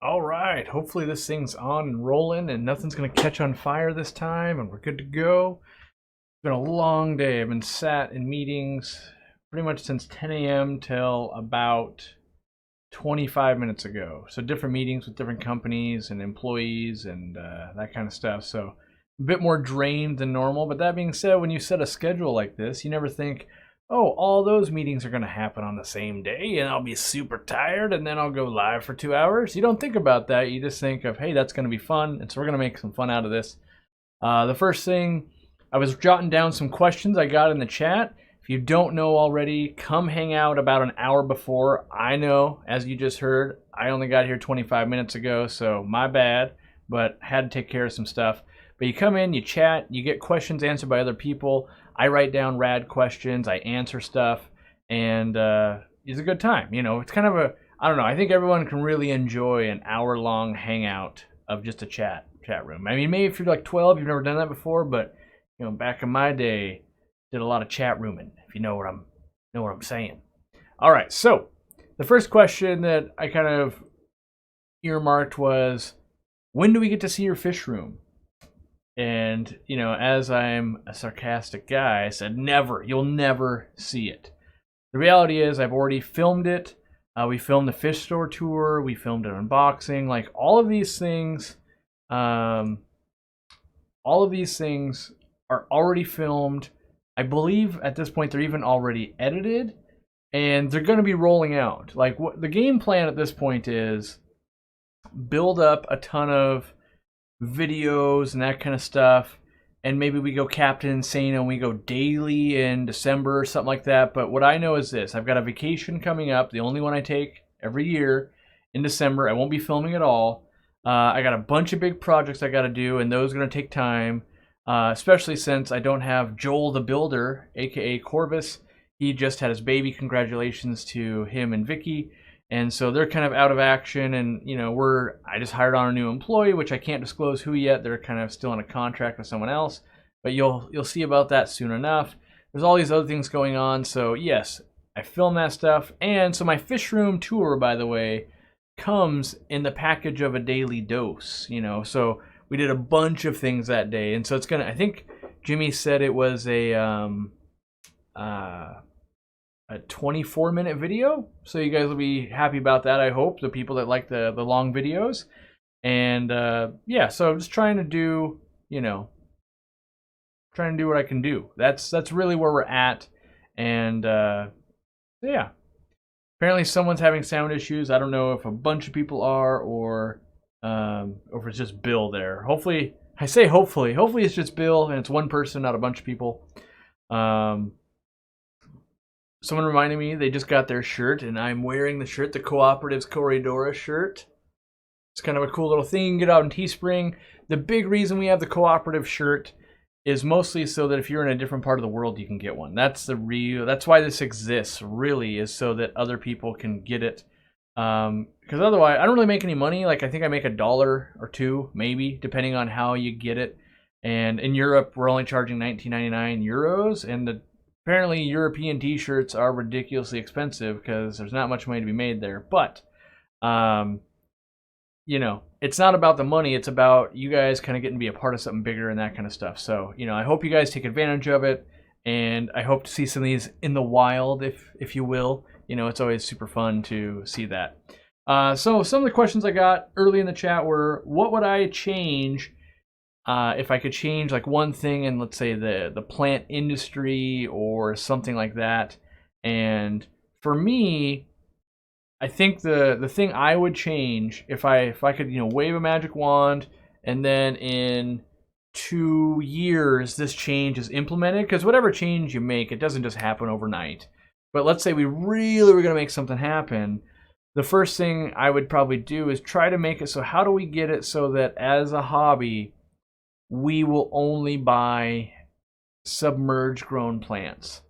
All right, hopefully this thing's on and rolling and nothing's going to catch on fire this time and we're good to go. It's been a long day. I've been sat in meetings pretty much since 10 a.m. till about 25 minutes ago. So different meetings with different companies and employees and that kind of stuff. So a bit more drained than normal. But that being said, when you set a schedule like this, you never think, oh, all those meetings are going to happen on the same day and I'll be super tired and then I'll go live for 2 hours. You don't think about that. You just think of, hey, that's going to be fun. And so we're going to make some fun out of this. The first thing, I was jotting down some questions I got in the chat. If you don't know already, come hang out about an hour before. I know, as you just heard, I only got here 25 minutes ago, so my bad, but had to take care of some stuff. But you come in, you chat, you get questions answered by other people. I write down rad questions, I answer stuff, and it's a good time. You know, it's kind of a, I don't know, I think everyone can really enjoy an hour-long hangout of just a chat room. I mean, maybe if you're like 12, you've never done that before, but, you know, back in my day, did a lot of chat rooming, if you know what I'm saying. All right, so the first question that I kind of earmarked was, when do we get to see your fish room? And, you know, as I'm a sarcastic guy, I said, never. You'll never see it. The reality is I've already filmed it. We filmed the fish store tour. We filmed an unboxing. Like, all of these things are already filmed. I believe at this point they're even already edited. And they're going to be rolling out. Like, what the game plan at this point is build up a ton of videos and that kind of stuff, and maybe we go Captain Insano and we go daily in December or something like that. But what I know is this: I've got a vacation coming up, the only one I take every year in December. I won't be filming at all. I got a bunch of big projects I got to do, and those are going to take time, especially since I don't have Joel the Builder, aka Corvus. He just had his baby. Congratulations to him and Vicky. And so they're kind of out of action, and you know, I just hired on a new employee, which I can't disclose who yet. They're kind of still in a contract with someone else, but you'll see about that soon enough. There's all these other things going on, so yes, I film that stuff. And so my fish room tour, by the way, comes in the package of a daily dose. You know, so we did a bunch of things that day, and so it's gonna. I think Jimmy said it was a 24-minute video, so you guys will be happy about that. I hope, the people that like the long videos. And yeah, so I'm just trying to do, you know, trying to do what I can do. That's really where we're at. And yeah, apparently someone's having sound issues. I don't know if a bunch of people are, or if it's just Bill there. Hopefully, I say hopefully it's just Bill and it's one person, not a bunch of people. Someone reminded me they just got their shirt, and I'm wearing the shirt, the Cooperative's Corridora shirt. It's kind of a cool little thing you can get out in Teespring. The big reason we have the Cooperative shirt is mostly so that if you're in a different part of the world, you can get one. That's why this exists, really, is so that other people can get it. Because otherwise, I don't really make any money. Like, I think I make $1 or $2, maybe, depending on how you get it. And in Europe, we're only charging 19.99 euros, and apparently European t-shirts are ridiculously expensive because there's not much money to be made there. But, you know, it's not about the money. It's about you guys kind of getting to be a part of something bigger and that kind of stuff. So, you know, I hope you guys take advantage of it. And I hope to see some of these in the wild, if you will. You know, it's always super fun to see that. So some of the questions I got early in the chat were, what would I change if I could change like one thing in, let's say, the plant industry or something like that. And for me, I think the thing I would change, if I could, you know, wave a magic wand and then in 2 years this change is implemented, because whatever change you make, it doesn't just happen overnight. But let's say we really were going to make something happen. The first thing I would probably do is try to make it so, how do we get it so that as a hobby, we will only buy submerged grown plants.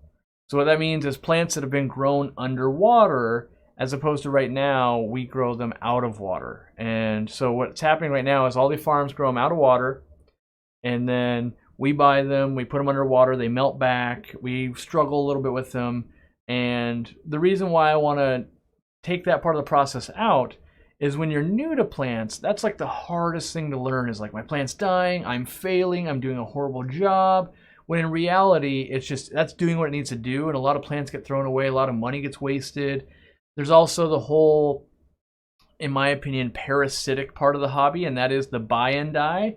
So what that means is plants that have been grown underwater, as opposed to right now, we grow them out of water. And so what's happening right now is all the farms grow them out of water, and then we buy them, we put them underwater, they melt back, we struggle a little bit with them. And the reason why I want to take that part of the process out is when you're new to plants, that's like the hardest thing to learn is like, my plant's dying, I'm failing, I'm doing a horrible job. When in reality, it's just, that's doing what it needs to do. And a lot of plants get thrown away, a lot of money gets wasted. There's also the whole, in my opinion, parasitic part of the hobby, and that is the buy and die,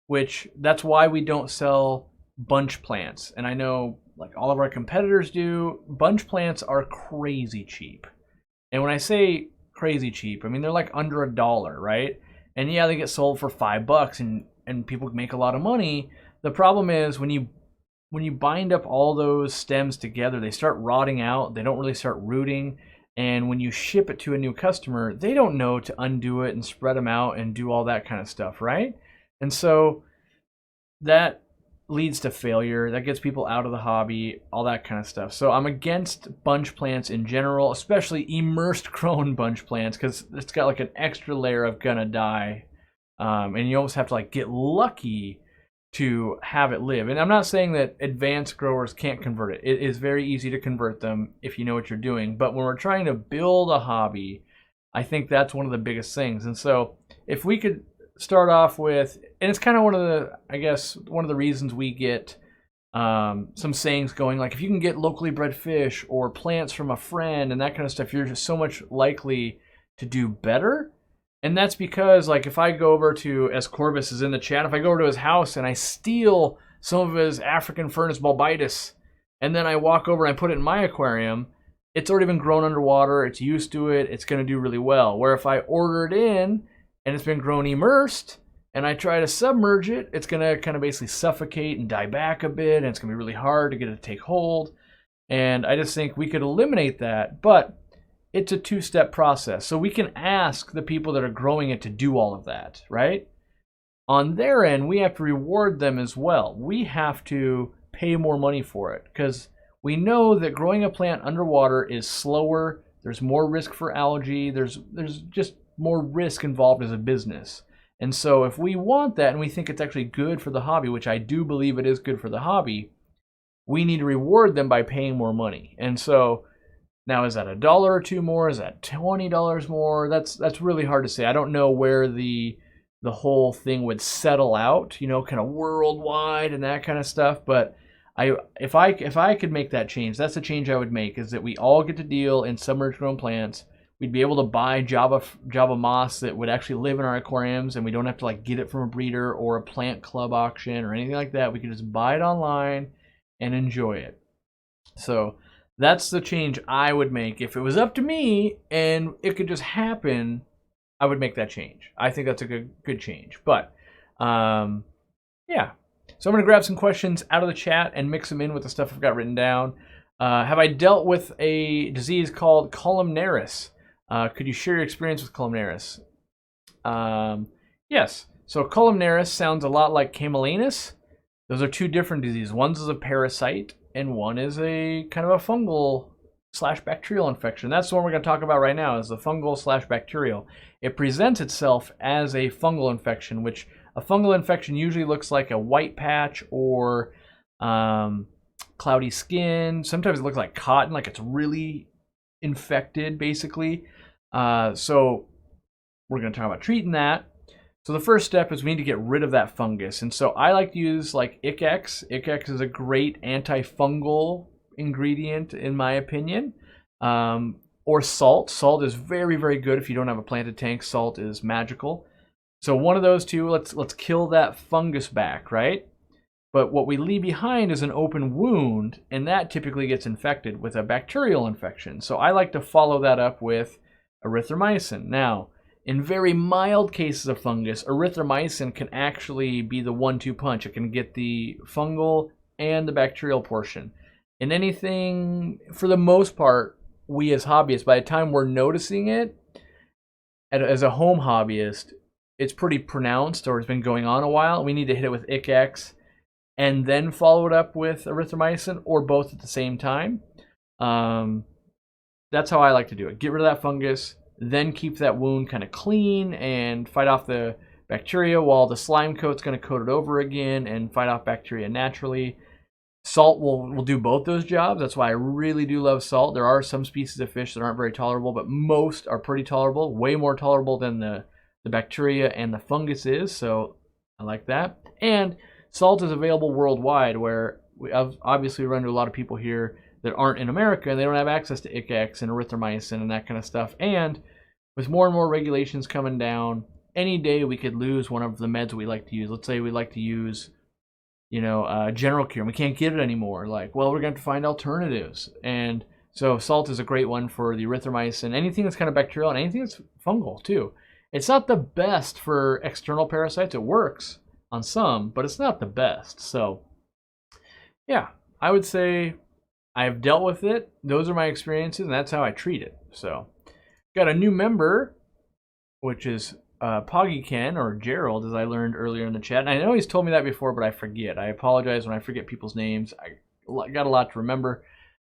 which that's why we don't sell bunch plants. And I know like all of our competitors do. Bunch plants are crazy cheap. And when I say crazy cheap, I mean they're like under $1, right? And yeah, they get sold for $5 and people make a lot of money. The problem is when you bind up all those stems together, they start rotting out, they don't really start rooting, and when you ship it to a new customer, they don't know to undo it and spread them out and do all that kind of stuff, right? And so that leads to failure, that gets people out of the hobby, all that kind of stuff. So I'm against bunch plants in general, especially immersed grown bunch plants, because it's got like an extra layer of gonna die, and you almost have to like get lucky to have it live. And I'm not saying that advanced growers can't convert it. It is very easy to convert them if you know what you're doing. But when we're trying to build a hobby, I think that's one of the biggest things. And so if we could start off with, and it's kind of one of the, I guess, one of the reasons we get some sayings going, like if you can get locally bred fish or plants from a friend and that kind of stuff, you're just so much likely to do better. And that's because, like, if I go over to, as Corbus is in the chat, if I go over to his house and I steal some of his African furnace bulbitis, and then I walk over and I put it in my aquarium, it's already been grown underwater, it's used to it, it's going to do really well. Where if I order it in and it's been grown immersed, and I try to submerge it, it's going to kind of basically suffocate and die back a bit, and it's going to be really hard to get it to take hold. And I just think we could eliminate that, but it's a two-step process. So we can ask the people that are growing it to do all of that, right? On their end, we have to reward them as well. We have to pay more money for it because we know that growing a plant underwater is slower. There's more risk for algae. There's just more risk involved as a business. And so if we want that and we think it's actually good for the hobby, which I do believe it is good for the hobby, we need to reward them by paying more money. And so now, is that $1 or $2 more? Is that $20 more? That's really hard to say. I don't know where the whole thing would settle out, you know, kind of worldwide and that kind of stuff. But if I could make that change, that's the change I would make, is that we all get to deal in submerged grown plants. We'd be able to buy Java moss that would actually live in our aquariums, and we don't have to like get it from a breeder or a plant club auction or anything like that. We could just buy it online and enjoy it. So that's the change I would make. If it was up to me and it could just happen, I would make that change. I think that's a good change. But yeah. So I'm going to grab some questions out of the chat and mix them in with the stuff I've got written down. Have I dealt with a disease called columnaris? Could you share your experience with columnaris? Yes. So columnaris sounds a lot like camelinus. Those are two different diseases. One is a parasite, and one is a kind of a fungal / bacterial infection. That's the one we're going to talk about right now, is the fungal / bacterial. It presents itself as a fungal infection, which a fungal infection usually looks like a white patch or cloudy skin. Sometimes it looks like cotton, like it's really infected, basically. So we're going to talk about treating that. So the first step is we need to get rid of that fungus. And so I like to use like Icex. Icex is a great antifungal ingredient in my opinion. Or salt. Salt is very, very good if you don't have a planted tank. Salt is magical. So one of those two, let's kill that fungus back, right? But what we leave behind is an open wound, and that typically gets infected with a bacterial infection. So I like to follow that up with erythromycin. Now, in very mild cases of fungus, erythromycin can actually be the 1-2 punch. It can get the fungal and the bacterial portion. In anything, for the most part, we as hobbyists, by the time we're noticing it, as a home hobbyist, it's pretty pronounced or it's been going on a while. We need to hit it with Icex and then follow it up with erythromycin, or both at the same time. That's how I like to do it. Get rid of that fungus, then keep that wound kind of clean and fight off the bacteria while the slime coat's going to coat it over again and fight off bacteria naturally. Salt will do both those jobs. That's why I really do love salt. There are some species of fish that aren't very tolerable, but most are pretty tolerable, way more tolerable than the bacteria and the fungus is, so I like that. And salt is available worldwide, where we obviously run into a lot of people here that aren't in America, and they don't have access to Icax and erythromycin and that kind of stuff. And with more and more regulations coming down, any day we could lose one of the meds we like to use. Let's say we like to use General Cure, and we can't get it anymore. Like, well, we're going to have to find alternatives. And so salt is a great one for the erythromycin, anything that's kind of bacterial, and anything that's fungal too. It's not the best for external parasites. It works on some, but it's not the best. So yeah, I would say I've dealt with it. Those are my experiences, and that's how I treat it. So got a new member, which is Poggy Ken, or Gerald, as I learned earlier in the chat. And I know he's told me that before, but I forget. I apologize when I forget people's names. I got a lot to remember.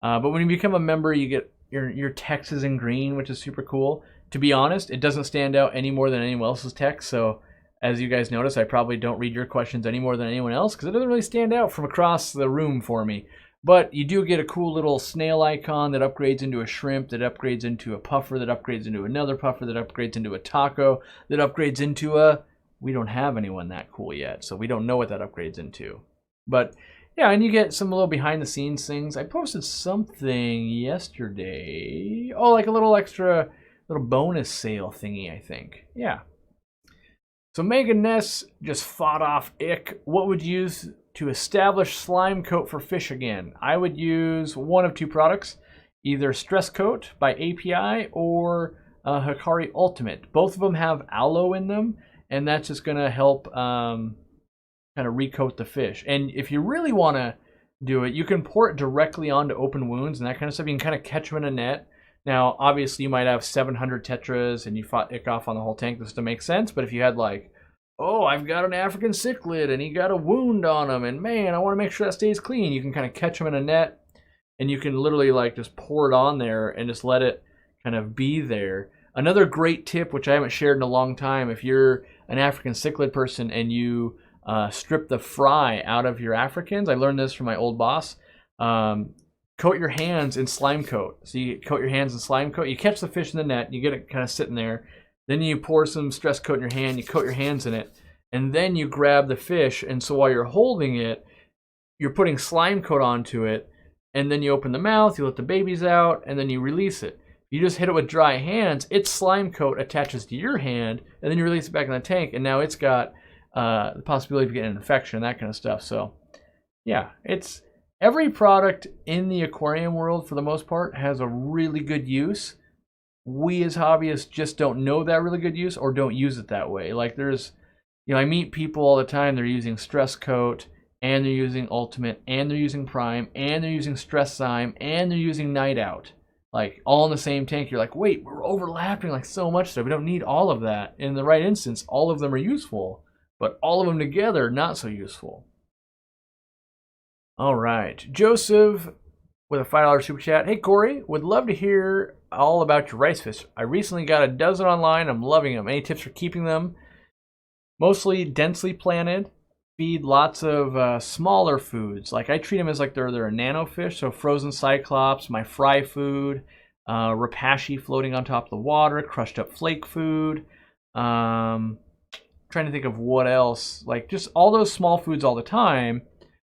But when you become a member, you get your text is in green, which is super cool. To be honest, it doesn't stand out any more than anyone else's text. So as you guys notice, I probably don't read your questions any more than anyone else because it doesn't really stand out from across the room for me. But you do get a cool little snail icon that upgrades into a shrimp, that upgrades into a puffer, that upgrades into another puffer, that upgrades into a taco, that upgrades into a... We don't have anyone that cool yet, so we don't know what that upgrades into. But yeah, and you get some little behind the scenes things. I posted something yesterday. Oh, like a little extra, little bonus sale thingy, I think. Yeah. So Megan Ness just fought off ick. What would you use to establish slime coat for fish again? I would use one of two products, either Stress Coat by API or Hikari Ultimate. Both of them have aloe in them, and that's just going to help kind of recoat the fish. And if you really want to do it, you can pour it directly onto open wounds and that kind of stuff. You can kind of catch them in a net. Now, obviously, you might have 700 tetras and you fought ick off on the whole tank. This doesn't make sense, but if you had like, oh, I've got an African cichlid and he got a wound on him, and man, I want to make sure that stays clean. You can kind of catch them in a net, and you can literally like just pour it on there and just let it kind of be there. Another great tip, which I haven't shared in a long time, if you're an African cichlid person and you strip the fry out of your Africans, I learned this from my old boss. Coat your hands in slime coat. So you coat your hands in slime coat. You catch the fish in the net. You get it kind of sitting there. Then you pour some Stress Coat in your hand, you coat your hands in it, and then you grab the fish, and so while you're holding it, you're putting slime coat onto it, and then you open the mouth, you let the babies out, and then you release it. You just hit it with dry hands, its slime coat attaches to your hand, and then you release it back in the tank, and now it's got the possibility of getting an infection, that kind of stuff. So yeah, it's every product in the aquarium world, for the most part, has a really good use. We as hobbyists just don't know that really good use or don't use it that way. Like there's, I meet people all the time, they're using Stress Coat, and they're using Ultimate, and they're using Prime, and they're using Stress Zyme, and they're using Night Out. Like all in the same tank. You're like, wait, we're overlapping like so much stuff. We don't need all of that. In the right instance, all of them are useful, but all of them together, not so useful. All right, Joseph with a $5 super chat. Hey Corey, would love to hear all about your rice fish. I recently got a dozen online. I'm loving them. Any tips for keeping them? Mostly densely planted. Feed lots of smaller foods. Like I treat them as like they're a nano fish. So frozen cyclops, my fry food, rapashi floating on top of the water, crushed up flake food. Trying to think of what else. Like just all those small foods all the time.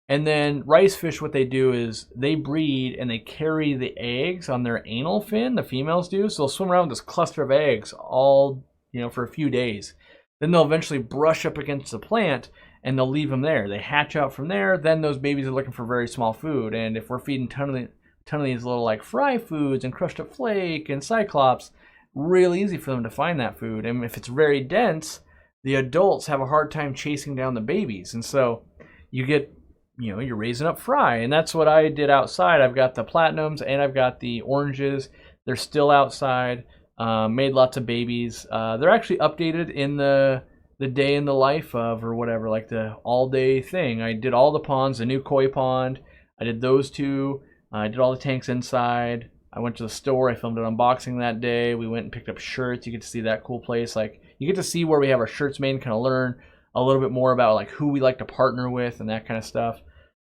And then rice fish, what they do is they breed and they carry the eggs on their anal fin, the females do. So they'll swim around with this cluster of eggs all, for a few days. Then they'll eventually brush up against the plant and they'll leave them there. They hatch out from there. Then those babies are looking for very small food. And if we're feeding ton of these little like fry foods and crushed up flake and cyclops, really easy for them to find that food. And if it's very dense, the adults have a hard time chasing down the babies. And so you get, you're raising up fry, and that's what I did outside. I've got the platinums and I've got the oranges. They're still outside. Made lots of babies. They're actually updated in the day in the life of or whatever, like the all day thing. I did all the ponds, the new koi pond. I did those two. I did all the tanks inside. I went to the store. I filmed an unboxing that day. We went and picked up shirts. You get to see that cool place. Like you get to see where we have our shirts made and kind of learn a little bit more about like who we like to partner with and that kind of stuff.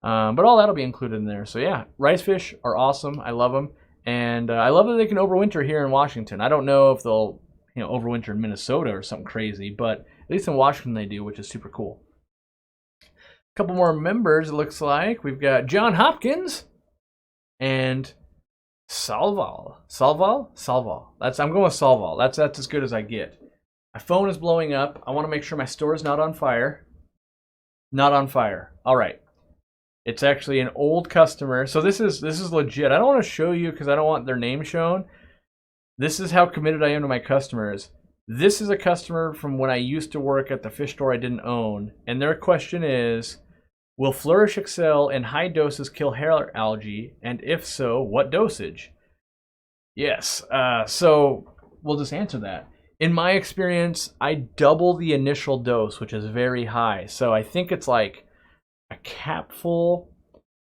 But all that'll be included in there. So yeah, rice fish are awesome. I love them. And I love that they can overwinter here in Washington. I don't know if they'll overwinter in Minnesota or something crazy, but at least in Washington they do, which is super cool. A couple more members, it looks like. We've got John Hopkins and Salval. I'm going with Salval. That's as good as I get. My phone is blowing up. I want to make sure my store is not on fire. Not on fire. All right. It's actually an old customer. So this is legit. I don't want to show you because I don't want their name shown. This is how committed I am to my customers. This is a customer from when I used to work at the fish store I didn't own. And their question is, will Flourish Excel in high doses kill hair algae? And if so, what dosage? Yes. So we'll just answer that. In my experience, I double the initial dose, which is very high. So I think it's like a capful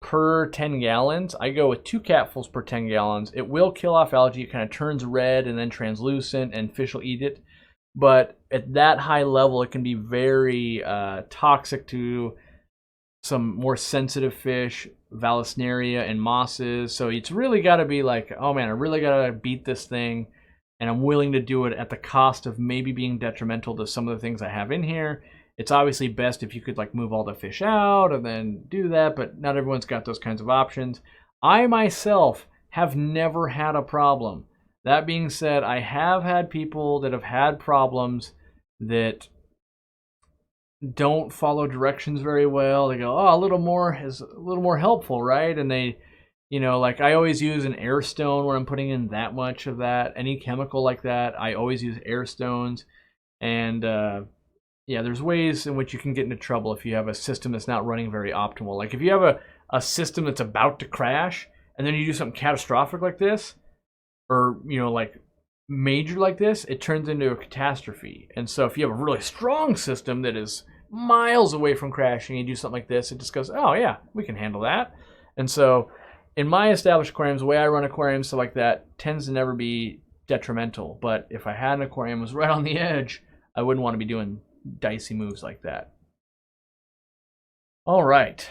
per 10 gallons. I go with 2 capfuls per 10 gallons. It will kill off algae. It kind of turns red and then translucent, and fish will eat it. But at that high level, it can be very toxic to some more sensitive fish, Vallisneria and mosses. So it's really got to be like, oh man, I really got to beat this thing, and I'm willing to do it at the cost of maybe being detrimental to some of the things I have in here. It's obviously best if you could like move all the fish out and then do that, but not everyone's got those kinds of options. I myself have never had a problem. That being said, I have had people that have had problems that don't follow directions very well. They go, oh, a little more is a little more helpful, right? And they, like I always use an air stone when I'm putting in that much of that. Any chemical like that, I always use air stones. And yeah, there's ways in which you can get into trouble if you have a system that's not running very optimal. Like if you have a system that's about to crash and then you do something catastrophic like this, or like major like this, it turns into a catastrophe. And so if you have a really strong system that is miles away from crashing, and you do something like this, it just goes, oh yeah, we can handle that. And so in my established aquariums, the way I run aquariums, so like that tends to never be detrimental. But if I had an aquarium that was right on the edge, I wouldn't want to be doing dicey moves like that. All right.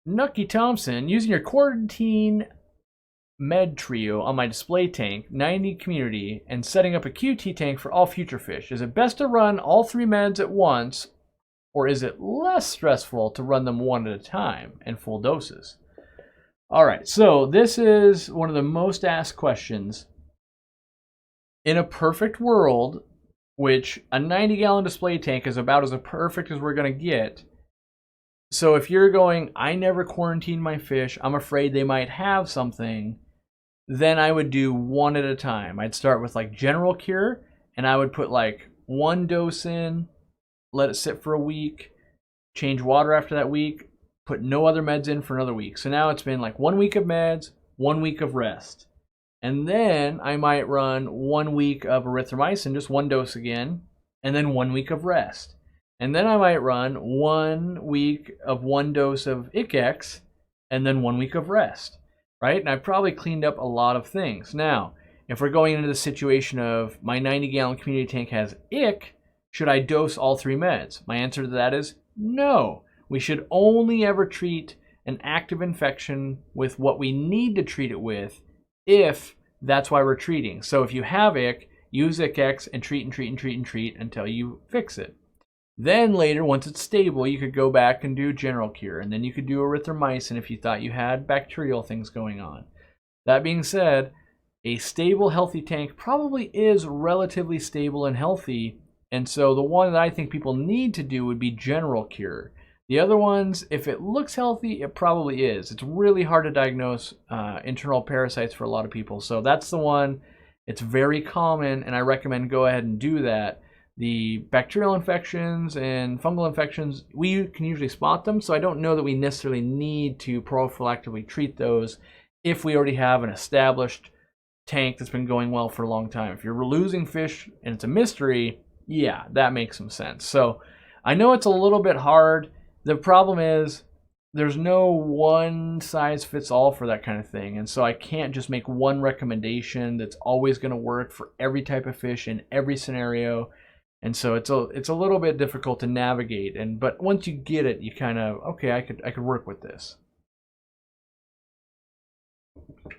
Nucky Thompson, using your quarantine med trio on my display tank, 90 community, and setting up a QT tank for all future fish. Is it best to run all 3 meds at once, or is it less stressful to run them one at a time and full doses? All right, so this is one of the most asked questions. In a perfect world, which a 90-gallon display tank is about as perfect as we're going to get. So if you're going, I never quarantine my fish, I'm afraid they might have something, then I would do one at a time. I'd start with like general cure, and I would put like 1 dose in, let it sit for a week, change water after that week, put no other meds in for another week. So now it's been like 1 week of meds, 1 week of rest. And then I might run 1 week of erythromycin, just 1 dose again, and then 1 week of rest. And then I might run 1 week of 1 dose of ICX, and then 1 week of rest, right? And I've probably cleaned up a lot of things. Now, if we're going into the situation of my 90-gallon community tank has ick, should I dose all 3 meds? My answer to that is no. We should only ever treat an active infection with what we need to treat it with, if that's why we're treating. So if you have ick, use ICX and treat until you fix it. Then later, once it's stable, you could go back and do general cure, and then you could do erythromycin if you thought you had bacterial things going on. That being said, a stable, healthy tank probably is relatively stable and healthy, and so the one that I think people need to do would be general cure. The other ones, if it looks healthy, it probably is. It's really hard to diagnose internal parasites for a lot of people. So that's the one. It's very common, and I recommend go ahead and do that. The bacterial infections and fungal infections, we can usually spot them, so I don't know that we necessarily need to prophylactically treat those if we already have an established tank that's been going well for a long time. If you're losing fish and it's a mystery, yeah, that makes some sense. So I know it's a little bit hard. The problem is there's no one size fits all for that kind of thing. And so I can't just make one recommendation that's always going to work for every type of fish in every scenario. And so it's a little bit difficult to navigate. But once you get it, you kind of, okay, I could work with this.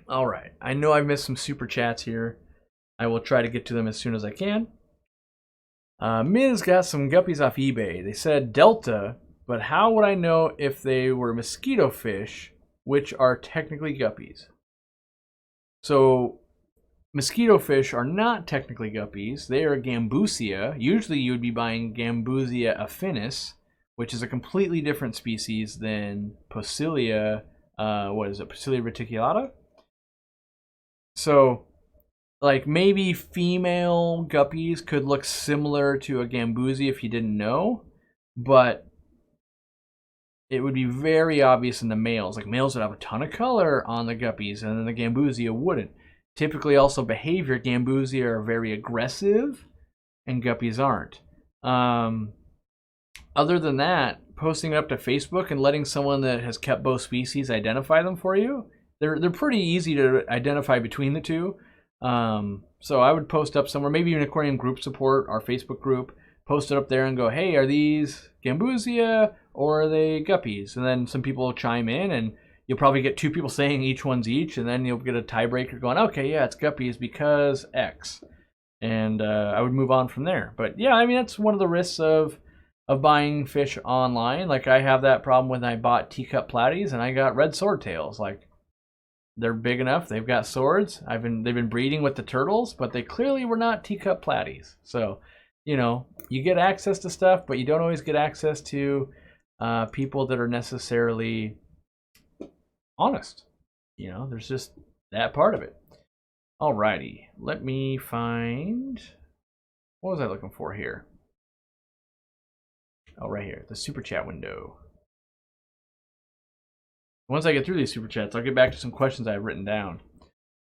All right, I know I missed some super chats here. I will try to get to them as soon as I can. Ms. got some guppies off eBay. They said Delta, but how would I know if they were mosquito fish, which are technically guppies? So mosquito fish are not technically guppies. They are Gambusia. Usually you would be buying Gambusia affinis, which is a completely different species than Posilia, Posilia reticulata? So, like, maybe female guppies could look similar to a Gambusia if you didn't know, but it would be very obvious in the males. Like, males would have a ton of color on the guppies, and then the Gambusia wouldn't. Typically, also behavior, Gambusia are very aggressive, and guppies aren't. Other than that, posting it up to Facebook and letting someone that has kept both species identify them for you, they're pretty easy to identify between the two. So I would post up somewhere, maybe even Aquarium Group Support, our Facebook group, post it up there and go, hey, are these Gambusia or are they guppies? And then some people will chime in, and you'll probably get two people saying each one's each, and then you'll get a tiebreaker going, okay, yeah, it's guppies because X. And I would move on from there. But yeah, I mean, that's one of the risks of buying fish online. Like, I have that problem when I bought teacup platies and I got red swordtails. Like, they're big enough, they've got swords. They've been breeding with the turtles, but they clearly were not teacup platies. So, you know, you get access to stuff, but you don't always get access to people that are necessarily honest. You know, there's just that part of it. Alrighty, let me find, what was I looking for here? Oh, right here, the super chat window. Once I get through these super chats, I'll get back to some questions I've written down.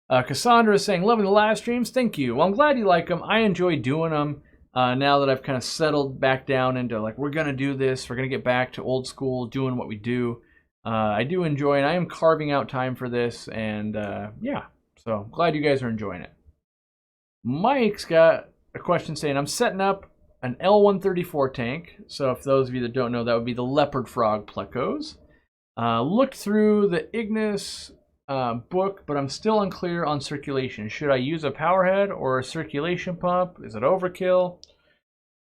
Cassandra is saying, loving the live streams. Thank you. Well, I'm glad you like them. I enjoy doing them now that I've kind of settled back down into, like, we're going to do this. We're going to get back to old school, doing what we do. I do enjoy it. I am carving out time for this. And yeah, so glad you guys are enjoying it. Mike's got a question saying, I'm setting up an L134 tank. So if those of you that don't know, that would be the leopard frog plecos. Looked through the Ignis book, but I'm still unclear on circulation. Should I use a power head or a circulation pump? Is it overkill?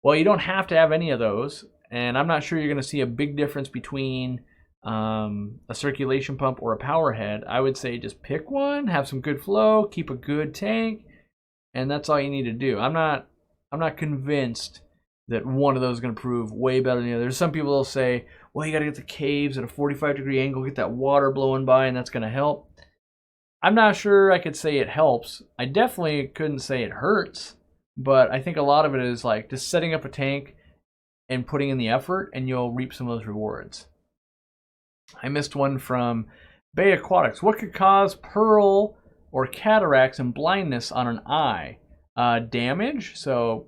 Well, you don't have to have any of those, and I'm not sure you're going to see a big difference between a circulation pump or a power head. I would say just pick one, have some good flow, keep a good tank, and that's all you need to do. I'm not convinced that one of those is going to prove way better than the other. There's some people that'll say, well, you got to get the caves at a 45-degree angle, get that water blowing by, and that's going to help. I'm not sure I could say it helps. I definitely couldn't say it hurts, but I think a lot of it is like just setting up a tank and putting in the effort, and you'll reap some of those rewards. I missed one from Bay Aquatics. What could cause pearl or cataracts and blindness on an eye? Damage, so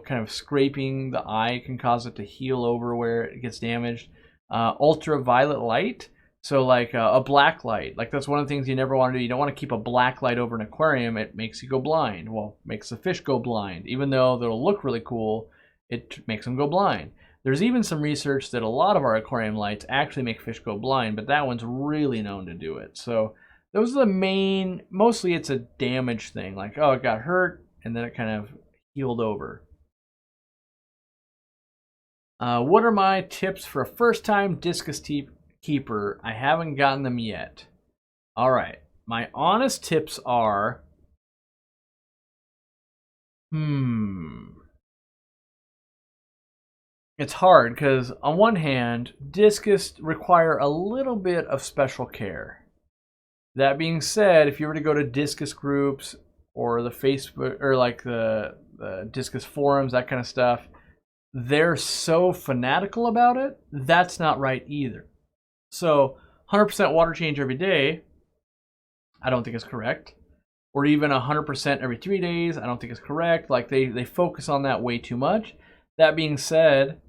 kind of scraping the eye can cause it to heal over where it gets damaged. Ultraviolet light, so like a black light. Like, that's one of the things you never want to do. You don't want to keep a black light over an aquarium. It makes you go blind. Well, makes the fish go blind. Even though they'll look really cool, it makes them go blind. There's even some research that a lot of our aquarium lights actually make fish go blind, but that one's really known to do it. So those are the main, mostly it's a damage thing. Like, oh, it got hurt, and then it kind of healed over. What are my tips for a first-time discus keeper? I haven't gotten them yet. All right. My honest tips are, it's hard because on one hand, discus require a little bit of special care. That being said, if you were to go to discus groups or the Facebook or like the discus forums, that kind of stuff, they're so fanatical about it, that's not right either. So 100% water change every day, I don't think is correct. Or even 100% every 3 days, I don't think is correct. Like, they focus on that way too much. That being said,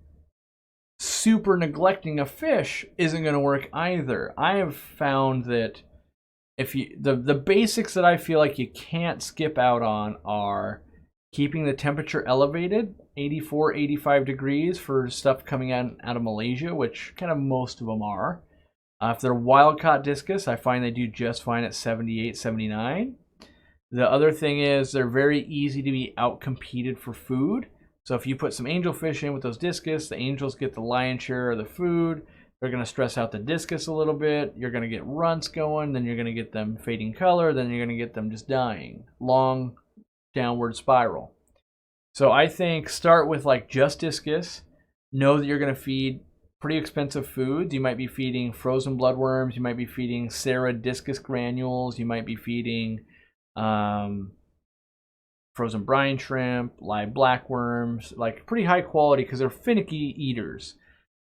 super neglecting a fish isn't going to work either. I have found that if you the basics that I feel like you can't skip out on are keeping the temperature elevated, 84, 85 degrees for stuff coming out of Malaysia, which kind of most of them are. If they're wild-caught discus, I find they do just fine at 78, 79. The other thing is they're very easy to be out-competed for food. So if you put some angelfish in with those discus, the angels get the lion's share of the food. They're going to stress out the discus a little bit. You're going to get runts going. Then you're going to get them fading color. Then you're going to get them just dying. Long downward spiral. So I think start with like just discus. Know that you're going to feed pretty expensive foods. You might be feeding frozen bloodworms. You might be feeding Sarah discus granules. You might be feeding frozen brine shrimp, live blackworms, like pretty high quality because they're finicky eaters.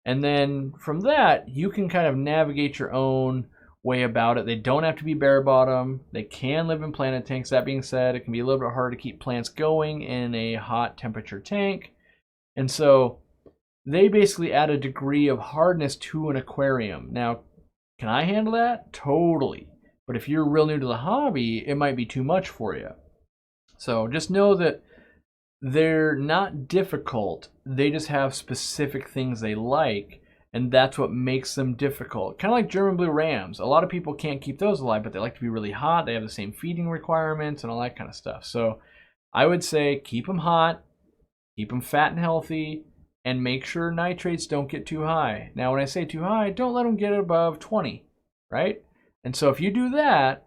And then from that, you can kind of navigate your own way about it. They don't have to be bare bottom. They can live in planted tanks. That being said, it can be a little bit harder to keep plants going in a hot temperature tank. And so they basically add a degree of hardness to an aquarium. Now, can I handle that? Totally. But if you're real new to the hobby, it might be too much for you. So just know that they're not difficult. They just have specific things they like, and that's what makes them difficult. Kind of like German blue rams. A lot of people can't keep those alive, but they like to be really hot. They have the same feeding requirements and all that kind of stuff. So I would say keep them hot, keep them fat and healthy, and make sure nitrates don't get too high. Now, when I say too high, don't let them get above 20, right? And so if you do that,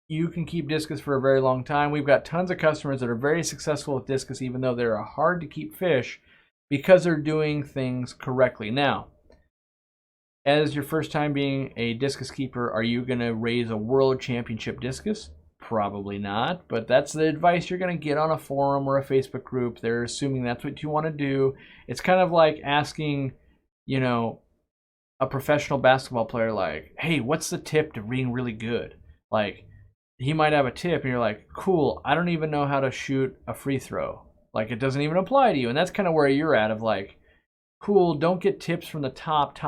you can keep discus for a very long time. We've got tons of customers that are very successful with discus, even though they're a hard to keep fish, because they're doing things correctly. Now, as your first time being a discus keeper, are you going to raise a world championship discus? Probably not, but that's the advice you're going to get on a forum or a Facebook group. They're assuming that's what you want to do. It's kind of like asking, you know, a professional basketball player, like, hey, what's the tip to being really good? Like, he might have a tip and you're like, cool, I don't even know how to shoot a free throw. Like, it doesn't even apply to you. And that's kind of where you're at, of like, cool, don't get tips from the top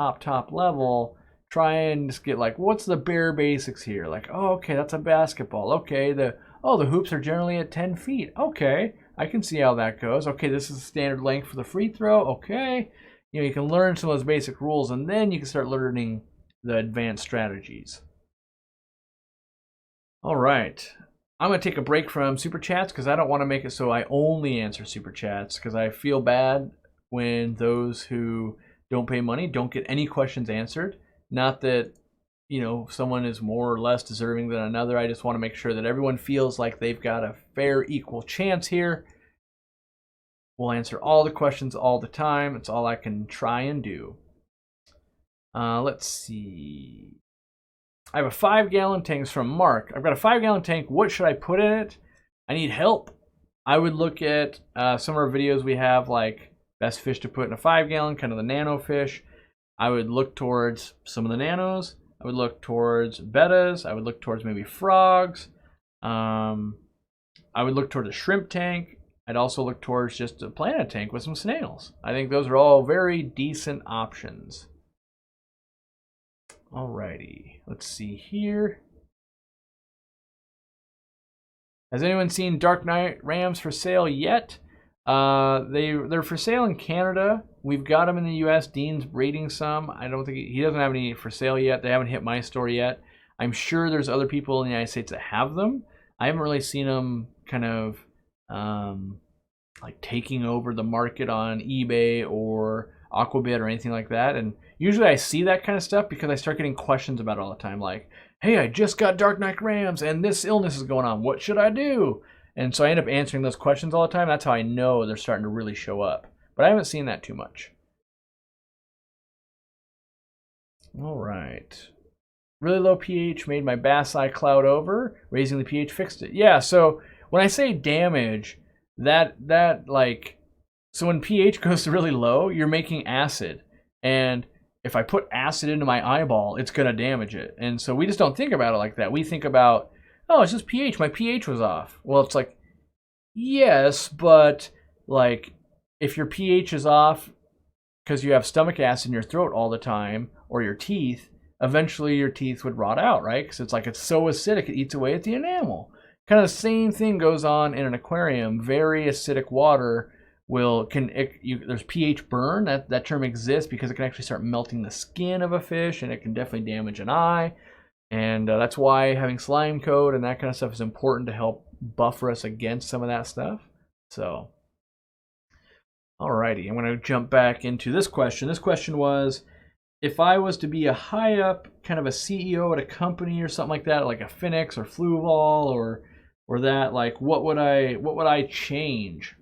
level. Try and just get like, what's the bare basics here? Like, oh, okay, that's a basketball. Okay, the hoops are generally at 10 feet. Okay, I can see how that goes. Okay, this is the standard length for the free throw. Okay, you know, you can learn some of those basic rules, and then you can start learning the advanced strategies. All right, I'm going to take a break from Super Chats because I don't want to make it so I only answer Super Chats, because I feel bad when those who don't pay money don't get any questions answered. Not that, you know, someone is more or less deserving than another. I just want to make sure that everyone feels like they've got a fair, equal chance here. We'll answer all the questions all the time. It's all I can try and do. Let's see. I have a 5-gallon tank. It's from Mark. I've got a 5-gallon tank. What should I put in it? I need help. I would look at some of our videos we have, like best fish to put in a 5-gallon, kind of the nano fish. I would look towards some of the nanos. I would look towards bettas. I would look towards maybe frogs. I would look toward a shrimp tank. I'd also look towards just a planted tank with some snails. I think those are all very decent options. Alrighty, let's see here. Has anyone seen Dark Knight Rams for sale yet? They're for sale in Canada. We've got them in the U.S. Dean's breeding some. I don't think he doesn't have any for sale yet. They haven't hit my store yet. I'm sure there's other people in the United States that have them. I haven't really seen them kind of like taking over the market on eBay or Aquabit or anything like that. And usually I see that kind of stuff because I start getting questions about it all the time. Like, hey, I just got Dark Knight Rams and this illness is going on. What should I do? And so I end up answering those questions all the time. That's how I know they're starting to really show up. But I haven't seen that too much. All right. Really low pH made my bass eye cloud over. Raising the pH fixed it. Yeah, so when I say damage, that like, so when pH goes to really low, you're making acid. And if I put acid into my eyeball, it's going to damage it. And so we just don't think about it like that. We think about, oh, it's just pH. My pH was off. Well, it's like, yes, but like if your pH is off because you have stomach acid in your throat all the time or your teeth, eventually your teeth would rot out, right? Because it's like it's so acidic, it eats away at the enamel. kind of the same thing goes on in an aquarium. Very acidic water there's pH burn. That term exists because it can actually start melting the skin of a fish, and it can definitely damage an eye. And that's why having slime coat and that kind of stuff is important to help buffer us against some of that stuff. So, alrighty, I'm going to jump back into this question. This question was, if I was to be a high up, kind of a CEO at a company or something like that, like a Phoenix or Fluval or that, like what would I change?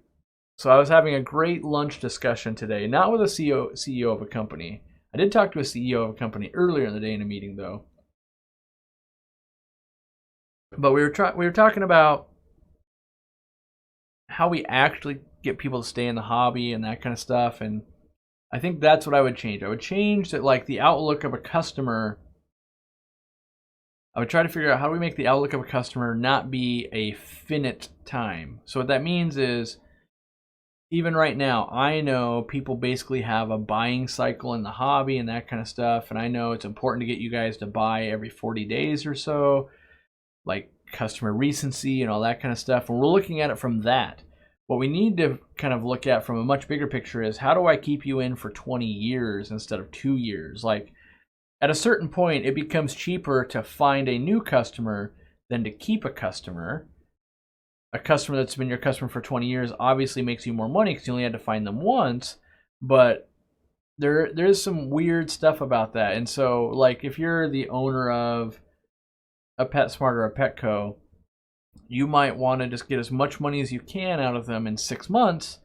So I was having a great lunch discussion today, not with a CEO of a company. I did talk to a CEO of a company earlier in the day in a meeting though. But we were talking about how we actually get people to stay in the hobby and that kind of stuff, and I think that's what I would change. I would change that, like, the outlook of a customer. I would try to figure out how do we make the outlook of a customer not be a finite time. So what that means is, even right now, I know people basically have a buying cycle in the hobby and that kind of stuff, and I know it's important to get you guys to buy every 40 days or so, like customer recency and all that kind of stuff, and we're looking at it from that. What we need to kind of look at from a much bigger picture is, how do I keep you in for 20 years instead of 2 years? Like, at a certain point, it becomes cheaper to find a new customer than to keep a customer. A customer that's been your customer for 20 years obviously makes you more money because you only had to find them once, but there's some weird stuff about that. And so, like, if you're the owner of a PetSmart or a Petco, you might want to just get as much money as you can out of them in 6 months,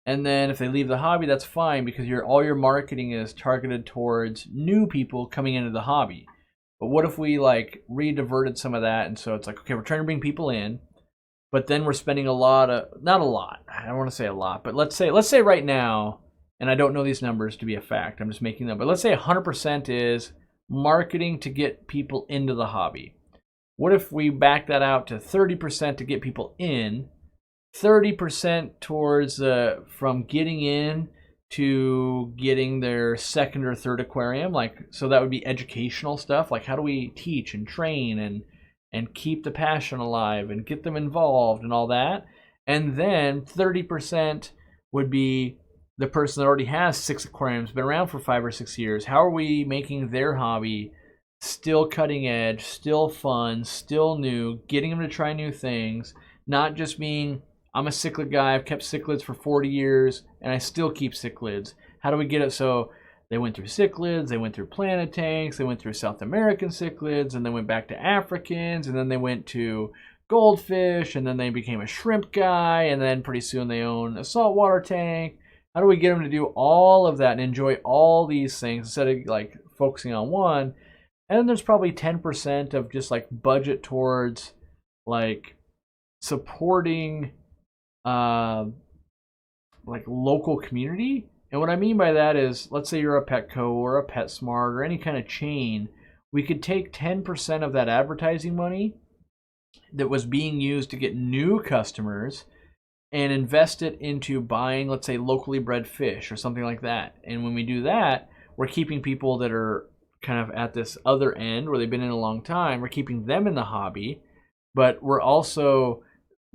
and then if they leave the hobby, that's fine, because all your marketing is targeted towards new people coming into the hobby. But what if we like re-diverted some of that, and so it's like, okay, we're trying to bring people in, but then we're spending I don't want to say a lot, but let's say right now, and I don't know these numbers to be a fact, I'm just making them, but let's say 100% is marketing to get people into the hobby. What if we back that out to 30% to get people in, 30% towards from getting in to getting their second or third aquarium? Like, so that would be educational stuff, like how do we teach and train and keep the passion alive and get them involved and all that. And then 30% would be the person that already has 6 aquariums, been around for 5 or 6 years. How are we making their hobby still cutting edge, still fun, still new, getting them to try new things, not just being, I'm a cichlid guy, I've kept cichlids for 40 years, and I still keep cichlids. How do we get it so they went through cichlids, they went through planet tanks, they went through South American cichlids, and then went back to Africans, and then they went to goldfish, and then they became a shrimp guy, and then pretty soon they own a saltwater tank. How do we get them to do all of that and enjoy all these things instead of like focusing on one? And then there's probably 10% of just like budget towards like supporting like local community. And what I mean by that is, let's say you're a Petco or a PetSmart or any kind of chain, we could take 10% of that advertising money that was being used to get new customers and invest it into buying, let's say, locally bred fish or something like that. And when we do that, we're keeping people that are kind of at this other end where they've been in a long time, we're keeping them in the hobby, but we're also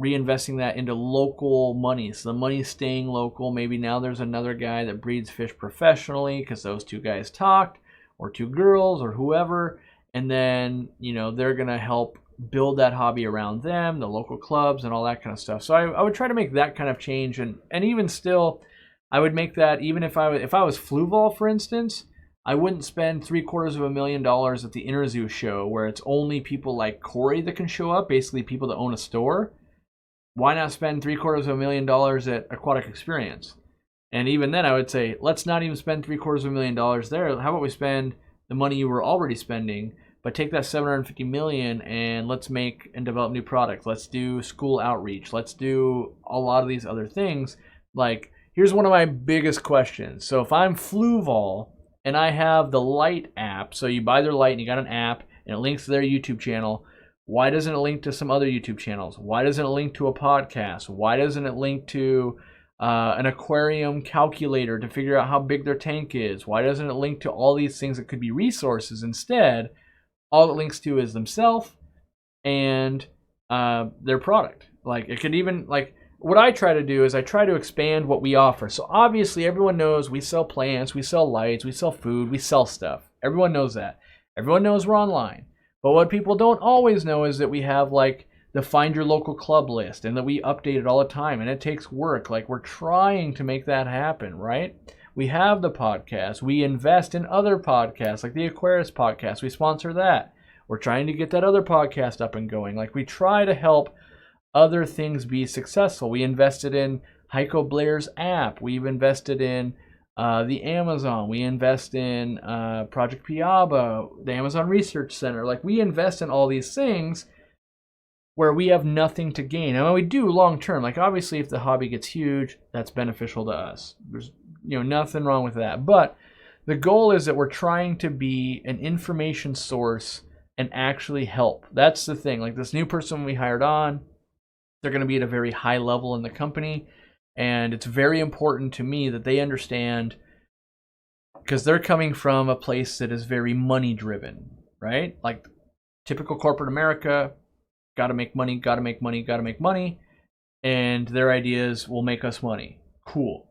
reinvesting that into local money. So the money's staying local. Maybe now there's another guy that breeds fish professionally because those 2 guys talked, or 2 girls, or whoever, and then, you know, they're going to help build that hobby around them, the local clubs and all that kind of stuff. So I would try to make that kind of change, and even still, I would make that, even if I was Fluval, for instance, I wouldn't spend $750,000 at the InterZoo show where it's only people like Corey that can show up, basically people that own a store. Why not spend $750,000 at Aquatic Experience? And even then, I would say, let's not even spend $750,000 there. How about we spend the money you were already spending, but take that $750 million and let's make and develop new products. Let's do school outreach. Let's do a lot of these other things. Like, here's one of my biggest questions. So if I'm Fluval and I have the Light app, so you buy their Light and you got an app and it links to their YouTube channel, why doesn't it link to some other YouTube channels? Why doesn't it link to a podcast? Why doesn't it link to an aquarium calculator to figure out how big their tank is? Why doesn't it link to all these things that could be resources? Instead, all it links to is themselves and their product. Like it could even like what I try to do is I try to expand what we offer. So obviously everyone knows we sell plants, we sell lights, we sell food, we sell stuff. Everyone knows that. Everyone knows we're online. But what people don't always know is that we have like the find your local club list and that we update it all the time and it takes work. Like we're trying to make that happen, right? We have the podcast. We invest in other podcasts like the Aquarius podcast. We sponsor that. We're trying to get that other podcast up and going. Like we try to help other things be successful. We invested in Heiko Blair's app. We've invested in the Amazon. We invest in Project Piaba, the Amazon Research Center. Like we invest in all these things where we have nothing to gain. And we do long term. Like obviously if the hobby gets huge, that's beneficial to us. There's nothing wrong with that. But the goal is that we're trying to be an information source and actually help. That's the thing. Like this new person we hired on, they're going to be at a very high level in the company. And it's very important to me that they understand, because they're coming from a place that is very money driven, right? Like typical corporate America, got to make money, got to make money, got to make money. And their ideas will make us money. Cool.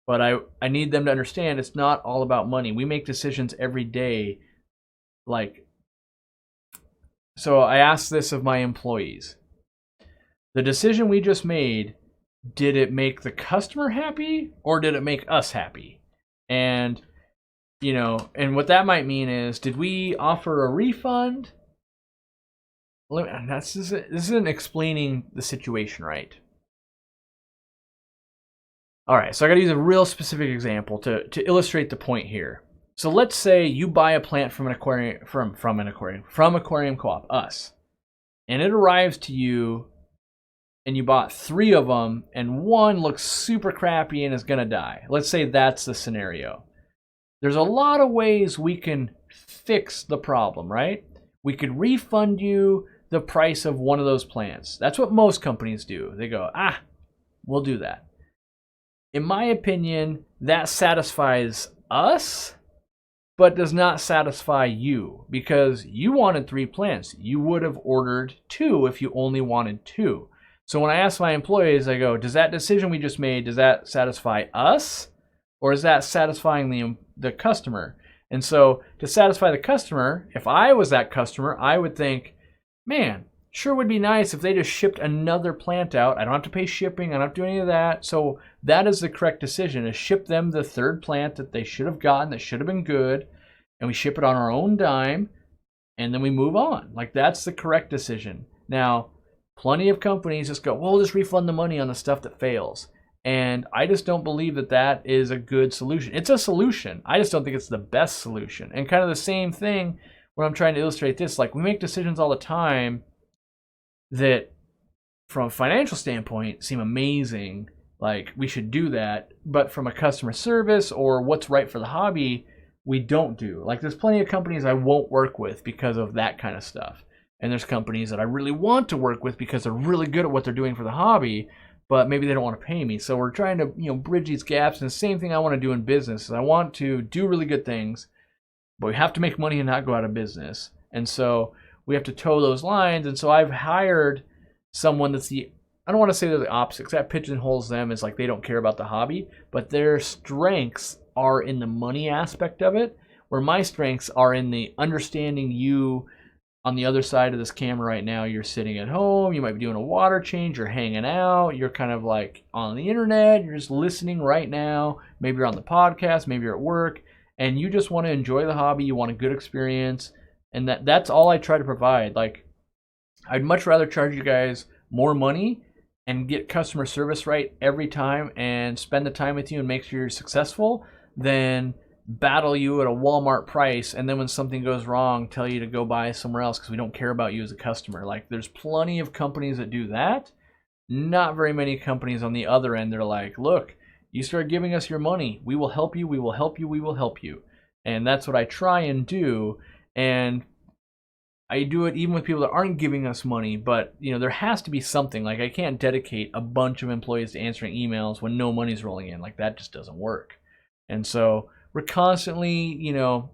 But I need them to understand it's not all about money. We make decisions every day. Like, so I asked this of my employees. The decision we just made, did it make the customer happy or did it make us happy? And, and what that might mean is, did we offer a refund? This isn't explaining the situation right. All right, so I got to use a real specific example to illustrate the point here. So let's say you buy a plant from Aquarium Co-op, us, and it arrives to you, and you bought 3 of them, and one looks super crappy and is gonna die. Let's say that's the scenario. There's a lot of ways we can fix the problem, right? We could refund you the price of one of those plants. That's what most companies do. They go, we'll do that. In my opinion, that satisfies us, but does not satisfy you, because you wanted 3 plants. You would have ordered 2 if you only wanted 2. So when I ask my employees, I go, does that decision we just made, does that satisfy us, or is that satisfying the customer? And so to satisfy the customer, if I was that customer, I would think, man, sure would be nice if they just shipped another plant out. I don't have to pay shipping. I don't have to do any of that. So that is the correct decision, is ship them the 3rd plant that they should have gotten, that should have been good, and we ship it on our own dime, and then we move on. Like that's the correct decision. Now, plenty of companies just go, well, we'll just refund the money on the stuff that fails. And I just don't believe that that is a good solution. It's a solution. I just don't think it's the best solution. And kind of the same thing when I'm trying to illustrate this, like we make decisions all the time that from a financial standpoint seem amazing, like we should do that, but from a customer service or what's right for the hobby, we don't do. Like there's plenty of companies I won't work with because of that kind of stuff. And there's companies that I really want to work with because they're really good at what they're doing for the hobby, but maybe they don't want to pay me. So we're trying to, bridge these gaps. And the same thing I want to do in business is I want to do really good things, but we have to make money and not go out of business. And so we have to toe those lines. And so I've hired someone that's I don't want to say they're the opposite, because that pigeonholes them as like they don't care about the hobby, but their strengths are in the money aspect of it, where my strengths are in the understanding you on the other side of this camera right now. You're sitting at home, you might be doing a water change, you're hanging out, you're kind of like on the internet, you're just listening right now, maybe you're on the podcast, maybe you're at work, and you just want to enjoy the hobby, you want a good experience, and that's all I try to provide. Like, I'd much rather charge you guys more money and get customer service right every time and spend the time with you and make sure you're successful than battle you at a Walmart price and then when something goes wrong tell you to go buy somewhere else because we don't care about you as a customer. Like, there's plenty of companies that do that. Not very many companies on the other end. They're like, look, you start giving us your money, we will help you, we will help you, we will help you. And that's what I try and do. And I do it even with people that aren't giving us money, but there has to be something. Like, I can't dedicate a bunch of employees to answering emails when no money's rolling in. Like, that just doesn't work. And so we're constantly,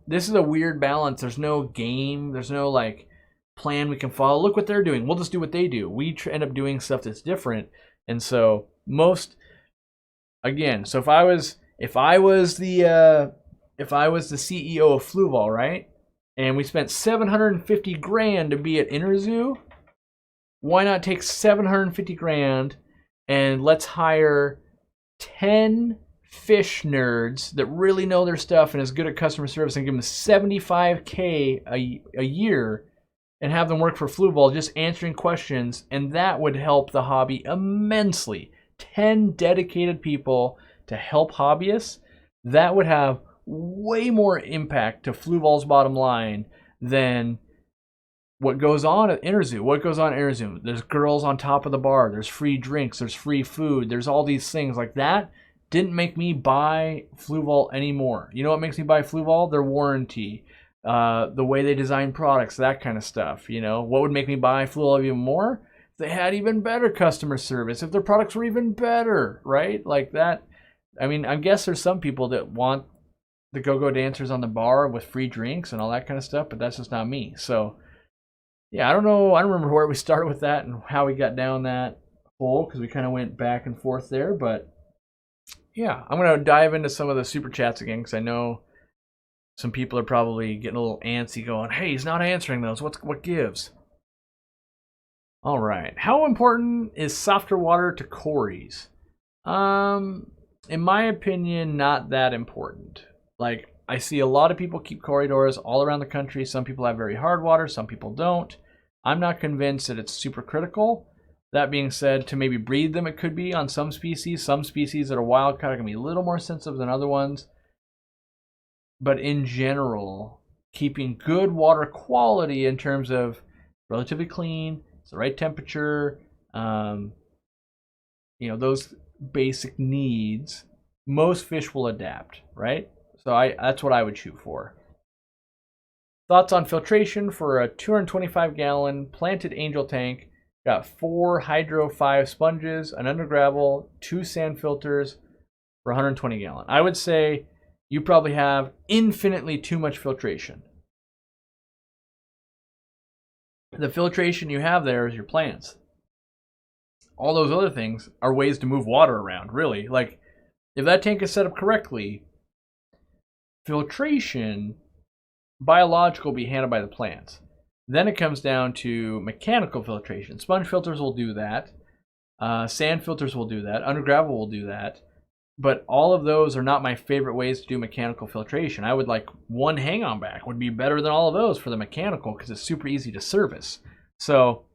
this is a weird balance. There's no game. There's no like plan we can follow. Look what they're doing. We'll just do what they do. We end up doing stuff that's different. And so so if I was the CEO of Fluval, right? And we spent $750,000 to be at Interzoo, why not take $750,000 and let's hire 10 fish nerds that really know their stuff and is good at customer service and give them $75,000 a year and have them work for Fluval just answering questions, and that would help the hobby immensely. 10 dedicated people to help hobbyists, that would have way more impact to Fluval's bottom line than what goes on at Interzoo. What goes on at Interzoo? There's girls on top of the bar. There's free drinks. There's free food. There's all these things like that. Didn't make me buy Fluval anymore. You know what makes me buy Fluval? Their warranty, the way they design products, that kind of stuff. You know, what would make me buy Fluval even more? If they had even better customer service. If their products were even better, right? Like that. I mean, I guess there's some people that want the go-go dancers on the bar with free drinks and all that kind of stuff, but that's just not me. So, yeah, I don't know. I don't remember where we started with that and how we got down that hole because we kind of went back and forth there. But, yeah, I'm going to dive into some of the super chats again because I know some people are probably getting a little antsy going, hey, he's not answering those. What gives? All right. How important is softer water to cories? In my opinion, not that important. Like, I see a lot of people keep corridors all around the country. Some people have very hard water, some people don't. I'm not convinced that it's super critical. That being said, to maybe breed them, it could be on some species. Some species that are wild caught are going to be a little more sensitive than other ones. But in general, keeping good water quality in terms of relatively clean, it's the right temperature, those basic needs, most fish will adapt, right? So that's what I would shoot for. Thoughts on filtration for a 225-gallon planted angel tank. Got 4 Hydro 5 sponges, an under gravel, 2 sand filters for 120 gallon. I would say you probably have infinitely too much filtration. The filtration you have there is your plants. All those other things are ways to move water around, really. Like, if that tank is set up correctly, filtration, biological, will be handled by the plants. Then it comes down to mechanical filtration. Sponge filters will do that. Sand filters will do that. Under gravel will do that. But all of those are not my favorite ways to do mechanical filtration. I would like one hang-on back would be better than all of those for the mechanical because it's super easy to service. So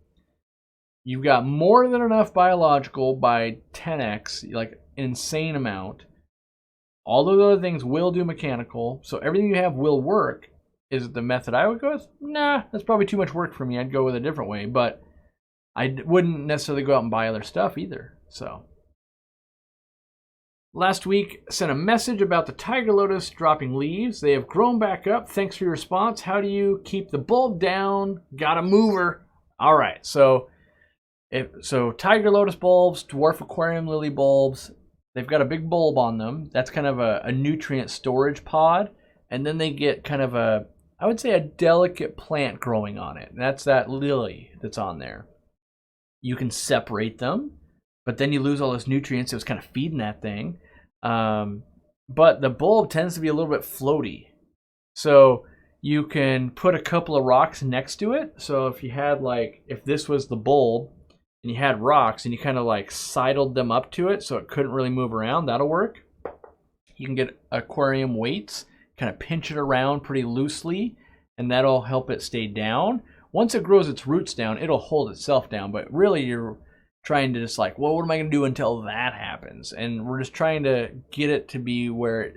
you've got more than enough biological by 10x, like an insane amount. All those other things will do mechanical, so everything you have will work. Is it the method I would go with? Nah, that's probably too much work for me. I'd go with a different way, but I wouldn't necessarily go out and buy other stuff either. So, last week, sent a message about the tiger lotus dropping leaves. They have grown back up. Thanks for your response. How do you keep the bulb down? Got a mover. All right, so tiger lotus bulbs, dwarf aquarium lily bulbs, they've got a big bulb on them. That's kind of a nutrient storage pod. And then they get kind of I would say a delicate plant growing on it. And that's that lily that's on there. You can separate them, but then you lose all those nutrients. It was kind of feeding that thing. But the bulb tends to be a little bit floaty. So you can put a couple of rocks next to it. So if you had if this was the bulb, and you had rocks and you kind of sidled them up to it so it couldn't really move around, that'll work. You can get aquarium weights, kind of pinch it around pretty loosely, and that'll help it stay down. Once it grows its roots down, it'll hold itself down, but really you're trying to just what am I going to do until that happens? And we're just trying to get it to be where it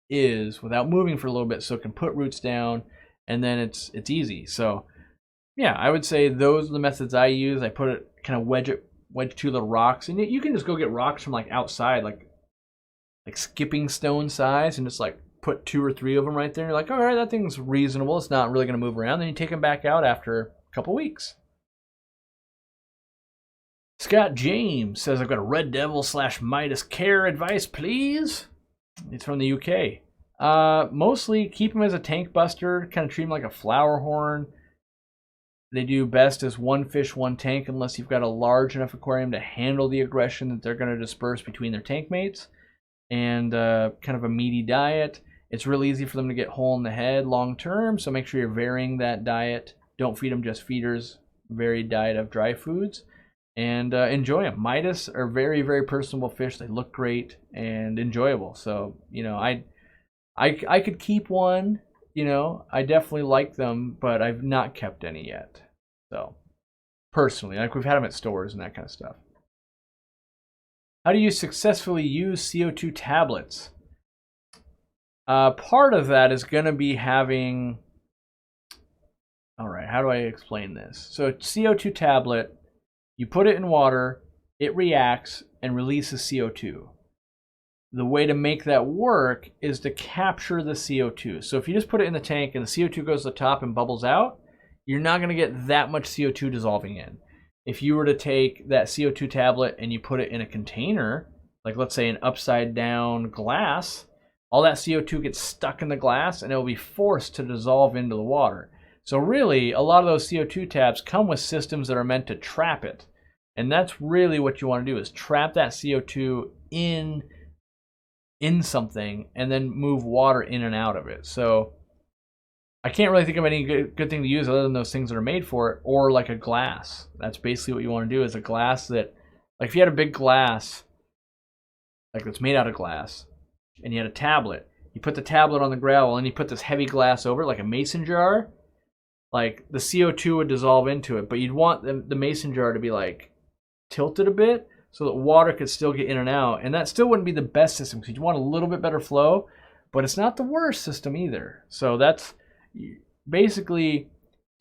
is without moving for a little bit so it can put roots down, and then it's easy. So yeah, I would say those are the methods I use. I put it, kind of wedge 2 little rocks, and you can just go get rocks from outside, like skipping stone size, and just put 2 or 3 of them right there. You're like, all right, that thing's reasonable. It's not really going to move around. Then you take them back out after a couple weeks. Scott James says, I've got a Red Devil / Midas care advice, please. It's from the UK. Mostly keep him as a tank buster, kind of treat him like a flower horn. They do best as one fish, one tank, unless you've got a large enough aquarium to handle the aggression that they're going to disperse between their tank mates, and kind of a meaty diet. It's really easy for them to get whole in the head long term, so make sure you're varying that diet. Don't feed them just feeders, varied diet of dry foods, and enjoy them. Midas are very, very personable fish. They look great and enjoyable. So, you know, I could keep one. You know, I definitely like them, but I've not kept any yet. So, personally, like we've had them at stores and that kind of stuff. How do you successfully use CO2 tablets? Part of that is going to be having... All right, how do I explain this? So, CO2 tablet, you put it in water, it reacts and releases CO2. The way to make that work is to capture the CO2. So if you just put it in the tank and the CO2 goes to the top and bubbles out, you're not going to get that much CO2 dissolving in. If you were to take that CO2 tablet and you put it in a container, like let's say an upside down glass, all that CO2 gets stuck in the glass and it will be forced to dissolve into the water. So really, a lot of those CO2 tabs come with systems that are meant to trap it. And that's really what you want to do, is trap that CO2 in something and then move water in and out of it. So I can't really think of any good thing to use other than those things that are made for it, or like a glass. That's basically what you want to do, is a glass that, like if you had a big glass, like that's made out of glass, and you had a tablet, you put the tablet on the gravel and you put this heavy glass over it, like a mason jar, like the CO2 would dissolve into it, but you'd want the mason jar to be like tilted a bit, so that water could still get in and out. And that still wouldn't be the best system, because you want a little bit better flow, but it's not the worst system either. So that's basically,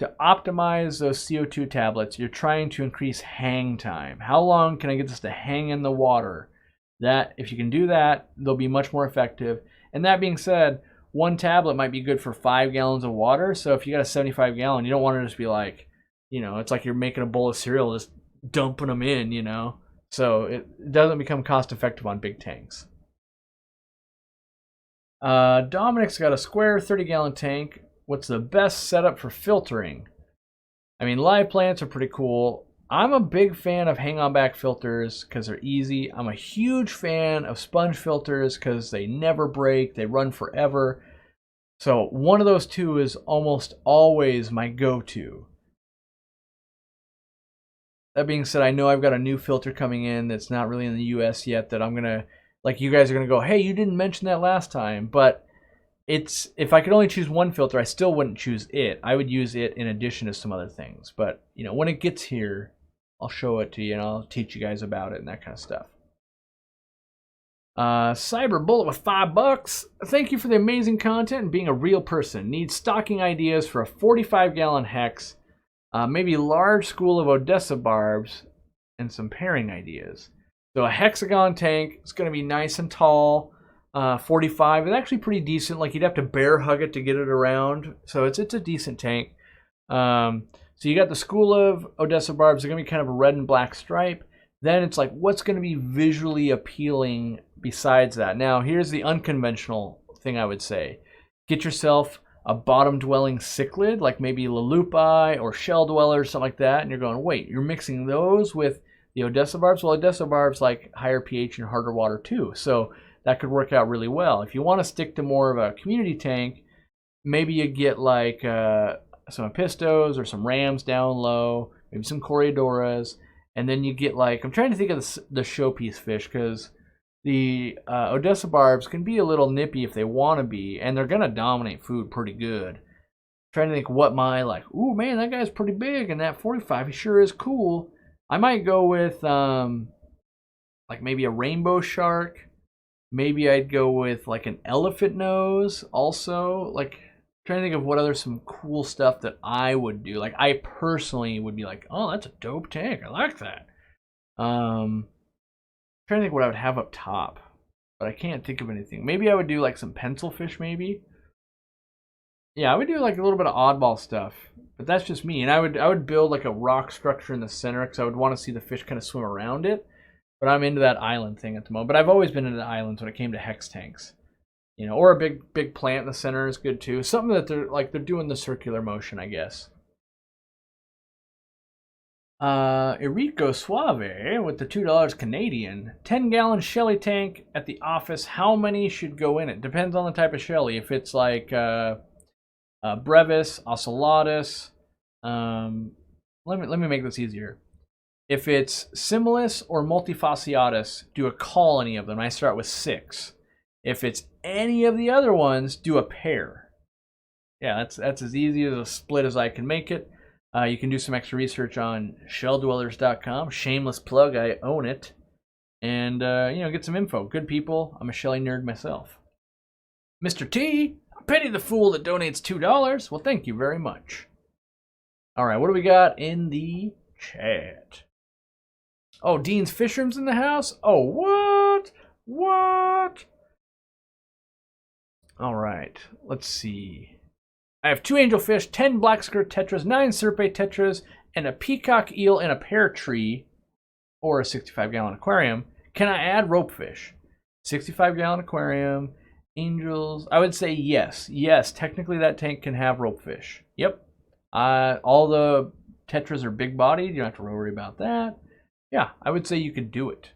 to optimize those CO2 tablets, you're trying to increase hang time. How long can I get this to hang in the water? That, if you can do that, they'll be much more effective. And that being said, one tablet might be good for 5 gallons of water. So if you got a 75 gallon, you don't want to just be like, you know, it's like you're making a bowl of cereal, just dumping them in, you know. So it doesn't become cost effective on big tanks. Dominic's got a square 30-gallon tank. What's the best setup for filtering? I mean, live plants are pretty cool. I'm a big fan of hang-on back filters because they're easy. I'm a huge fan of sponge filters because they never break. They run forever. So one of those two is almost always my go-to. That being said, I know I've got a new filter coming in that's not really in the US yet that I'm going to, like, you guys are going to go, hey, you didn't mention that last time. But it's, if I could only choose one filter, I still wouldn't choose it. I would use it in addition to some other things. But, you know, when it gets here, I'll show it to you and I'll teach you guys about it and that kind of stuff. Cyber Bullet with $5. Thank you for the amazing content and being a real person. Need stocking ideas for a 45-gallon hex. Maybe large school of Odessa barbs and some pairing ideas. So a hexagon tank is going to be nice and tall. 45 is actually pretty decent. Like, you'd have to bear hug it to get it around. So it's a decent tank. So you got the school of Odessa barbs. They're going to be kind of a red and black stripe. Then it's like, what's going to be visually appealing besides that? Now, here's the unconventional thing I would say. Get yourself a bottom-dwelling cichlid, like maybe Lalupi or shell dwellers, something like that, and you're going, wait, you're mixing those with the Odessa barbs? Well, Odessa barbs like higher pH and harder water too, so that could work out really well. If you want to stick to more of a community tank, maybe you get like some Epistos or some Rams down low, maybe some Coriodoras, and then you get like, I'm trying to think of the showpiece fish, because the Odessa barbs can be a little nippy if they want to be, and they're going to dominate food pretty good. I'm trying to think what my, like, ooh, man, that guy's pretty big, and that 45, he sure is cool. I might go with, like, maybe a rainbow shark. Maybe I'd go with, like, an elephant nose also. Like, I'm trying to think of what other some cool stuff that I would do. Like, I personally would be like, oh, that's a dope tank. I like that. Trying to think what I would have up top, but I can't think of anything. Maybe I would do like some pencil fish, maybe. Yeah, I would do like a little bit of oddball stuff, but that's just me. And I would build like a rock structure in the center because I would want to see the fish kind of swim around it. But I'm into that island thing at the moment. But I've always been into islands when it came to hex tanks, you know. Or a big plant in the center is good too. Something that they're doing the circular motion, I guess. Erico Suave with the $2 Canadian. 10-gallon Shelly tank at the office. How many should go in it? Depends on the type of Shelly. If it's like Brevis, Ocellatus, let me make this easier. If it's Similis or Multifasciatus, do a colony of them. I start with 6. If it's any of the other ones, do a pair. Yeah, that's as easy as a split as I can make it. You can do some extra research on shelldwellers.com. Shameless plug, I own it. And, get some info. Good people. I'm a Shelly nerd myself. Mr. T, I pity the fool that donates $2. Well, thank you very much. All right, what do we got in the chat? Oh, Dean's Fishroom's in the house? Oh, what? What? All right, let's see. I have 2 angelfish, 10 black skirt tetras, 9 serpent tetras, and a peacock eel in a pear tree, or a 65-gallon aquarium. Can I add ropefish? 65-gallon aquarium, angels. I would say yes. Yes, technically that tank can have ropefish. Yep. All the tetras are big-bodied. You don't have to worry about that. Yeah, I would say you could do it.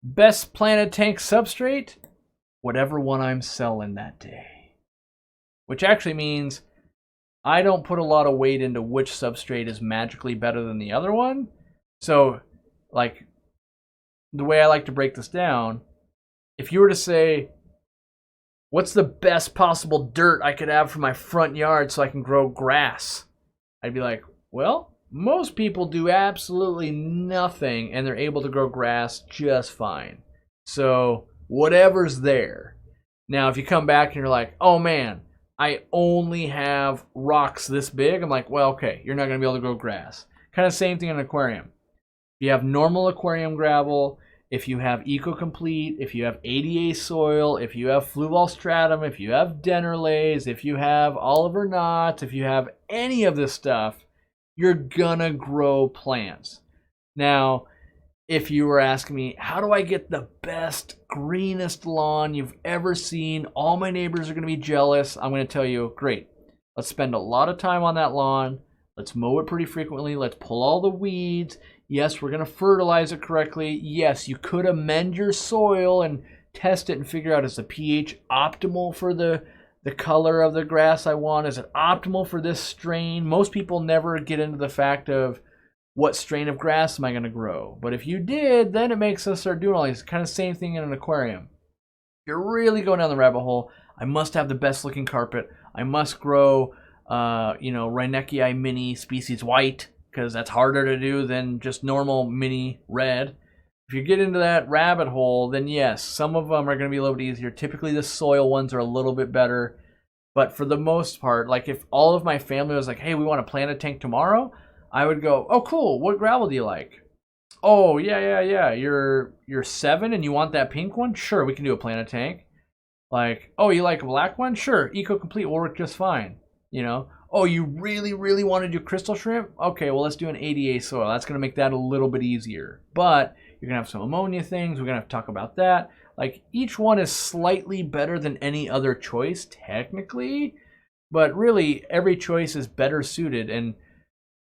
Best planted tank substrate? Whatever one I'm selling that day. Which actually means I don't put a lot of weight into which substrate is magically better than the other one. So, like, the way I like to break this down, if you were to say, what's the best possible dirt I could have for my front yard so I can grow grass? I'd be like, well, most people do absolutely nothing and they're able to grow grass just fine. So, whatever's there. Now, if you come back and you're like, oh man, I only have rocks this big, I'm like, well, okay, you're not going to be able to grow grass. Kind of same thing in an aquarium. If you have normal aquarium gravel, if you have Eco-Complete, if you have ADA soil, if you have fluval stratum, if you have Dennerlays, if you have Oliver Knots, if you have any of this stuff, you're going to grow plants. Now, if you were asking me, how do I get the best, greenest lawn you've ever seen? All my neighbors are going to be jealous. I'm going to tell you, great. Let's spend a lot of time on that lawn. Let's mow it pretty frequently. Let's pull all the weeds. Yes, we're going to fertilize it correctly. Yes, you could amend your soil and test it and figure out, is the pH optimal for the color of the grass I want? Is it optimal for this strain? Most people never get into the fact of, what strain of grass am I going to grow? But if you did, then it makes us start doing all these. Kind of same thing in an aquarium. You're really going down the rabbit hole. I must have the best looking carpet. I must grow, Reinecii mini species white, because that's harder to do than just normal mini red. If you get into that rabbit hole, then yes, some of them are going to be a little bit easier. Typically the soil ones are a little bit better. But for the most part, like if all of my family was like, hey, we want to plant a tank tomorrow, I would go, oh, cool. What gravel do you like? Oh, yeah. You're 7 and you want that pink one? Sure, we can do a planted tank. Like, oh, you like a black one? Sure, Eco-Complete will work just fine. Oh, you really, really want to do crystal shrimp? Okay, well, let's do an ADA soil. That's going to make that a little bit easier. But you're going to have some ammonia things. We're going to have to talk about that. Like, each one is slightly better than any other choice, technically. But really, every choice is better suited. And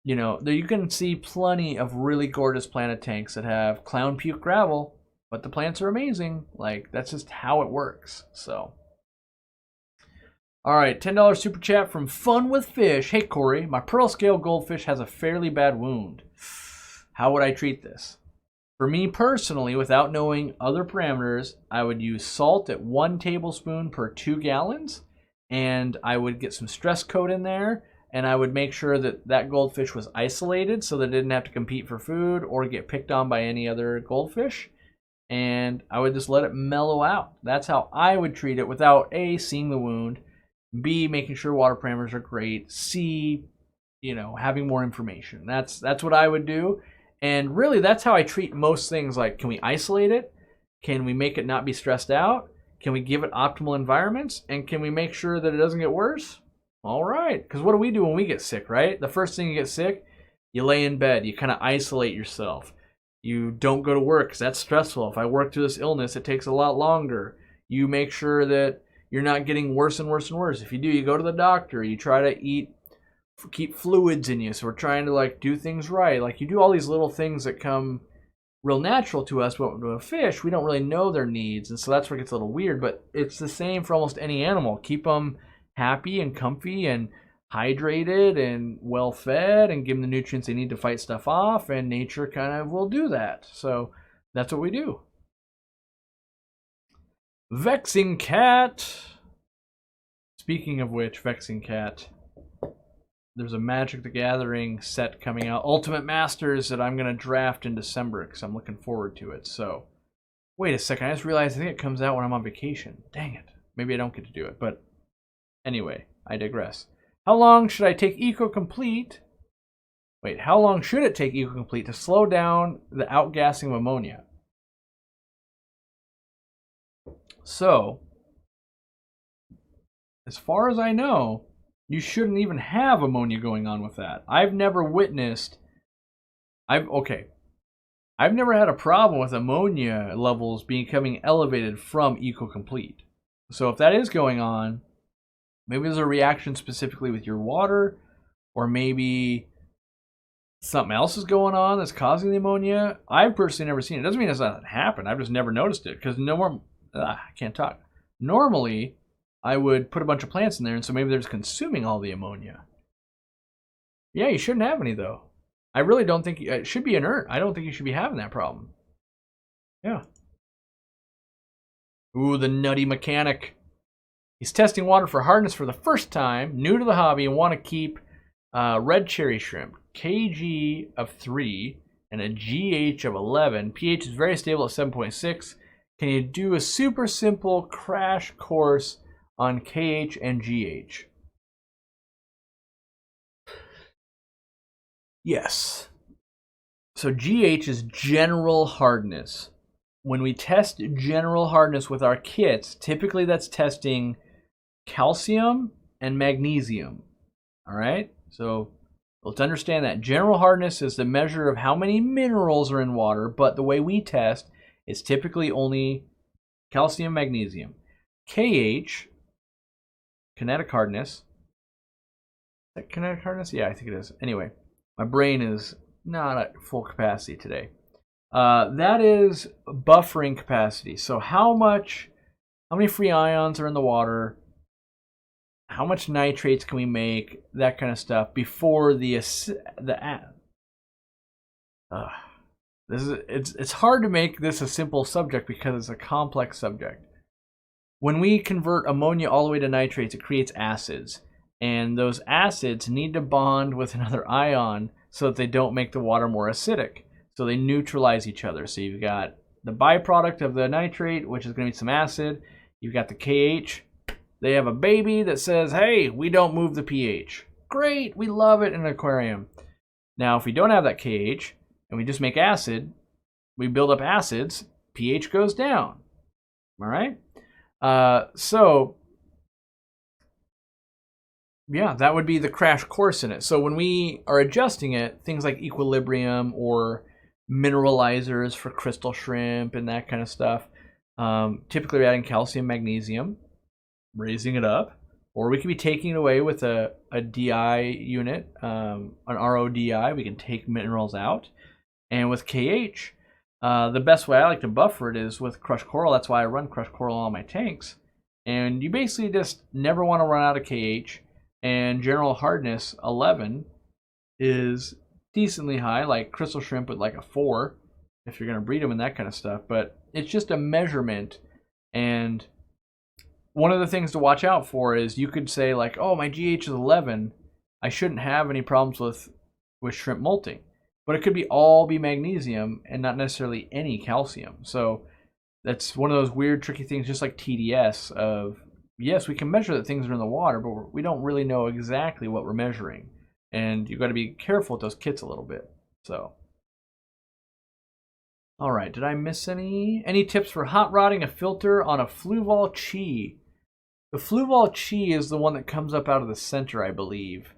you can see plenty of really gorgeous planted tanks that have clown puke gravel, but the plants are amazing. Like, that's just how it works. So, all right, $10 super chat from Fun with Fish. Hey, Corey, my pearl scale goldfish has a fairly bad wound. How would I treat this? For me personally, without knowing other parameters, I would use salt at 1 tablespoon per 2 gallons, and I would get some stress coat in there. And I would make sure that goldfish was isolated so that it didn't have to compete for food or get picked on by any other goldfish. And I would just let it mellow out. That's how I would treat it without A, seeing the wound, B, making sure water parameters are great, C, having more information. That's what I would do. And really, that's how I treat most things. Like, can we isolate it? Can we make it not be stressed out? Can we give it optimal environments? And can we make sure that it doesn't get worse? All right, because what do we do when we get sick, right? The first thing you get sick, you lay in bed. You kind of isolate yourself. You don't go to work because that's stressful. If I work through this illness, it takes a lot longer. You make sure that you're not getting worse and worse and worse. If you do, you go to the doctor. You try to eat keep fluids in you. So we're trying to like do things right. Like you do all these little things that come real natural to us, but with a fish, we don't really know their needs. And so that's where it gets a little weird, but it's the same for almost any animal. Keep them happy and comfy and hydrated and well fed and give them the nutrients they need to fight stuff off, and nature kind of will do that. So that's what we do. Vexing Cat. Speaking of which, Vexing Cat, there's a Magic the Gathering set coming out, Ultimate Masters, that I'm going to draft in December because I'm looking forward to it. So, wait a second. I just realized I think it comes out when I'm on vacation. Dang it. Maybe I don't get to do it. But anyway, I digress. How long should I take Eco-Complete? Wait, how long should it take Eco-Complete to slow down the outgassing of ammonia? So, as far as I know, you shouldn't even have ammonia going on with that. I've never witnessed... I've never had a problem with ammonia levels becoming elevated from Eco-Complete. So if that is going on, maybe there's a reaction specifically with your water, or maybe something else is going on that's causing the ammonia. I've personally never seen it. It doesn't mean it's not happened. I've just never noticed it because I can't talk. Normally, I would put a bunch of plants in there, and so maybe they're just consuming all the ammonia. Yeah, you shouldn't have any, though. I really don't think... It should be inert. I don't think you should be having that problem. Yeah. Ooh, the nutty mechanic. He's testing water for hardness for the first time, new to the hobby, and want to keep red cherry shrimp, Kg of 3, and a GH of 11. pH is very stable at 7.6. Can you do a super simple crash course on KH and GH? Yes. So GH is general hardness. When we test general hardness with our kits, typically that's testing calcium and magnesium. All right? So let's understand that. General hardness is the measure of how many minerals are in water, but the way we test is typically only calcium, magnesium. KH, kinetic hardness. Is that kinetic hardness? Yeah, I think it is. Anyway, my brain is not at full capacity today. That is buffering capacity. So how many free ions are in the water? How much nitrates can we make? That kind of stuff before it's hard to make this a simple subject because it's a complex subject. When we convert ammonia all the way to nitrates, it creates acids. And those acids need to bond with another ion so that they don't make the water more acidic. So they neutralize each other. So you've got the byproduct of the nitrate, which is going to be some acid. You've got the KH. They have a baby that says, hey, we don't move the pH. Great, we love it in an aquarium. Now, if we don't have that KH and we just make acid, we build up acids, pH goes down. All right? So, yeah, that would be the crash course in it. So when we are adjusting it, things like equilibrium or mineralizers for crystal shrimp and that kind of stuff, typically we're adding calcium, magnesium, raising it up, or we could be taking it away with a DI unit, an RODI. We can take minerals out. And with KH, the best way I like to buffer it is with crushed coral. That's why I run crushed coral on my tanks. And you basically just never want to run out of KH. And general hardness 11 is decently high, like crystal shrimp with like a 4 if you're going to breed them and that kind of stuff. But it's just a measurement. And one of the things to watch out for is you could say like, oh, my GH is 11. I shouldn't have any problems with shrimp molting. But it could be magnesium and not necessarily any calcium. So that's one of those weird, tricky things, just like TDS of, yes, we can measure that things are in the water, but we don't really know exactly what we're measuring. And you've got to be careful with those kits a little bit. So, all right, did I miss any? Any tips for hot rodding a filter on a Fluval Chi? The Fluval Chi is the one that comes up out of the center, I believe.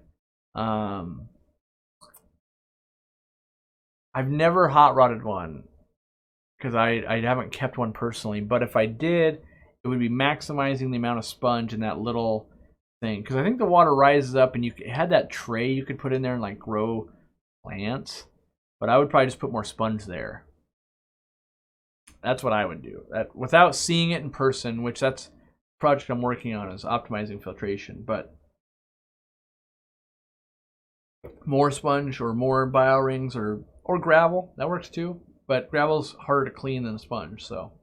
I've never hot rodded one because I haven't kept one personally. But if I did, it would be maximizing the amount of sponge in that little thing, because I think the water rises up, and you had that tray you could put in there and like grow plants, but I would probably just put more sponge there. That's what I would do. That without seeing it in person, which that's the project I'm working on, is optimizing filtration, but more sponge or more bio rings or gravel, that works too, but gravel's harder to clean than a sponge, so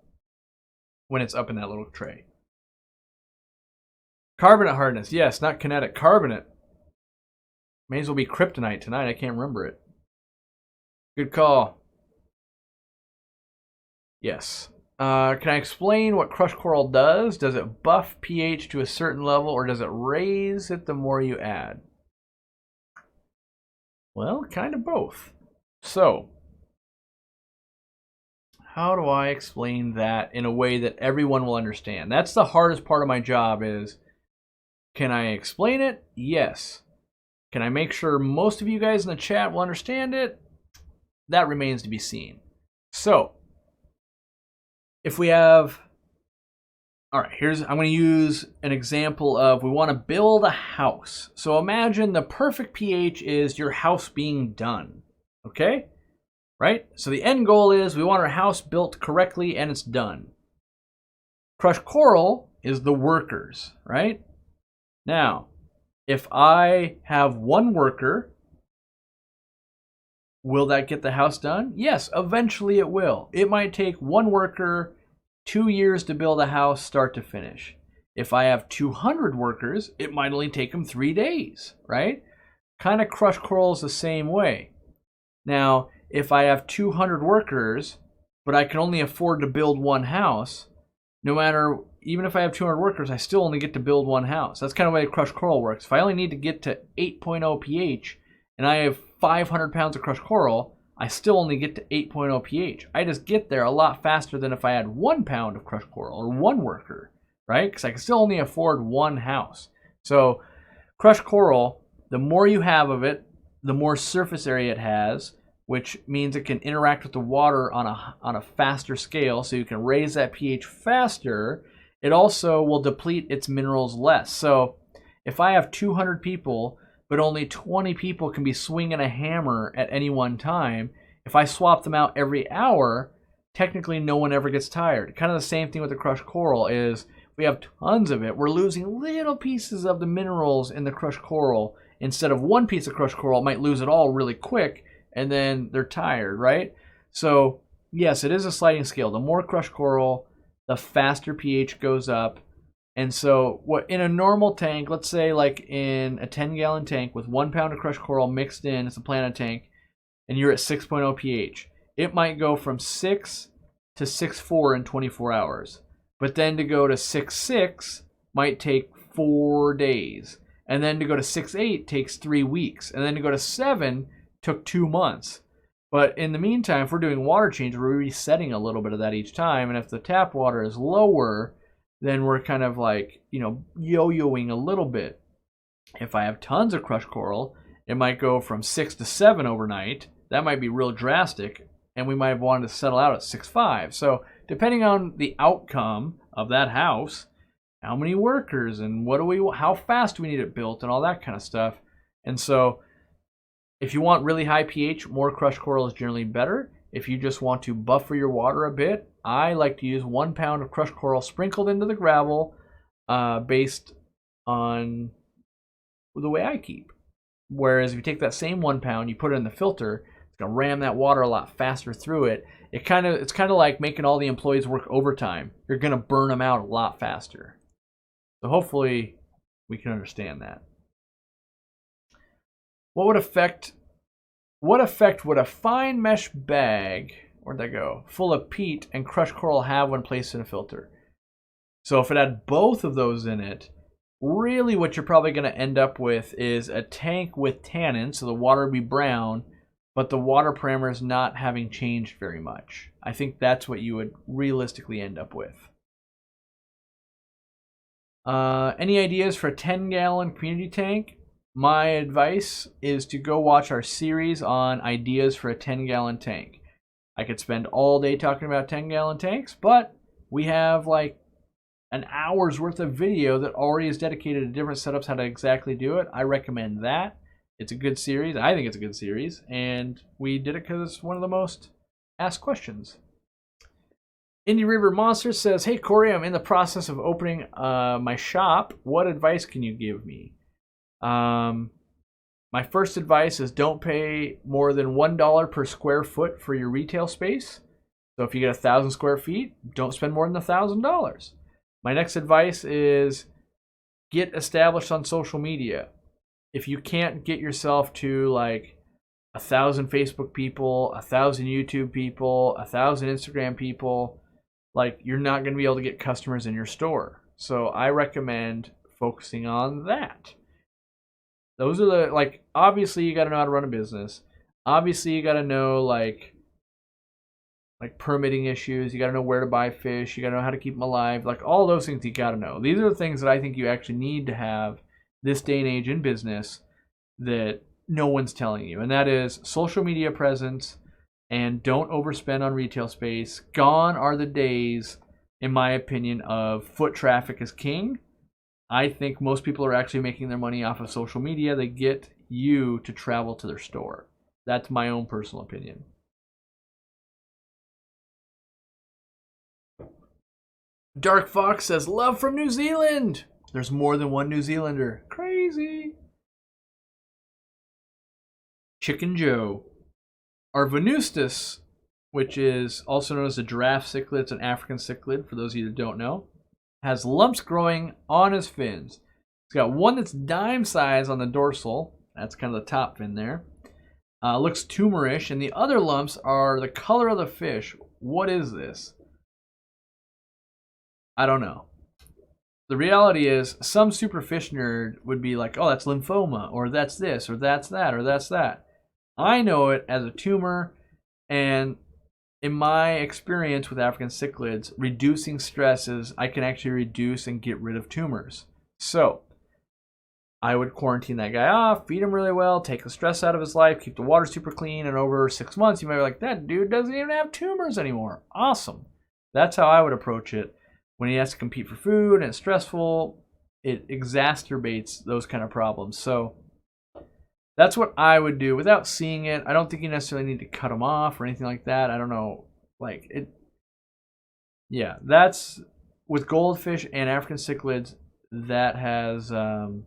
when it's up in that little tray. Carbonate hardness, yes, not kinetic. Carbonate. May as well be kryptonite tonight. I can't remember it. Good call. Yes. Can I explain what crushed coral does? Does it buff pH to a certain level, or does it raise it the more you add? Well, kind of both. So, how do I explain that in a way that everyone will understand? That's the hardest part of my job is, can I explain it? Yes. Can I make sure most of you guys in the chat will understand it? That remains to be seen. So, if we have, all right, I'm going to use an example of, we want to build a house. So imagine the perfect pH is your house being done, okay? Right? So the end goal is we want our house built correctly and it's done. Crushed coral is the workers, right? Now, if I have one worker, will that get the house done? Yes, eventually it will. It might take one worker 2 years to build a house start to finish. If I have 200 workers, it might only take them 3 days, right? Kind of crushed coral is the same way. Now, if I have 200 workers, but I can only afford to build one house, no matter, even if I have 200 workers, I still only get to build one house. That's kind of the way crushed coral works. If I only need to get to 8.0 pH and I have 500 pounds of crushed coral, I still only get to 8.0 pH. I just get there a lot faster than if I had 1 pound of crushed coral or one worker, right? Because I can still only afford one house. So crushed coral, the more you have of it, the more surface area it has, which means it can interact with the water on a faster scale, so you can raise that pH faster. It also will deplete its minerals less. So if I have 200 people, but only 20 people can be swinging a hammer at any one time, if I swap them out every hour, technically no one ever gets tired. Kind of the same thing with the crushed coral is, we have tons of it. We're losing little pieces of the minerals in the crushed coral. Instead of one piece of crushed coral, it might lose it all really quick, and then they're tired, right? So yes, it is a sliding scale. The more crushed coral, the faster pH goes up. And so what in a normal tank, let's say like in a 10-gallon tank with 1 pound of crushed coral mixed in, it's a planet tank, and you're at 6.0 pH, it might go from 6 to 6.4 in 24 hours. But then to go to 6.6 might take 4 days. And then to go to 6.8 takes 3 weeks. And then to go to 7 took 2 months. But in the meantime, if we're doing water change, we're resetting a little bit of that each time. And if the tap water is lower, then we're kind of like, yo-yoing a little bit. If I have tons of crushed coral, it might go from 6 to 7 overnight. That might be real drastic. And we might have wanted to settle out at 6.5. So depending on the outcome of that house, how many workers and how fast do we need it built and all that kind of stuff. And so if you want really high pH, more crushed coral is generally better. If you just want to buffer your water a bit, I like to use 1 pound of crushed coral sprinkled into the gravel based on the way I keep. Whereas if you take that same 1 pound, you put it in the filter, it's going to ram that water a lot faster through it. It's kind of like making all the employees work overtime. You're going to burn them out a lot faster. So hopefully we can understand that. What effect would a fine mesh bag, where'd that go, full of peat and crushed coral have when placed in a filter? So if it had both of those in it, really what you're probably going to end up with is a tank with tannin, so the water would be brown, but the water parameters not having changed very much. I think that's what you would realistically end up with. Any ideas for a 10-gallon community tank? My advice is to go watch our series on ideas for a 10-gallon tank. I could spend all day talking about 10-gallon tanks, but we have like an hour's worth of video that already is dedicated to different setups, how to exactly do it. I recommend that. It's a good series. I think it's a good series. And we did it because it's one of the most asked questions. Indie River Monster says, hey, Corey, I'm in the process of opening my shop. What advice can you give me? My first advice is don't pay more than $1 per square foot for your retail space. So if you get 1,000 square feet, don't spend more than $1,000. My next advice is get established on social media. If you can't get yourself to like 1,000 Facebook people, 1,000 YouTube people, 1,000 Instagram people, like you're not going to be able to get customers in your store. So I recommend focusing on that. Those are the, like, obviously you got to know how to run a business. Obviously you got to know like permitting issues. You got to know where to buy fish. You got to know how to keep them alive. Like all those things you got to know. These are the things that I think you actually need to have this day and age in business that no one's telling you. And that is social media presence, and don't overspend on retail space. Gone are the days, in my opinion, of foot traffic is king. I think most people are actually making their money off of social media. They get you to travel to their store. That's my own personal opinion. Dark Fox says, love from New Zealand. There's more than one New Zealander. Crazy. Chicken Joe. Our Venustus, which is also known as a giraffe cichlid, it's an African cichlid, for those of you that don't know, has lumps growing on his fins. He's got one that's dime size on the dorsal. That's kind of the top fin there. Looks tumorish, and the other lumps are the color of the fish. What is this? I don't know. The reality is, some super fish nerd would be like, oh, that's lymphoma, or that's this, or that's that, or that's that. I know it as a tumor, and in my experience with African cichlids, reducing stresses, I can actually reduce and get rid of tumors. So, I would quarantine that guy off, feed him really well, take the stress out of his life, keep the water super clean, and over 6 months, you might be like, that dude doesn't even have tumors anymore. Awesome. That's how I would approach it. When he has to compete for food and it's stressful, it exacerbates those kind of problems. So that's what I would do without seeing it. I don't think you necessarily need to cut them off or anything like that. I don't know. Like it. Yeah, that's with goldfish and African cichlids. That has been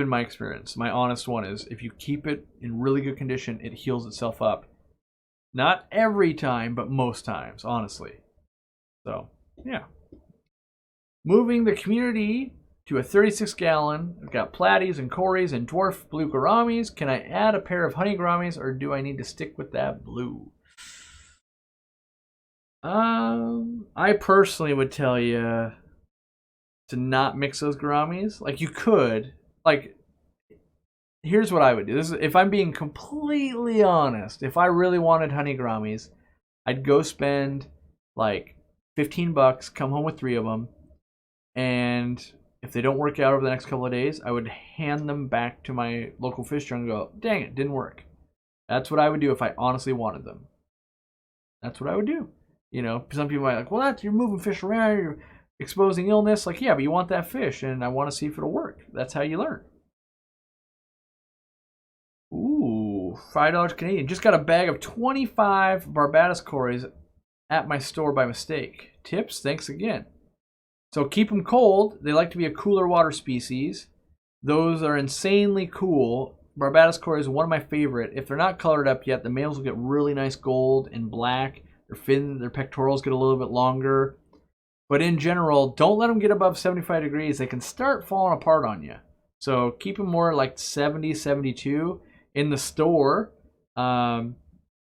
my experience. My honest one is if you keep it in really good condition, it heals itself up. Not every time, but most times, honestly. So, yeah. Moving the community to a 36-gallon. I've got platies and cories and dwarf blue gouramis. Can I add a pair of honey gouramis, or do I need to stick with that blue? I personally would tell you to not mix those gouramis. Like, you could. Like, here's what I would do. This is, if I'm being completely honest, if I really wanted honey gouramis, I'd go spend like $15, come home with 3 of them, and if they don't work out over the next couple of days, I would hand them back to my local fish store and go, dang it, didn't work. That's what I would do if I honestly wanted them. That's what I would do. You know, some people might be like, well, you're moving fish around, you're exposing illness. Like, yeah, but you want that fish, and I want to see if it'll work. That's how you learn. Ooh, $5 Canadian. Just got a bag of 25 Barbados cories at my store by mistake. Tips? Thanks again. So keep them cold. They like to be a cooler water species. Those are insanely cool. Barbados cories is one of my favorite. If they're not colored up yet, the males will get really nice gold and black. Their pectorals get a little bit longer. But in general, don't let them get above 75 degrees. They can start falling apart on you. So keep them more like 70, 72. In the store,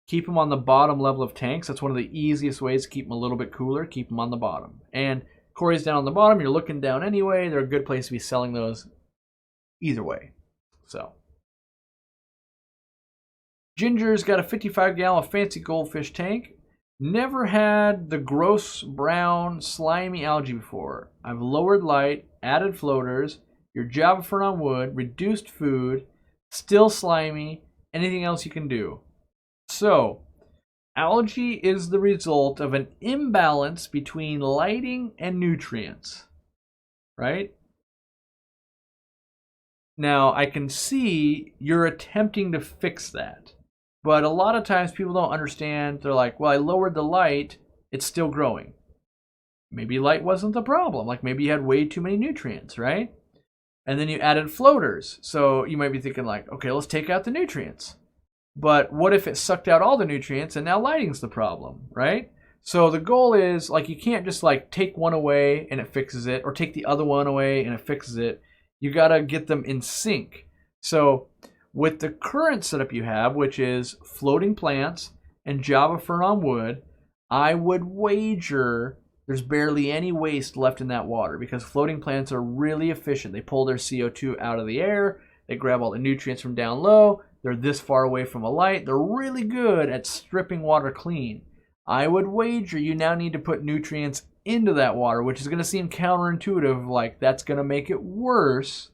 keep them on the bottom level of tanks. That's one of the easiest ways to keep them a little bit cooler. Keep them on the bottom. And cories down on the bottom, you're looking down anyway. They're a good place to be selling those either way. So, Ginger's got a 55-gallon fancy goldfish tank. Never had the gross brown slimy algae before. I've lowered light, added floaters, your Java fern on wood, reduced food, still slimy. Anything else you can do? So, Algae is the result of an imbalance between lighting and nutrients, right? Now, I can see you're attempting to fix that. But a lot of times people don't understand. They're like, well, I lowered the light. It's still growing. Maybe light wasn't the problem. Like maybe you had way too many nutrients, right? And then you added floaters. So you might be thinking like, okay, let's take out the nutrients. But what if it sucked out all the nutrients and now lighting's the problem, right? So the goal is like you can't just like take one away and it fixes it, or take the other one away and it fixes it. You gotta get them in sync. So with the current setup you have, which is floating plants and Java fern on wood, I would wager there's barely any waste left in that water because floating plants are really efficient. They pull their CO2 out of the air. They grab all the nutrients from down low. They're this far away from a light. They're really good at stripping water clean. I would wager you now need to put nutrients into that water, which is going to seem counterintuitive, like that's going to make it worse.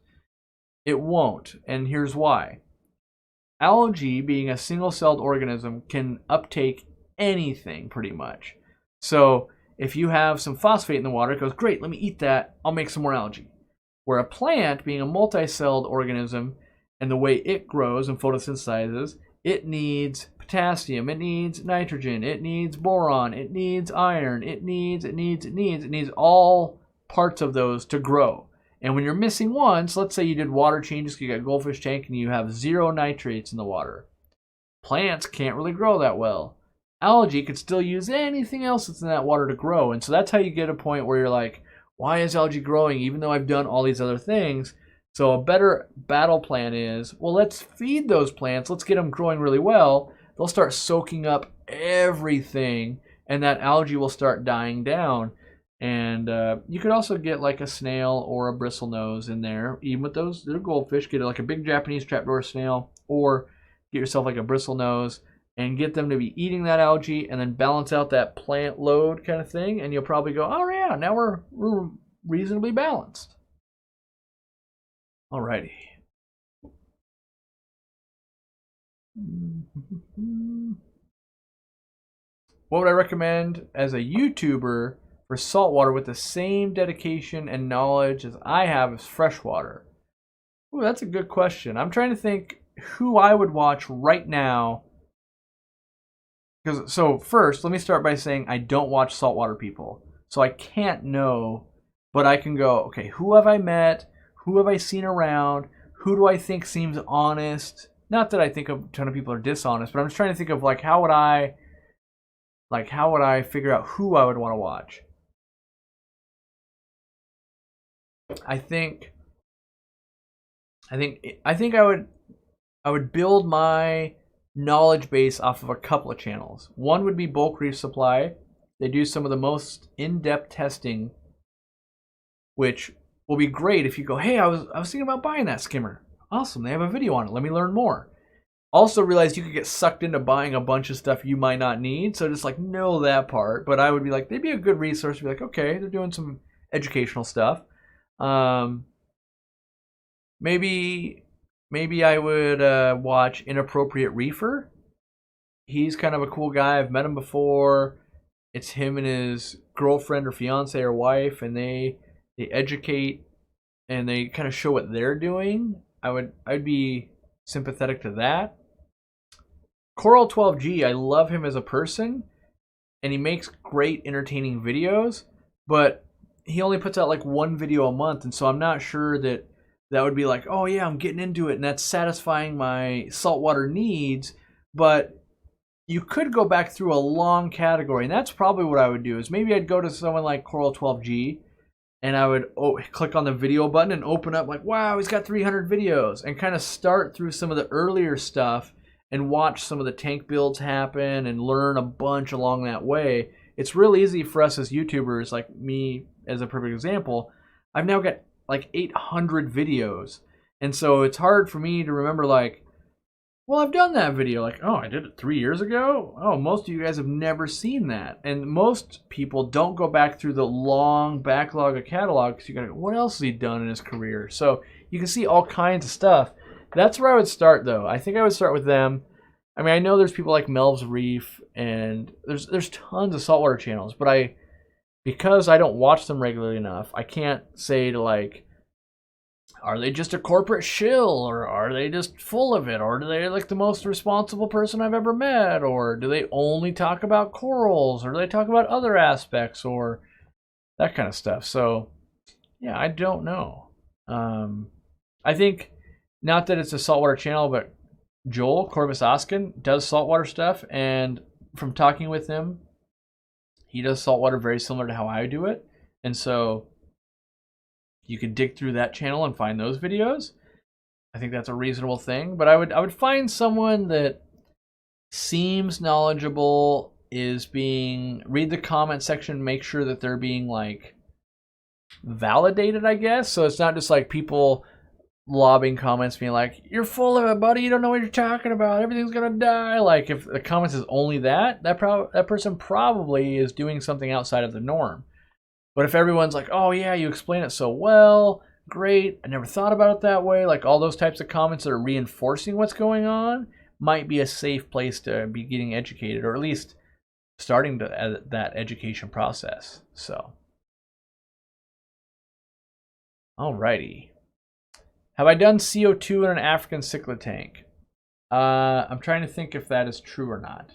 It won't, and here's why. Algae, being a single-celled organism, can uptake anything pretty much. So if you have some phosphate in the water, it goes, great, let me eat that, I'll make some more algae. Where a plant, being a multi-celled organism, and the way it grows and photosynthesizes, it needs potassium, it needs nitrogen, it needs boron, it needs iron, it needs all parts of those to grow. And when you're missing one, so let's say you did water changes, you got a goldfish tank and you have 0 nitrates in the water. Plants can't really grow that well. Algae could still use anything else that's in that water to grow. And so that's how you get a point where you're like, why is algae growing even though I've done all these other things? So a better battle plan is, well, let's feed those plants. Let's get them growing really well. They'll start soaking up everything, and that algae will start dying down. And you could also get like a snail or a bristlenose in there. Even with those, they're goldfish. Get like a big Japanese trapdoor snail, or get yourself like a bristlenose and get them to be eating that algae, and then balance out that plant load kind of thing. And you'll probably go, oh yeah, now we're reasonably balanced. Alrighty. What would I recommend as a YouTuber for saltwater with the same dedication and knowledge as I have as freshwater? Ooh, that's a good question. I'm trying to think who I would watch right now. So first, let me start by saying I don't watch saltwater people. So I can't know, but I can go, okay, who have I met? Who have I seen around? Who do I think seems honest? Not that I think a ton of people are dishonest, but I'm just trying to think of how would I figure out who I would want to watch? I think I would build my knowledge base off of a couple of channels. One would be Bulk Reef Supply. They do some of the most in-depth testing, which will be great if you go, hey, I was thinking about buying that skimmer. Awesome, they have a video on it. Let me learn more. Also realized you could get sucked into buying a bunch of stuff you might not need, so just know that part. But I would be like, they'd be a good resource to be like, okay, they're doing some educational stuff. Maybe I would watch Inappropriate Reefer. He's kind of a cool guy. I've met him before. It's him and his girlfriend or fiance or wife, and they educate and they kind of show what they're doing. I'd be sympathetic to that. Coral 12G, I love him as a person, and he makes great entertaining videos, but he only puts out one video a month, and so I'm not sure that would be like, oh yeah, I'm getting into it and that's satisfying my saltwater needs. But you could go back through a long category, and that's probably what I would do. Is maybe I'd go to someone like Coral 12G and I would click on the video button and open up wow, he's got 300 videos, and kind of start through some of the earlier stuff and watch some of the tank builds happen and learn a bunch along that way. It's real easy for us as YouTubers, like me as a perfect example. I've now got 800 videos, and so it's hard for me to remember well, I've done that video. Oh, I did it 3 years ago? Oh, most of you guys have never seen that. And most people don't go back through the long backlog of catalog because you gotta go, what else has he done in his career? So you can see all kinds of stuff. That's where I would start, though. I think I would start with them. I mean, I know there's people like Melv's Reef, and there's tons of saltwater channels, but because I don't watch them regularly enough, I can't say to like, are they just a corporate shill, or are they just full of it, or do they like the most responsible person I've ever met, or do they only talk about corals, or do they talk about other aspects, or that kind of stuff. So yeah, I don't know. I think not that it's a saltwater channel, but Joel Corvus Oskin does saltwater stuff, and from talking with him, he does saltwater very similar to how I do it, and so you could dig through that channel and find those videos. I think that's a reasonable thing, but I would find someone that seems knowledgeable, read the comment section, make sure that they're being like validated, I guess. So it's not just like people lobbing comments being like, you're full of it, buddy, you don't know what you're talking about, everything's gonna die. Like, if the comments is only that person probably is doing something outside of the norm. But if everyone's like, oh yeah, you explain it so well, great, I never thought about it that way, like all those types of comments that are reinforcing what's going on, might be a safe place to be getting educated, or at least starting that education process. So, alrighty. Have I done CO2 in an African cichlid tank? I'm trying to think if that is true or not.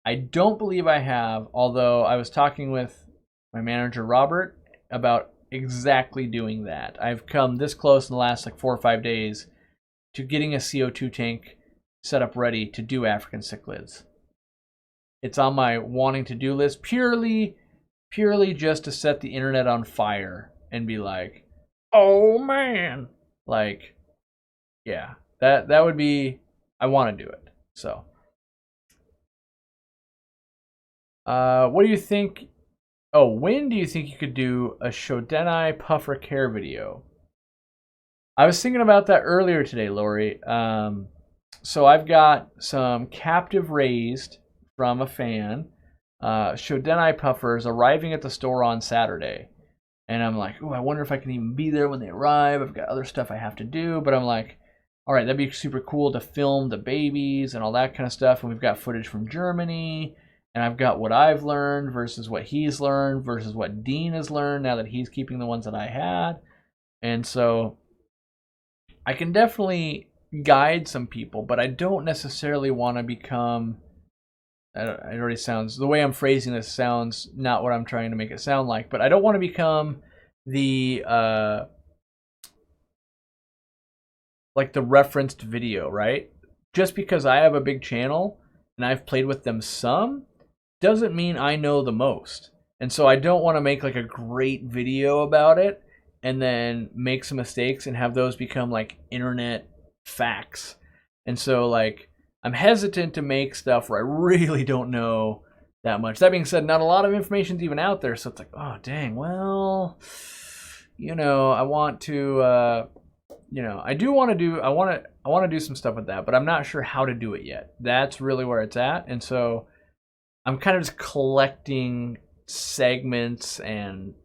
I don't believe I have, although I was talking with my manager, Robert, about exactly doing that. I've come this close in the last like 4 or 5 days to getting a CO2 tank set up ready to do African cichlids. It's on my wanting to do list purely just to set the internet on fire and be like, oh man, like, yeah, that would be, I want to do it. So what do you think? Oh, when do you think you could do a Shodenai puffer care video? I was thinking about that earlier today, Lori. So I've got some captive raised from a fan Shodenai puffers arriving at the store on Saturday. And I'm like, oh, I wonder if I can even be there when they arrive. I've got other stuff I have to do. But I'm like, all right, that'd be super cool to film the babies and all that kind of stuff. And we've got footage from Germany. And I've got what I've learned versus what he's learned versus what Dean has learned now that he's keeping the ones that I had. And so I can definitely guide some people, but I don't necessarily want to become, it already sounds, the way I'm phrasing this sounds not what I'm trying to make it sound like, but I don't want to become the, like the referenced video, right? Just because I have a big channel and I've played with them some, doesn't mean I know the most. And so I don't want to make like a great video about it and then make some mistakes and have those become like internet facts. And so like I'm hesitant to make stuff where I really don't know that much. That being said, not a lot of information's even out there, so it's like, oh dang, well, you know, I want to you know, I want to do some stuff with that, but I'm not sure how to do it yet. That's really where it's at. And so I'm kind of just collecting segments and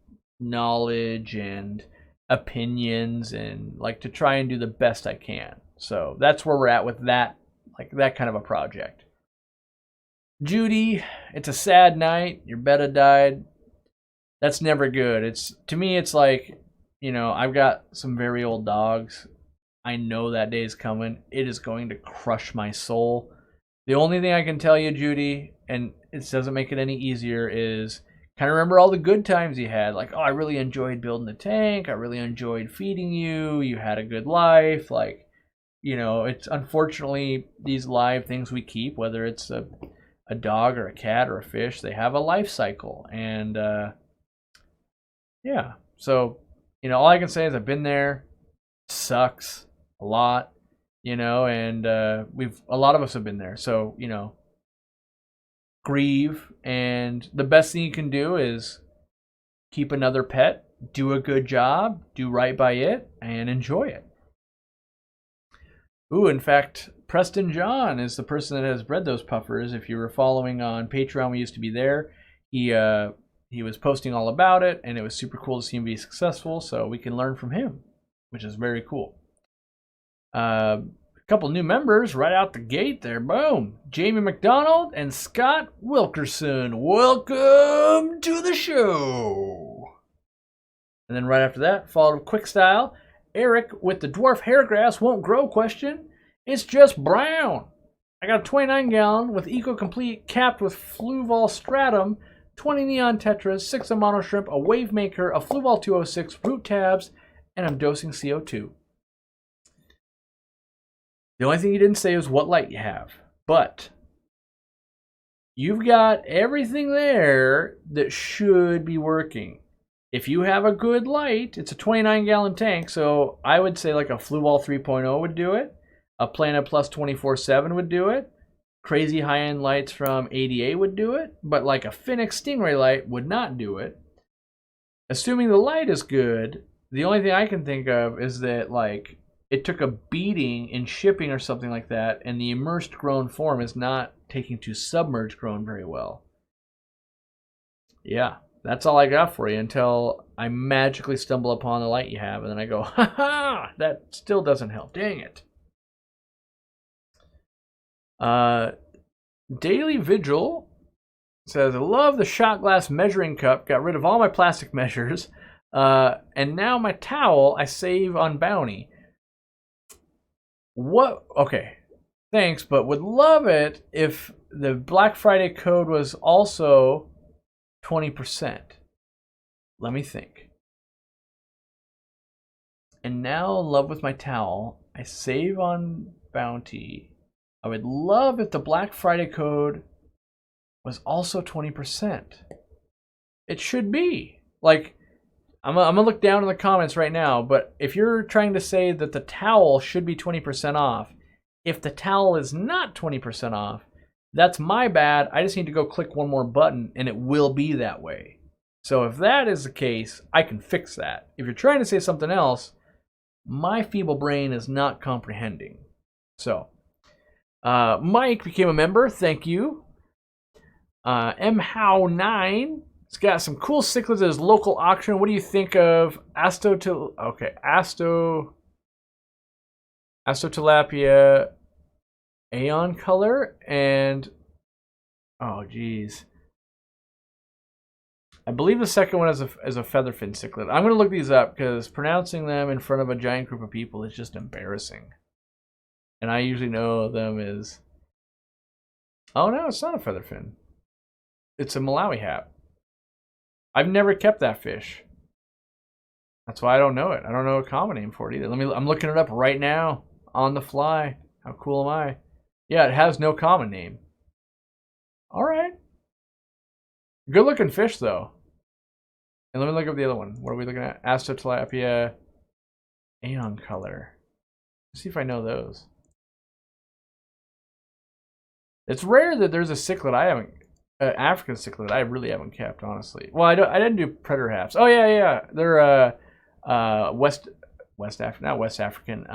knowledge and opinions and like to try and do the best I can. So that's where we're at with that, like that kind of a project. Judy, it's a sad night. Your betta died. That's never good. To me, it's like, you know, I've got some very old dogs. I know that day is coming. It is going to crush my soul. The only thing I can tell you, Judy, and it doesn't make it any easier, is kind of remember all the good times you had. Like, oh, I really enjoyed building the tank. I really enjoyed feeding you. You had a good life. Like, you know, it's unfortunately these live things we keep, whether it's a dog or a cat or a fish, they have a life cycle. And yeah, so, you know, all I can say is I've been there. It sucks a lot, you know, and a lot of us have been there. So, you know, grieve, and the best thing you can do is keep another pet, do a good job, do right by it, and enjoy it. Ooh, in fact, Preston John is the person that has bred those puffers. If you were following on Patreon, we used to be there. He was posting all about it, and it was super cool to see him be successful, so we can learn from him, which is very cool. couple new members right out the gate there. Boom. Jamie McDonald and Scott Wilkerson. Welcome to the show. And then right after that, followed with Quick Style. Eric with the dwarf hair grass won't grow question. It's just brown. I got a 29 gallon with Eco-Complete capped with Fluval Stratum, 20 Neon Tetras, 6 Amano Shrimp, a Wave Maker, a Fluval 206, root tabs, and I'm dosing CO2. The only thing you didn't say is what light you have. But you've got everything there that should be working. If you have a good light, it's a 29 gallon tank, so I would say like a Fluval 3.0 would do it. A Planet Plus 24/7 would do it. Crazy high-end lights from ADA would do it. But like a Phoenix Stingray light would not do it. Assuming the light is good, the only thing I can think of is that like it took a beating in shipping or something like that, and the immersed grown form is not taking to submerged grown very well. Yeah, that's all I got for you until I magically stumble upon the light you have, and then I go, ha ha, that still doesn't help. Dang it. Daily Vigil says, I love the shot glass measuring cup. Got rid of all my plastic measures. And now my towel I save on Bounty. What? Okay. Thanks, but would love it if the Black Friday code was also 20%. Let me think. And now in love with my towel. I save on Bounty. I would love if the Black Friday code was also 20%. It should be. Like, I'm gonna look down in the comments right now, but if you're trying to say that the towel should be 20% off, if the towel is not 20% off, that's my bad. I just need to go click one more button and it will be that way. So if that is the case, I can fix that. If you're trying to say something else, my feeble brain is not comprehending. So, Mike became a member. Thank you. mhow9. It's got some cool cichlids at his local auction. What do you think of Astotilapia Aeon color and oh geez, I believe the second one is a featherfin cichlid. I'm gonna look these up because pronouncing them in front of a giant group of people is just embarrassing. And I usually know them as, oh no, it's not a featherfin. It's a Malawi hat. I've never kept that fish. That's why I don't know it. I don't know a common name for it either. I'm looking it up right now on the fly. How cool am I? Yeah, it has no common name. All right. Good looking fish though. And let me look up the other one. What are we looking at? Astotilapia Aeon color. Let's see if I know those. It's rare that there's a cichlid I haven't, African cichlid I really haven't kept, honestly. Well, I didn't do predator haps. Oh yeah, they're West African, not West African,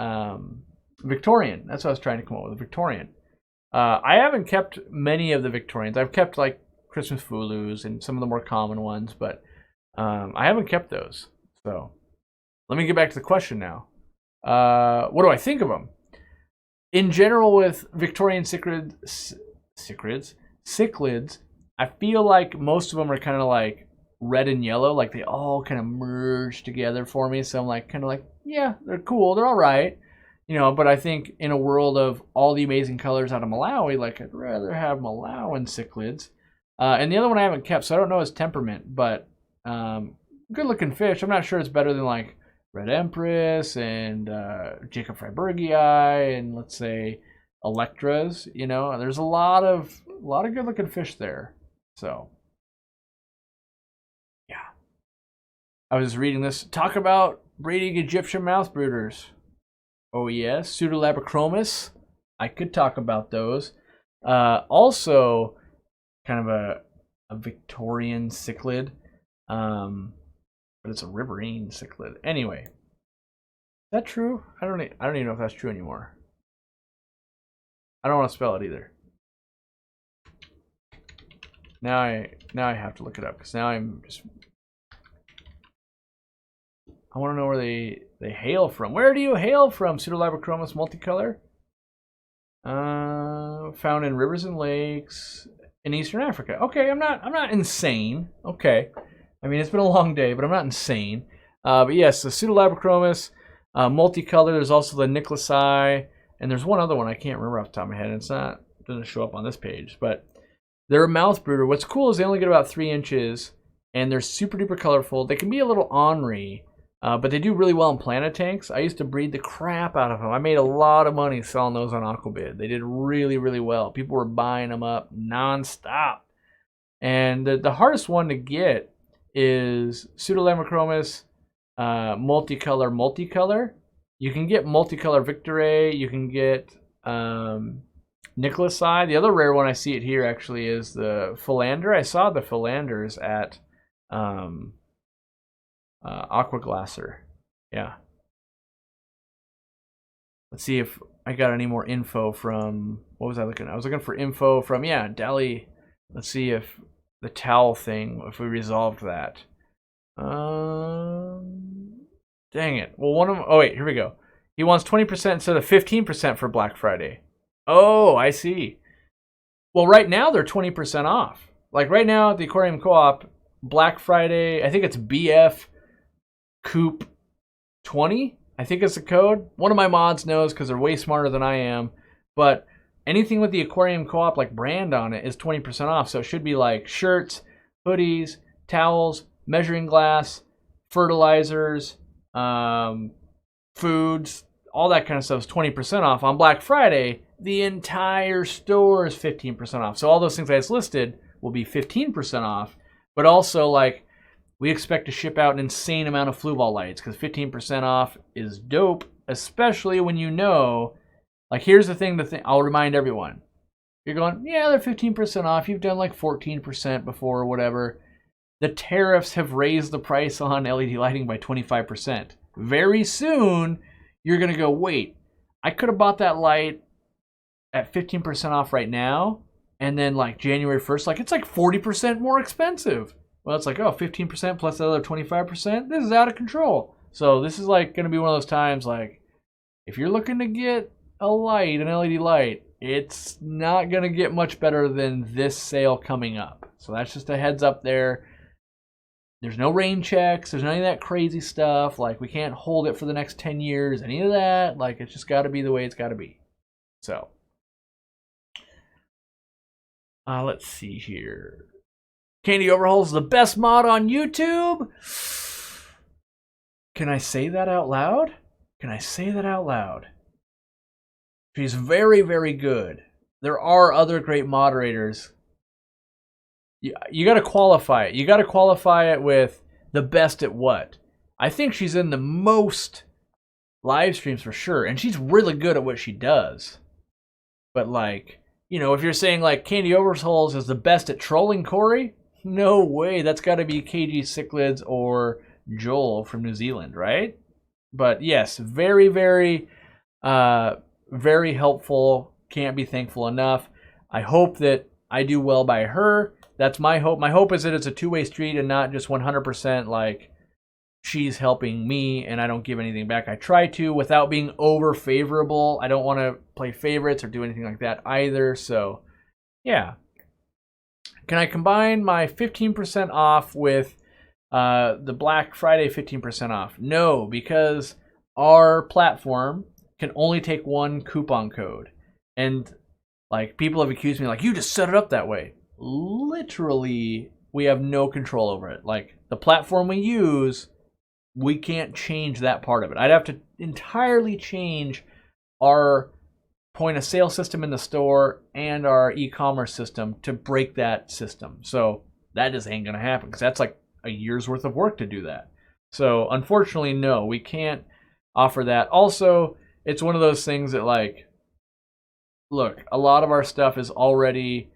Victorian. That's what I was trying to come up with, Victorian. I haven't kept many of the Victorians. I've kept like Christmas Fulus and some of the more common ones, but I haven't kept those. So let me get back to the question now. What do I think of them? In general, with Victorian cichlids, I feel like most of them are kind of like red and yellow, like they all kind of merge together for me. So I'm like, kind of like, yeah, they're cool, they're all right, you know. But I think in a world of all the amazing colors out of Malawi, like I'd rather have Malawian cichlids. And the other one I haven't kept, so I don't know his temperament, but good looking fish. I'm not sure it's better than like Red Empress and Jacob Freibergii and let's say Electras. You know, there's a lot of good looking fish there. So yeah, I was reading this talk about breeding Egyptian mouth brooders. Oh yes, Pseudolabrochromis. I could talk about those. Also, kind of a Victorian cichlid. But it's a riverine cichlid. Anyway, is that true? I don't even know if that's true anymore. I don't want to spell it either. Now I have to look it up because now I want to know where they hail from. Where do you hail from, Pseudolabrochromis multicolor? Found in rivers and lakes in Eastern Africa. Okay, I'm not insane. Okay. I mean, it's been a long day, but I'm not insane. But yes, the Pseudolabrochromis, multicolor. There's also the Nicolasi, and there's one other one I can't remember off the top of my head. It doesn't show up on this page, but they're a mouth brooder. What's cool is they only get about 3 inches, and they're super duper colorful. They can be a little ornery, but they do really well in planted tanks. I used to breed the crap out of them. I made a lot of money selling those on Aquabid. They did really, really well. People were buying them up nonstop. And the hardest one to get is Pseudolabrochromis multicolor. You can get multicolor Victorae. You can get Nicolasi. The other rare one I see it here actually is the Philander. I saw the Philanders at Aquaglasser. Yeah. Let's see if I got any more info from, what was I looking at? I was looking for info from, yeah, Dali. Let's see if the towel thing, if we resolved that. Dang it. Well, one of them, oh wait, here we go. He wants 20% instead of 15% for Black Friday. Oh, I see. Well, right now they're 20% off. Like right now at the Aquarium Co-op, Black Friday, I think it's BF Coop 20. I think it's the code. One of my mods knows because they're way smarter than I am. But anything with the Aquarium Co-op like brand on it is 20% off. So it should be like shirts, hoodies, towels, measuring glass, fertilizers, foods, all that kind of stuff is 20% off. On Black Friday, the entire store is 15% off. So all those things I just listed will be 15% off. But also, like, we expect to ship out an insane amount of flue ball lights because 15% off is dope, especially when you know, like, here's the thing I'll remind everyone. You're going, yeah, they're 15% off. You've done like 14% before or whatever. The tariffs have raised the price on LED lighting by 25%. Very soon, you're going to go, wait, I could have bought that light at 15% off right now, and then like January 1st, like it's like 40% more expensive. Well, it's like, oh, 15% plus the other 25%? This is out of control. So this is like going to be one of those times like, if you're looking to get a light, an LED light, it's not going to get much better than this sale coming up. So that's just a heads up there. There's no rain checks. There's none of that crazy stuff. Like, we can't hold it for the next 10 years. Any of that. Like, it's just got to be the way it's got to be. So, let's see here. Candy Overhaul is the best mod on YouTube. Can I say that out loud? Can I say that out loud? She's very, very good. There are other great moderators. You got to qualify it. You got to qualify it with the best at what? I think she's in the most live streams for sure, and she's really good at what she does. But like, you know, if you're saying like Candy Overhauls is the best at trolling Corey, no way. That's got to be KG Cichlids or Joel from New Zealand, right? But yes, very, very, very helpful. Can't be thankful enough. I hope that I do well by her. That's my hope. My hope is that it's a two-way street and not just 100% like she's helping me and I don't give anything back. I try to without being over favorable. I don't want to play favorites or do anything like that either. So, yeah. Can I combine my 15% off with the Black Friday 15% off? No, because our platform can only take one coupon code. And like people have accused me like, you just set it up that way. Literally, we have no control over it. Like the platform we use, we can't change that part of it. I'd have to entirely change our point of sale system in the store and our e-commerce system to break that system. So that just ain't gonna happen because that's like a year's worth of work to do that. So unfortunately, no, we can't offer that. Also, it's one of those things that like, look, a lot of our stuff is already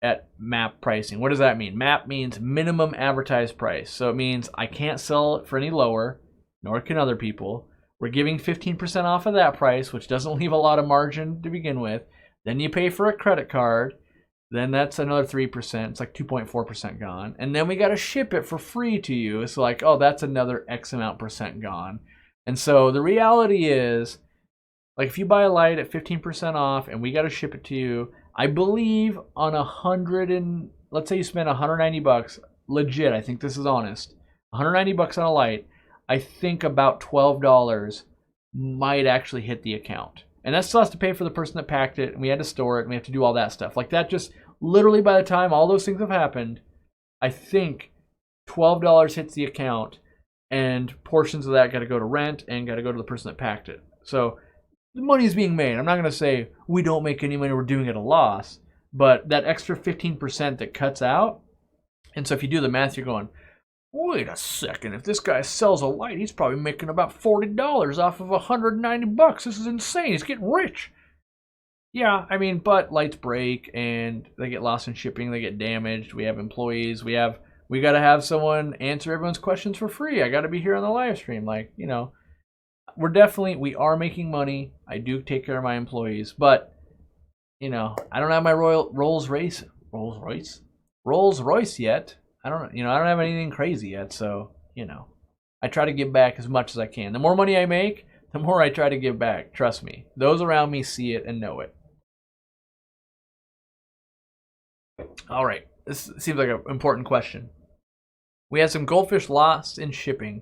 at MAP pricing. What does that mean? MAP means minimum advertised price. So it means I can't sell it for any lower, nor can other people. We're giving 15% off of that price, which doesn't leave a lot of margin to begin with. Then you pay for a credit card. Then that's another 3%. It's like 2.4% gone. And then we got to ship it for free to you. It's like, oh, that's another X amount percent gone. And so the reality is Like if you buy a light at 15% off and we got to ship it to you, I believe on let's say you spend $190, legit, I think this is honest, $190 on a light, I think about $12 might actually hit the account. And that still has to pay for the person that packed it, and we had to store it, and we have to do all that stuff. Like that just literally by the time all those things have happened, I think $12 hits the account, and portions of that got to go to rent and got to go to the person that packed it. So the money is being made. I'm not going to say we don't make any money, we're doing it at a loss, but that extra 15% that cuts out, and so if you do the math, you're going, wait a second, if this guy sells a light, he's probably making about $40 off of $190. This is insane. He's getting rich. Yeah, I mean, but lights break and they get lost in shipping, they get damaged. We have employees. We got to have someone answer everyone's questions for free. I got to be here on the live stream. Like, you know, we are making money. I do take care of my employees, but you know, I don't have my Rolls Royce yet. I don't have anything crazy yet, so, you know, I try to give back as much as I can. The more money I make, the more I try to give back. Trust me. Those around me see it and know it. All right. This seems like an important question. We had some goldfish lost in shipping.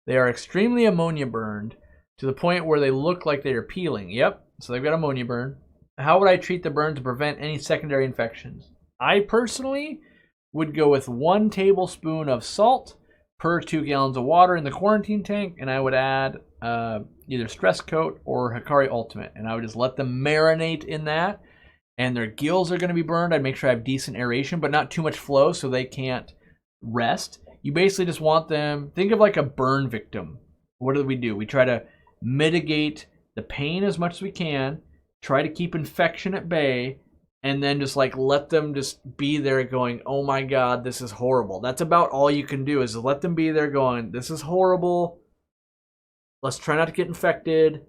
They are extremely ammonia burned to the point where they look like they are peeling. Yep. So they've got ammonia burn. How would I treat the burn to prevent any secondary infections? I personally would go with 1 tablespoon of salt per 2 gallons of water in the quarantine tank, and I would add either Stress Coat or Hikari Ultimate, and I would just let them marinate in that, and their gills are going to be burned. I'd make sure I have decent aeration, but not too much flow so they can't rest. You basically just want them, think of like a burn victim. What do? We try to mitigate the pain as much as we can, try to keep infection at bay, and then just like let them just be there going, oh my God, this is horrible. That's about all you can do, is let them be there going, this is horrible. Let's try not to get infected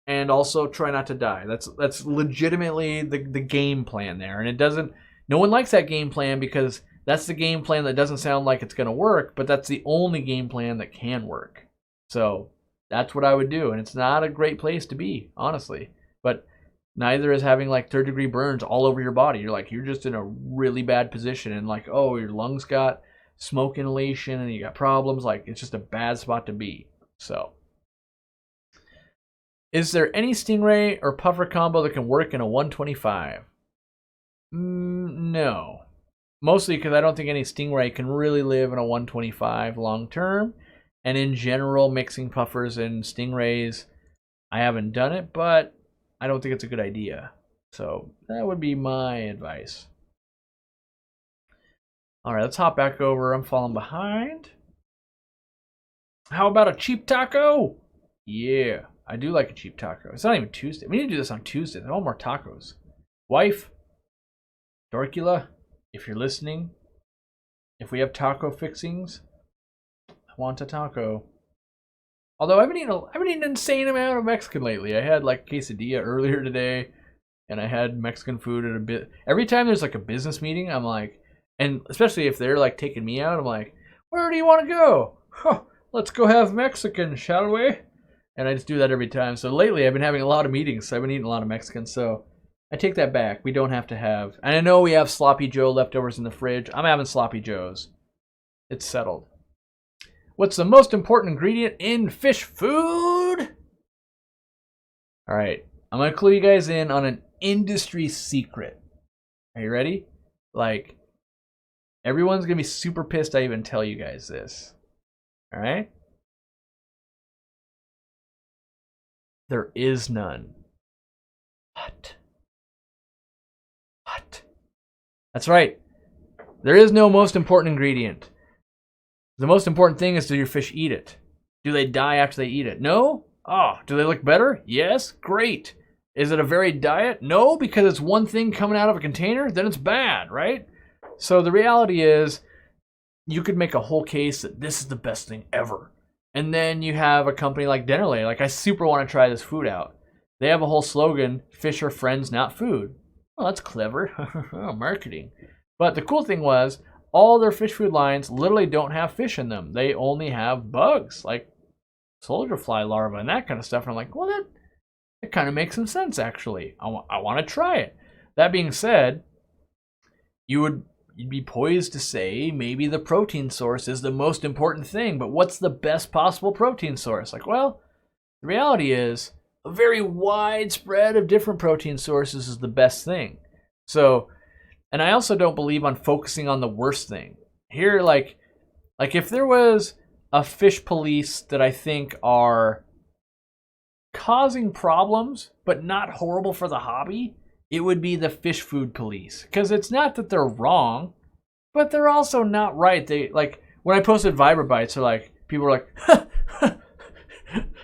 and also try not to die. That's legitimately the game plan there. And no one likes that game plan because that's the game plan that doesn't sound like it's going to work, but that's the only game plan that can work. So that's what I would do. And it's not a great place to be, honestly. But neither is having like 3rd-degree burns all over your body. You're just in a really bad position, and like, oh, your lungs got smoke inhalation and you got problems. Like, it's just a bad spot to be. So, is there any Stingray or Puffer combo that can work in a 125? No. Mostly because I don't think any Stingray can really live in a 125 long term. And in general, mixing Puffers and Stingrays, I haven't done it, but I don't think it's a good idea. So that would be my advice. All right, let's hop back over. I'm falling behind. How about a cheap taco? Yeah, I do like a cheap taco. It's not even Tuesday. We need to do this on Tuesday. There's all more tacos. Wife, Dorcula, if you're listening, if we have taco fixings, I want a taco. Although I've been eating an insane amount of Mexican lately. I had like quesadilla earlier today, and I had Mexican food at a bit. Every time there's like a business meeting, I'm like, and especially if they're like taking me out, I'm like, where do you want to go? Huh, let's go have Mexican, shall we? And I just do that every time. So lately I've been having a lot of meetings, so I've been eating a lot of Mexican. So I take that back. We don't have to have, and I know we have Sloppy Joe leftovers in the fridge. I'm having Sloppy Joes. It's settled. What's the most important ingredient in fish food? All right, I'm going to clue you guys in on an industry secret. Are you ready? Like, everyone's going to be super pissed I even tell you guys this. All right? There is none. What? That's right. There is no most important ingredient. The most important thing is, do your fish eat it? Do they die after they eat it? No? Oh, do they look better? Yes? Great. Is it a varied diet? No, because it's one thing coming out of a container? Then it's bad, right? So the reality is, you could make a whole case that this is the best thing ever. And then you have a company like Dinnerlay. Like, I super want to try this food out. They have a whole slogan, fish are friends, not food. Well, that's clever. Marketing. But the cool thing was, all their fish food lines literally don't have fish in them. They only have bugs, like soldier fly larvae and that kind of stuff. And I'm like, well, It kind of makes some sense, actually. I want to try it. That being said, you'd be poised to say maybe the protein source is the most important thing, but what's the best possible protein source? Like, well, the reality is a very wide spread of different protein sources is the best thing. So, and I also don't believe on focusing on the worst thing. Here, like if there was a fish police that I think are causing problems, but not horrible for the hobby, it would be the fish food police. Because it's not that they're wrong, but they're also not right. They, like, when I posted Vibra Bites, they're like, people were like,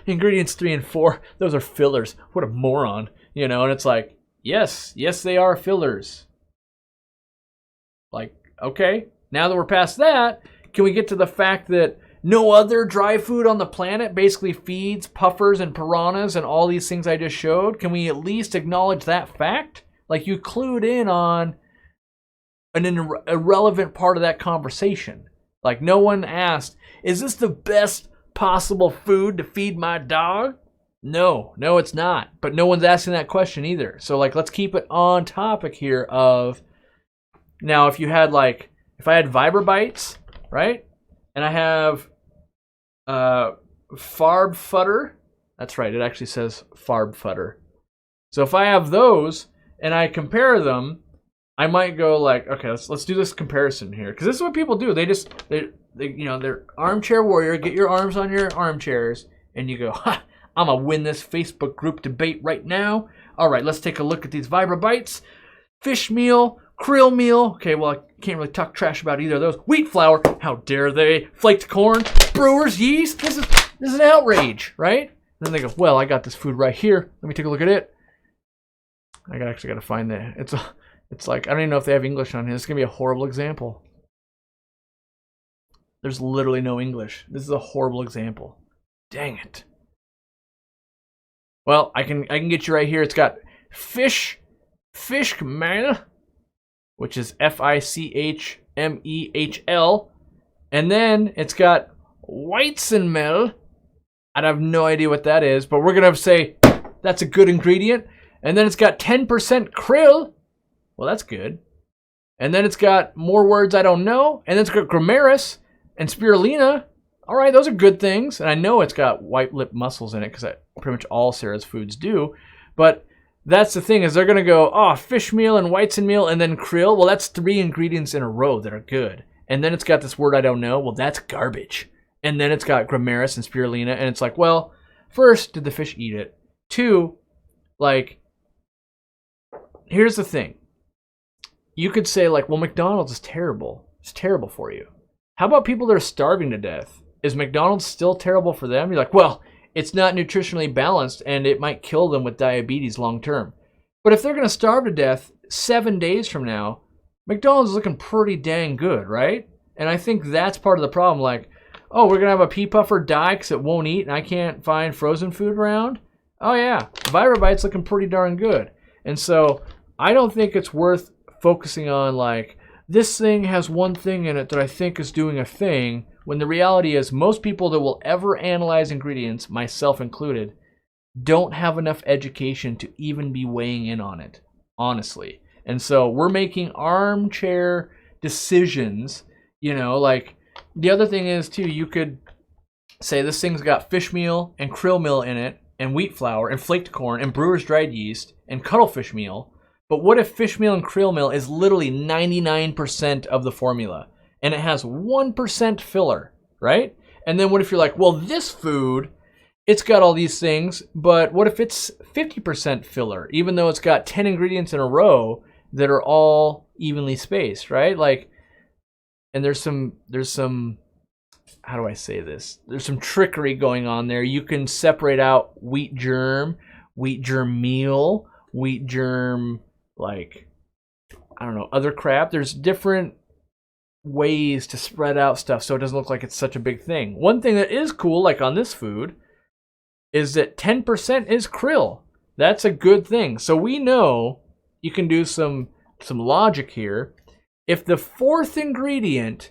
ingredients 3 and 4, those are fillers. What a moron. You know, and it's like, yes, they are fillers. Like, okay, now that we're past that, can we get to the fact that no other dry food on the planet basically feeds puffers and piranhas and all these things I just showed? Can we at least acknowledge that fact? Like, you clued in on an irrelevant part of that conversation. Like, no one asked, is this the best possible food to feed my dog? No, it's not. But no one's asking that question either. So, like, let's keep it on topic here of, now, if you had, like, if I had Vibra Bites, right? And I have Farb Futter. That's right, it actually says Farb Futter. So if I have those and I compare them, I might go like, okay, let's do this comparison here, because this is what people do. They you know, they're armchair warrior. Get your arms on your armchairs, and you go, ha! I'm gonna win this Facebook group debate right now. All right, let's take a look at these Vibra Bites. Fish meal, krill meal. Okay, well, I can't really talk trash about either of those. Wheat flour, how dare they? Flaked corn, brewer's yeast. This is an outrage, right? And then they go, well, I got this food right here. Let me take a look at it. I actually got to find that. It's like, I don't even know if they have English on here. This is gonna be a horrible example. There's literally no English. This is a horrible example. Dang it. Well, I can get you right here. It's got fish meal, which is FICHMEHL, and then it's got Weizenmehl. I have no idea what that is, but we're gonna say that's a good ingredient. And then it's got 10% krill. Well, that's good. And then it's got more words I don't know. And then it's got gramaris and spirulina. All right, those are good things. And I know it's got white lip mussels in it, because pretty much all Sarah's foods do. But that's the thing, is they're going to go, oh, fish meal and Weizenmehl and then krill. Well, that's 3 ingredients in a row that are good. And then it's got this word I don't know. Well, that's garbage. And then it's got gramaris and spirulina. And it's like, well, first, did the fish eat it? 2, like, here's the thing. You could say, like, well, McDonald's is terrible. It's terrible for you. How about people that are starving to death? Is McDonald's still terrible for them? You're like, well, it's not nutritionally balanced and it might kill them with diabetes long term. But if they're going to starve to death 7 days from now, McDonald's is looking pretty dang good, right? And I think that's part of the problem. Like, oh, we're going to have a pea puffer die because it won't eat and I can't find frozen food around? Oh, yeah. Vibra Bite's looking pretty darn good. And so I don't think it's worth focusing on, like, this thing has one thing in it that I think is doing a thing, when the reality is most people that will ever analyze ingredients, myself included, don't have enough education to even be weighing in on it, honestly. And so we're making armchair decisions, you know, like, the other thing is, too, you could say this thing's got fish meal and krill meal in it, and wheat flour, and flaked corn, and brewer's dried yeast, and cuttlefish meal. But what if fish meal and krill meal is literally 99% of the formula, and it has 1% filler, right? And then what if you're like, well, this food, it's got all these things, but what if it's 50% filler, even though it's got 10 ingredients in a row that are all evenly spaced, right? Like, and there's some, how do I say this? There's some trickery going on there. You can separate out wheat germ meal, wheat germ, like, I don't know, other crap. There's different ways to spread out stuff so it doesn't look like it's such a big thing. One thing that is cool, like on this food, is that 10% is krill. That's a good thing. So we know you can do some logic here. If the third ingredient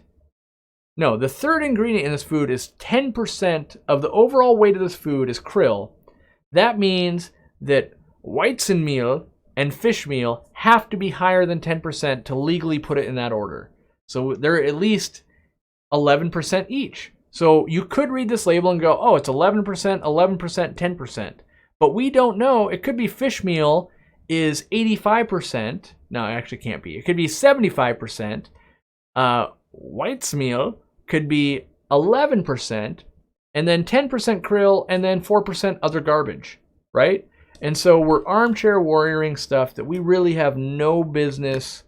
in this food is 10% of the overall weight of this food is krill, that means that Weizen meal and fish meal have to be higher than 10% to legally put it in that order. So they're at least 11% each. So you could read this label and go, oh, it's 11%, 11%, 10%. But we don't know. It could be fish meal is 85%. No, it actually can't be. It could be 75%. White's meal could be 11%, and then 10% krill, and then 4% other garbage, right? And so we're armchair warrioring stuff that we really have no business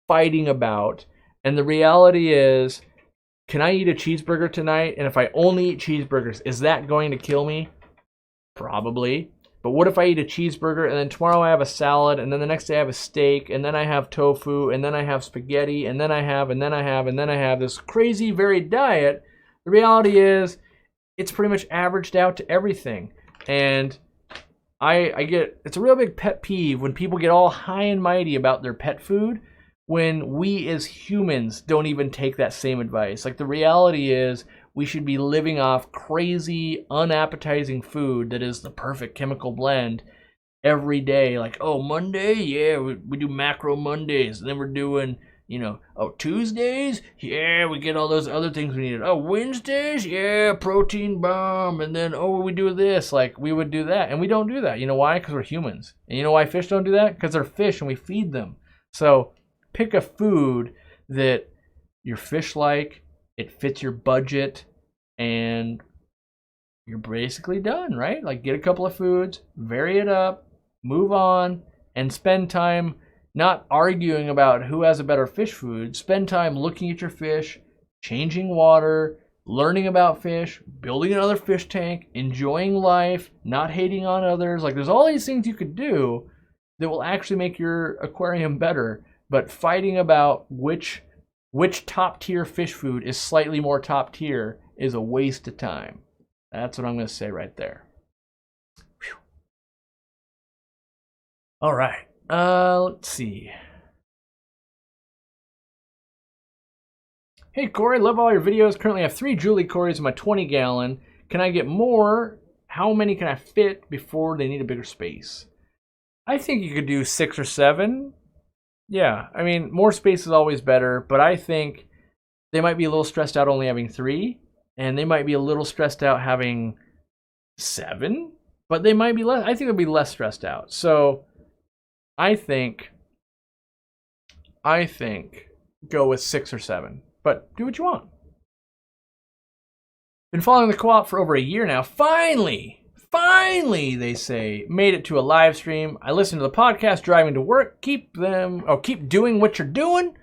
fighting about. And the reality is, can I eat a cheeseburger tonight? And if I only eat cheeseburgers, is that going to kill me? Probably. But what if I eat a cheeseburger and then tomorrow I have a salad, and then the next day I have a steak, and then I have tofu, and then I have spaghetti, and then I have this crazy varied diet? The reality is, it's pretty much averaged out to everything. And it's a real big pet peeve when people get all high and mighty about their pet food when we as humans don't even take that same advice. Like, the reality is, we should be living off crazy, unappetizing food that is the perfect chemical blend every day. Like, oh, Monday, yeah, we do macro Mondays. And then we're doing, Tuesdays, yeah, we get all those other things we needed. Oh, Wednesdays, yeah, protein bomb. And then, we do this. Like, we would do that. And we don't do that. You know why? Because we're humans. And you know why fish don't do that? Because they're fish and we feed them. So pick a food that your fish like, it fits your budget, and you're basically done, right? Like, get a couple of foods, vary it up, move on, and spend time not arguing about who has a better fish food. Spend time looking at your fish, changing water, learning about fish, building another fish tank, enjoying life, not hating on others. Like, there's all these things you could do that will actually make your aquarium better, but fighting about which top tier fish food is slightly more top tier is a waste of time. That's what I'm going to say right there. Whew. All right. Let's see. Hey, Corey, love all your videos. Currently I have 3 Julie Corys in my 20-gallon. Can I get more? How many can I fit before they need a bigger space? I think you could do 6 or 7. Yeah, I mean, more space is always better, but I think they might be a little stressed out only having 3, and they might be a little stressed out having 7, but they might be less. I think they'll be less stressed out. So I think go with 6 or 7, but do what you want. Been following the co-op for over a year now. Finally, they say, made it to a live stream. I listen to the podcast driving to work. Keep doing what you're doing.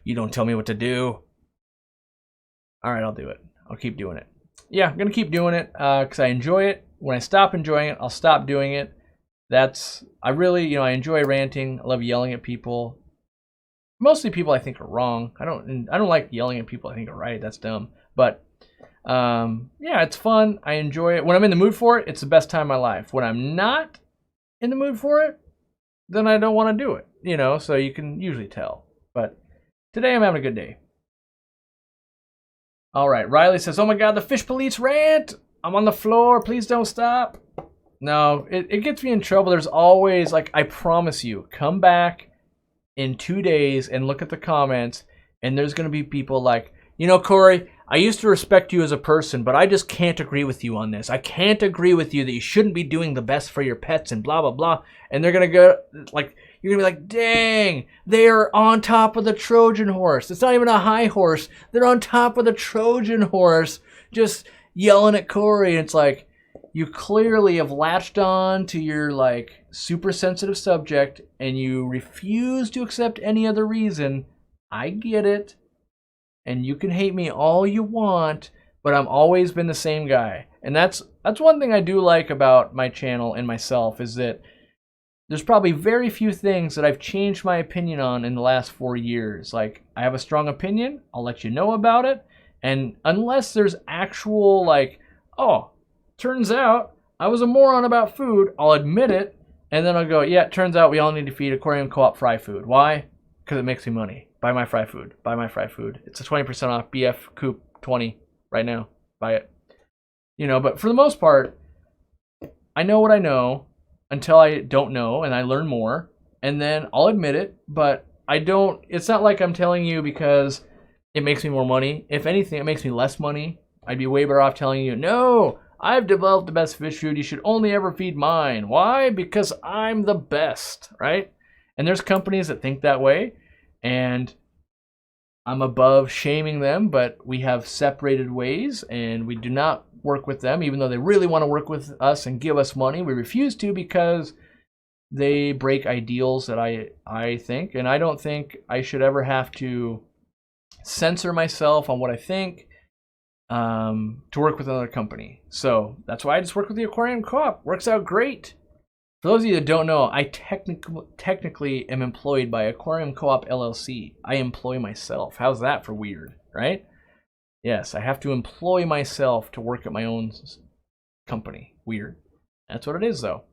You don't tell me what to do. All right, I'll do it. I'll keep doing it. Yeah, I'm going to keep doing it because I enjoy it. When I stop enjoying it, I'll stop doing it. I really, I enjoy ranting. I love yelling at people. Mostly people I think are wrong. I don't like yelling at people I think are right. That's dumb. But yeah, it's fun. I enjoy it. When I'm in the mood for it, it's the best time of my life. When I'm not in the mood for it, then I don't want to do it, so you can usually tell. But today I'm having a good day. All right, Riley says, oh my God, the fish police rant. I'm on the floor. Please don't stop. No, it gets me in trouble. There's always, I promise you, come back in 2 days and look at the comments, and there's going to be people like, Corey, I used to respect you as a person, but I just can't agree with you on this. I can't agree with you that you shouldn't be doing the best for your pets and blah, blah, blah. And they're going to go, you're going to be like, dang, they're on top of the Trojan horse. It's not even a high horse. They're on top of the Trojan horse, just yelling at Corey. And it's like, you clearly have latched on to your, super sensitive subject, and you refuse to accept any other reason. I get it. And you can hate me all you want, but I've always been the same guy. And that's one thing I do like about my channel and myself, is that there's probably very few things that I've changed my opinion on in the last 4 years. I have a strong opinion, I'll let you know about it. And unless there's actual, turns out I was a moron about food, I'll admit it. And then I'll go, yeah, it turns out we all need to feed Aquarium Co-op fry food. Why? Because it makes me money. Buy my fry food. Buy my fry food. It's a 20% off BF Coop 20 right now. Buy it. But for the most part, I know what I know, until I don't know and I learn more, and then I'll admit it. But I don't. It's not like I'm telling you because it makes me more money. If anything, it makes me less money. I'd be way better off telling you, no, I've developed the best fish food. You should only ever feed mine. Why? Because I'm the best, right? And there's companies that think that way, and I'm above shaming them, but we have separated ways, and we do not work with them, even though they really want to work with us and give us money. We refuse to because they break ideals that I think, and I don't think I should ever have to censor myself on what I think to work with another company. So that's why I just work with the Aquarium Co-Op. Works out great. For those of you that don't know, I technically am employed by Aquarium Co-Op LLC. I employ myself. How's that for weird, right? Yes, I have to employ myself to work at my own company. Weird. That's what it is, though.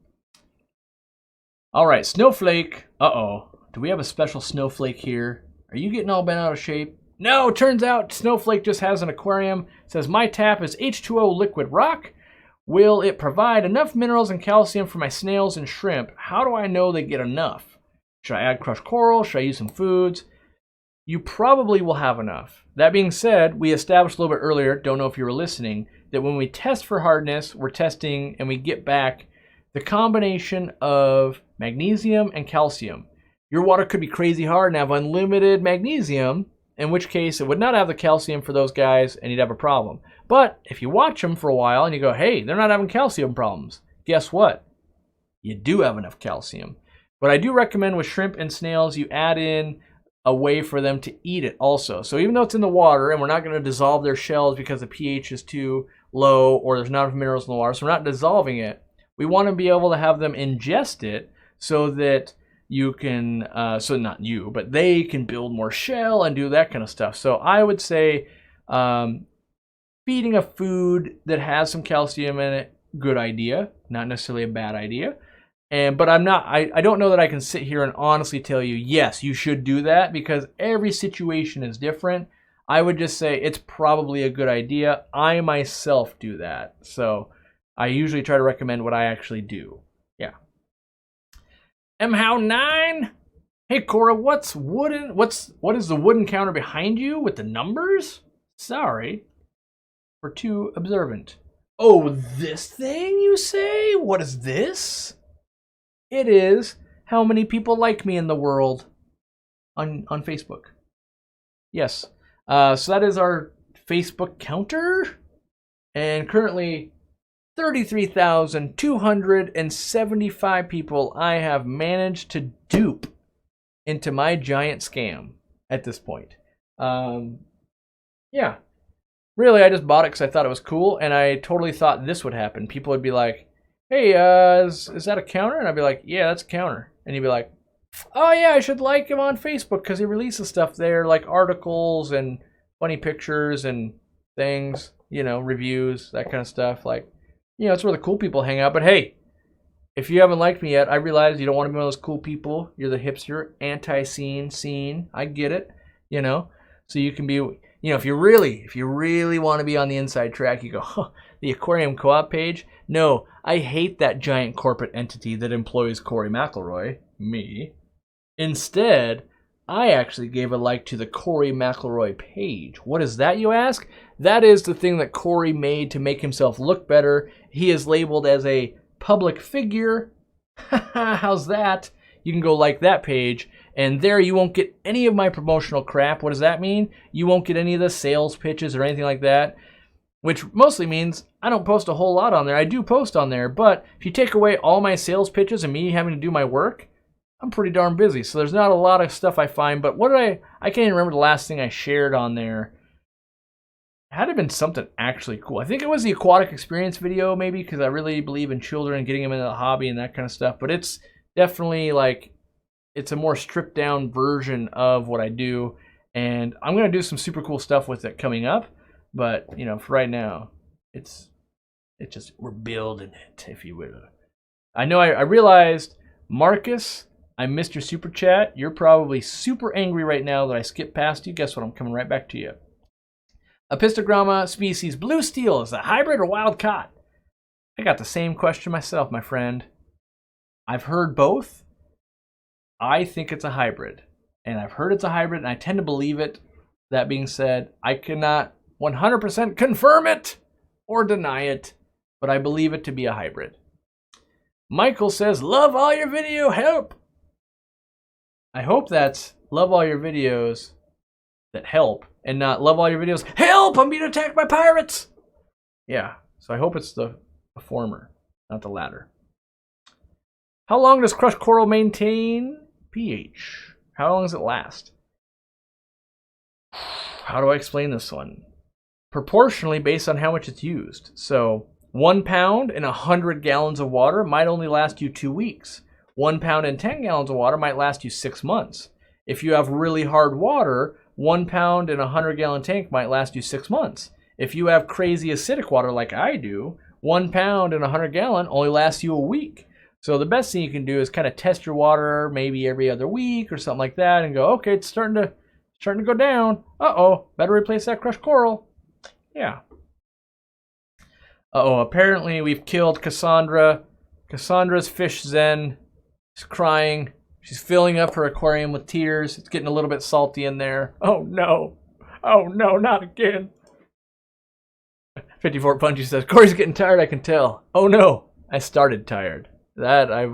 All right, Snowflake. Uh-oh. Do we have a special Snowflake here? Are you getting all bent out of shape? No, turns out Snowflake just has an aquarium. It says, my tap is H2O liquid rock. Will it provide enough minerals and calcium for my snails and shrimp? How do I know they get enough? Should I add crushed coral? Should I use some foods? You probably will have enough. That being said, we established a little bit earlier, don't know if you were listening, that when we test for hardness, we're testing and we get back the combination of magnesium and calcium. Your water could be crazy hard and have unlimited magnesium, in which case it would not have the calcium for those guys and you'd have a problem. But if you watch them for a while and you go, hey, they're not having calcium problems, guess what? You do have enough calcium. But I do recommend with shrimp and snails, you add in a way for them to eat it also. So even though it's in the water and we're not going to dissolve their shells because the pH is too low or there's not enough minerals in the water, so we're not dissolving it, we want to be able to have them ingest it so that you can, so not you, but they can build more shell and do that kind of stuff. So I would say feeding a food that has some calcium in it, good idea, not necessarily a bad idea. But I don't know that I can sit here and honestly tell you, yes, you should do that because every situation is different. I would just say it's probably a good idea. I myself do that. So I usually try to recommend what I actually do. Yeah. MHOW9? Hey Cora, what is the wooden counter behind you with the numbers? Sorry. We're too observant. Oh, this thing you say? What is this? It is how many people like me in the world on Facebook. Yes. So that is our Facebook counter. And currently 33,275 people I have managed to dupe into my giant scam at this point. Yeah. Really, I just bought it because I thought it was cool, and I totally thought this would happen. People would be like, hey, is that a counter? And I'd be like, yeah, that's a counter. And he'd be like, oh yeah, I should like him on Facebook because he releases stuff there, like articles and funny pictures and things, reviews, that kind of stuff. Like, it's where the cool people hang out. But hey, if you haven't liked me yet, I realize you don't want to be one of those cool people. You're the hipster, anti-scene. I get it, So you can be, if you really want to be on the inside track, you go, huh, the Aquarium Co-op page? No, I hate that giant corporate entity that employs Corey McElroy, me. Instead, I actually gave a like to the Corey McElroy page. What is that, you ask? That is the thing that Corey made to make himself look better. He is labeled as a public figure. How's that? You can go like that page, and there you won't get any of my promotional crap. What does that mean? You won't get any of the sales pitches or anything like that, which mostly means I don't post a whole lot on there. I do post on there, but if you take away all my sales pitches and me having to do my work, I'm pretty darn busy. So there's not a lot of stuff I find, but I can't even remember the last thing I shared on there. It had to have been something actually cool. I think it was the aquatic experience video maybe, because I really believe in children and getting them into the hobby and that kind of stuff, but it's definitely it's a more stripped down version of what I do, and I'm going to do some super cool stuff with it coming up, but for right now, it's just, we're building it, if you will. I know I realized, Marcus, I missed your super chat. You're probably super angry right now that I skipped past you. Guess what? I'm coming right back to you. Apistogramma species blue steel, is that hybrid or wild caught? I got the same question myself, my friend. I've heard both. I think it's a hybrid. And I've heard it's a hybrid, and I tend to believe it. That being said, I cannot 100% confirm it or deny it, but I believe it to be a hybrid. Michael says, love all your video, help! I hope that's love all your videos that help, and not love all your videos, help, I'm being attacked by pirates! Yeah, so I hope it's the former, not the latter. How long does crushed coral maintain pH? How long does it last? How do I explain this one? Proportionally based on how much it's used. So 1 pound in 100 gallons of water might only last you 2 weeks. 1 pound in 10 gallons of water might last you 6 months. If you have really hard water, 1 pound in a 100-gallon tank might last you 6 months. If you have crazy acidic water like I do, 1 pound in a 100-gallon only lasts you a week. So the best thing you can do is kind of test your water maybe every other week or something like that and go, okay, it's starting to go down. Uh-oh, better replace that crushed coral. Yeah. Uh-oh, apparently we've killed Cassandra. Cassandra's fish zen is crying. She's filling up her aquarium with tears. It's getting a little bit salty in there. Oh no. Oh no, not again. 54 Punchy says, Corey's getting tired, I can tell. Oh no, I started tired. I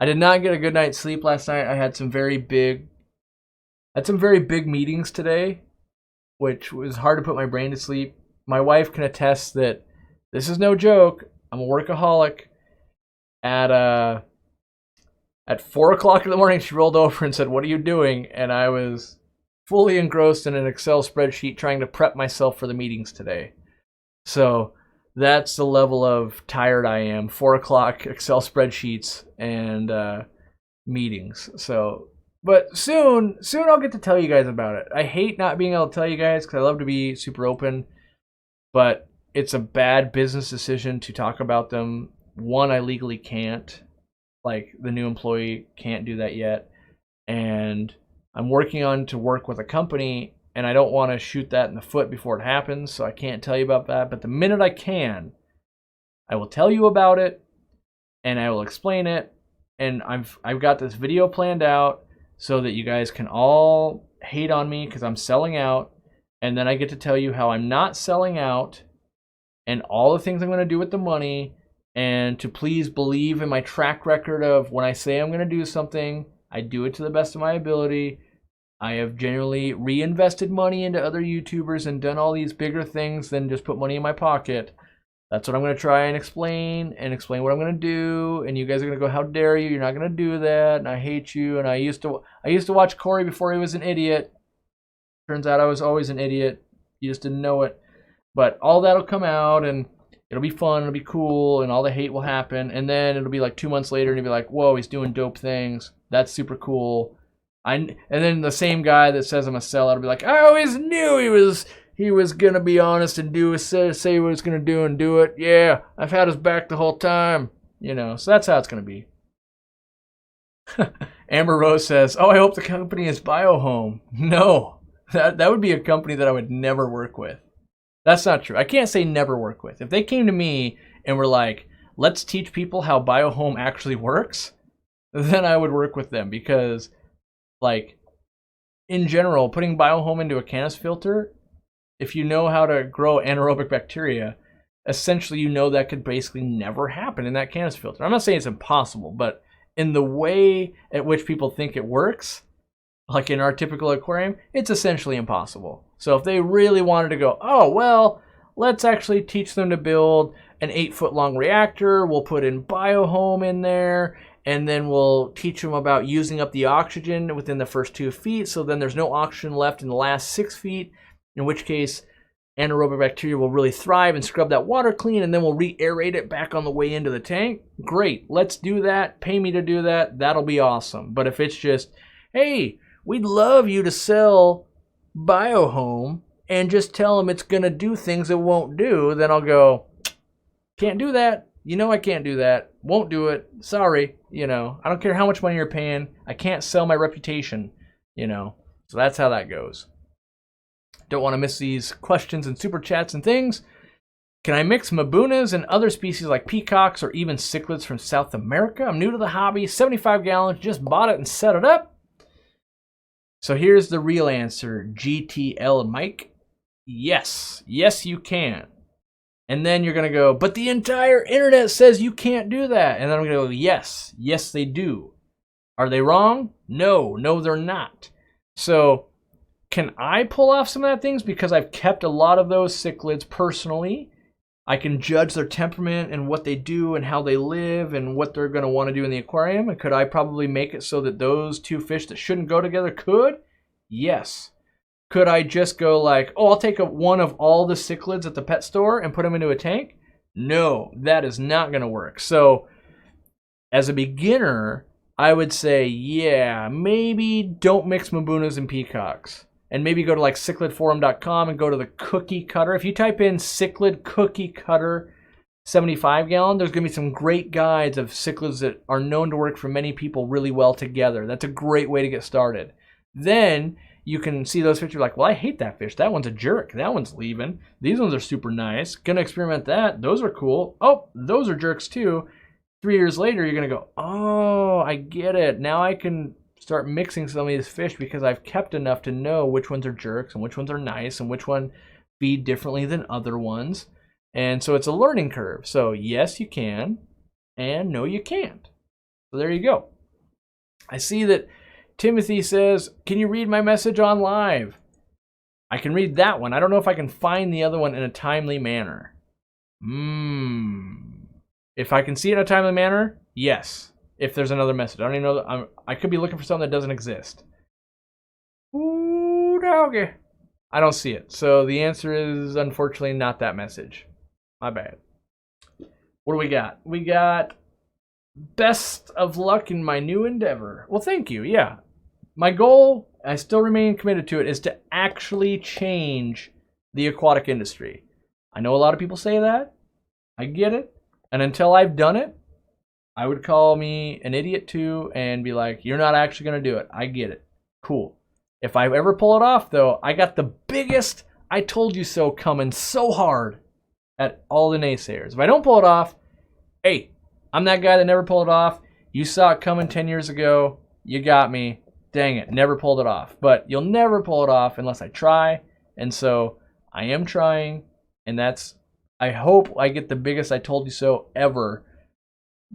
did not get a good night's sleep last night. I had some very big meetings today, which was hard to put my brain to sleep. My wife can attest that this is no joke. I'm a workaholic. At 4 o'clock in the morning, she rolled over and said, what are you doing? And I was fully engrossed in an Excel spreadsheet trying to prep myself for the meetings today. So that's the level of tired I am. 4 o'clock Excel spreadsheets and meetings. So, but soon I'll get to tell you guys about it. I hate not being able to tell you guys because I love to be super open, but it's a bad business decision to talk about them. One, I legally can't. Like, the new employee can't do that yet. And I'm working on to work with a company, and I don't want to shoot that in the foot before it happens, so I can't tell you about that. But the minute I can, I will tell you about it, and I will explain it. And I've got this video planned out so that you guys can all hate on me because I'm selling out. And then I get to tell you how I'm not selling out and all the things I'm going to do with the money, and to please believe in my track record of when I say I'm going to do something, I do it to the best of my ability. I have generally reinvested money into other YouTubers and done all these bigger things than just put money in my pocket. That's what I'm going to try and explain what I'm going to do. And you guys are going to go, how dare you? You're not going to do that. And I hate you. And I used to watch Corey before he was an idiot. Turns out I was always an idiot. You just didn't know it. But all that'll come out, and it'll be fun, it'll be cool, and all the hate will happen. And then it'll be like 2 months later, and you'll be like, whoa, he's doing dope things. That's super cool. And then the same guy that says I'm a sellout will be like, I always knew he was gonna be honest and say what he was gonna do and do it. Yeah, I've had his back the whole time. You know, so that's how it's gonna be. Amber Rose says, oh, I hope the company is Biohome. No, that would be a company that I would never work with. That's not true. I can't say never work with. If they came to me and were like, let's teach people how Biohome actually works, then I would work with them because, like, in general, putting Biohome into a cannabis filter, if you know how to grow anaerobic bacteria, essentially you know that could basically never happen in that cannabis filter. I'm not saying it's impossible, but in the way at which people think it works, like in our typical aquarium, it's essentially impossible. So if they really wanted to go, oh, well, let's actually teach them to build an 8-foot-long reactor, we'll put in Biohome in there, and then we'll teach them about using up the oxygen within the first 2 feet, so then there's no oxygen left in the last 6 feet, in which case anaerobic bacteria will really thrive and scrub that water clean, and then we'll re-aerate it back on the way into the tank. Great, let's do that. Pay me to do that. That'll be awesome. But if it's just, hey, we'd love you to sell Biohome and just tell them it's going to do things it won't do, then I'll go, can't do that. You know I can't do that. Won't do it. Sorry. You know, I don't care how much money you're paying. I can't sell my reputation, you know. So that's how that goes. Don't want to miss these questions and super chats and things. Can I mix Mabunas and other species like peacocks or even cichlids from South America? I'm new to the hobby, 75 gallons, just bought it and set it up. So here's the real answer, GTL Mike. Yes, yes you can. And then you're going to go, but the entire internet says you can't do that. And then I'm going to go, yes, yes they do. Are they wrong? No, no they're not. So can I pull off some of that things because I've kept a lot of those cichlids personally? I can judge their temperament and what they do and how they live and what they're going to want to do in the aquarium. And could I probably make it so that those two fish that shouldn't go together could? Yes. Could I just go like, oh, I'll take one of all the cichlids at the pet store and put them into a tank? No, that is not going to work. So as a beginner, I would say, yeah, maybe don't mix Mabunas and peacocks. And maybe go to like cichlidforum.com and go to the cookie cutter. If you type in cichlid cookie cutter 75 gallon, there's going to be some great guides of cichlids that are known to work for many people really well together. That's a great way to get started. Then you can see those fish. You're like, well, I hate that fish. That one's a jerk. That one's leaving. These ones are super nice. Gonna experiment that. Those are cool. Oh, those are jerks too. 3 years later, you're going to go, oh, I get it. Now I can start mixing some of these fish because I've kept enough to know which ones are jerks and which ones are nice and which one feed differently than other ones. And so it's a learning curve. So yes, you can, and no, you can't. So there you go. I see that Timothy says, can you read my message on live? I can read that one. I don't know if I can find the other one in a timely manner. If I can see it in a timely manner, yes. If there's another message. I don't even know. I could be looking for something that doesn't exist. Ooh, doggy. I don't see it. So the answer is, unfortunately, not that message. My bad. What do we got? We got best of luck in my new endeavor. Well, thank you. Yeah. My goal, I still remain committed to it, is to actually change the aquatic industry. I know a lot of people say that. I get it. And until I've done it, I would call me an idiot too and be like, you're not actually going to do it. I get it. Cool. If I ever pull it off, though, I got the biggest I told you so coming so hard at all the naysayers. If I don't pull it off, hey, I'm that guy that never pulled it off. You saw it coming 10 years ago. You got me. Dang it. Never pulled it off. But you'll never pull it off unless I try. And so I am trying. And I hope I get the biggest I told you so ever.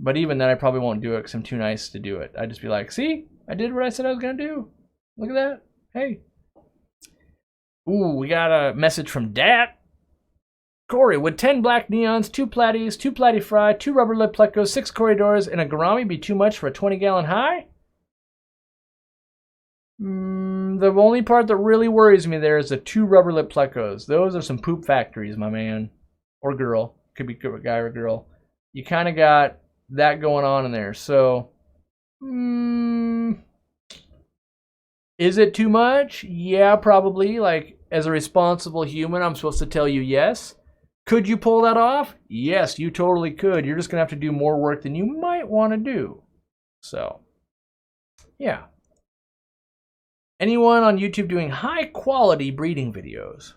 But even then, I probably won't do it because I'm too nice to do it. I'd just be like, see, I did what I said I was going to do. Look at that. Hey. Ooh, we got a message from Dat. Corey, would 10 black neons, 2 platies, 2 platy fry, 2 rubber lip plecos, 6 corridors, and a gourami be too much for a 20-gallon high? The only part that really worries me there is the 2 rubber lip plecos. Those are some poop factories, my man. Or girl. Could be a guy or girl. You kind of got that going on in there. So, is it too much? Yeah, probably. Like, as a responsible human, I'm supposed to tell you yes. Could you pull that off? Yes, you totally could. You're just going to have to do more work than you might want to do. So, yeah. Anyone on YouTube doing high quality breeding videos?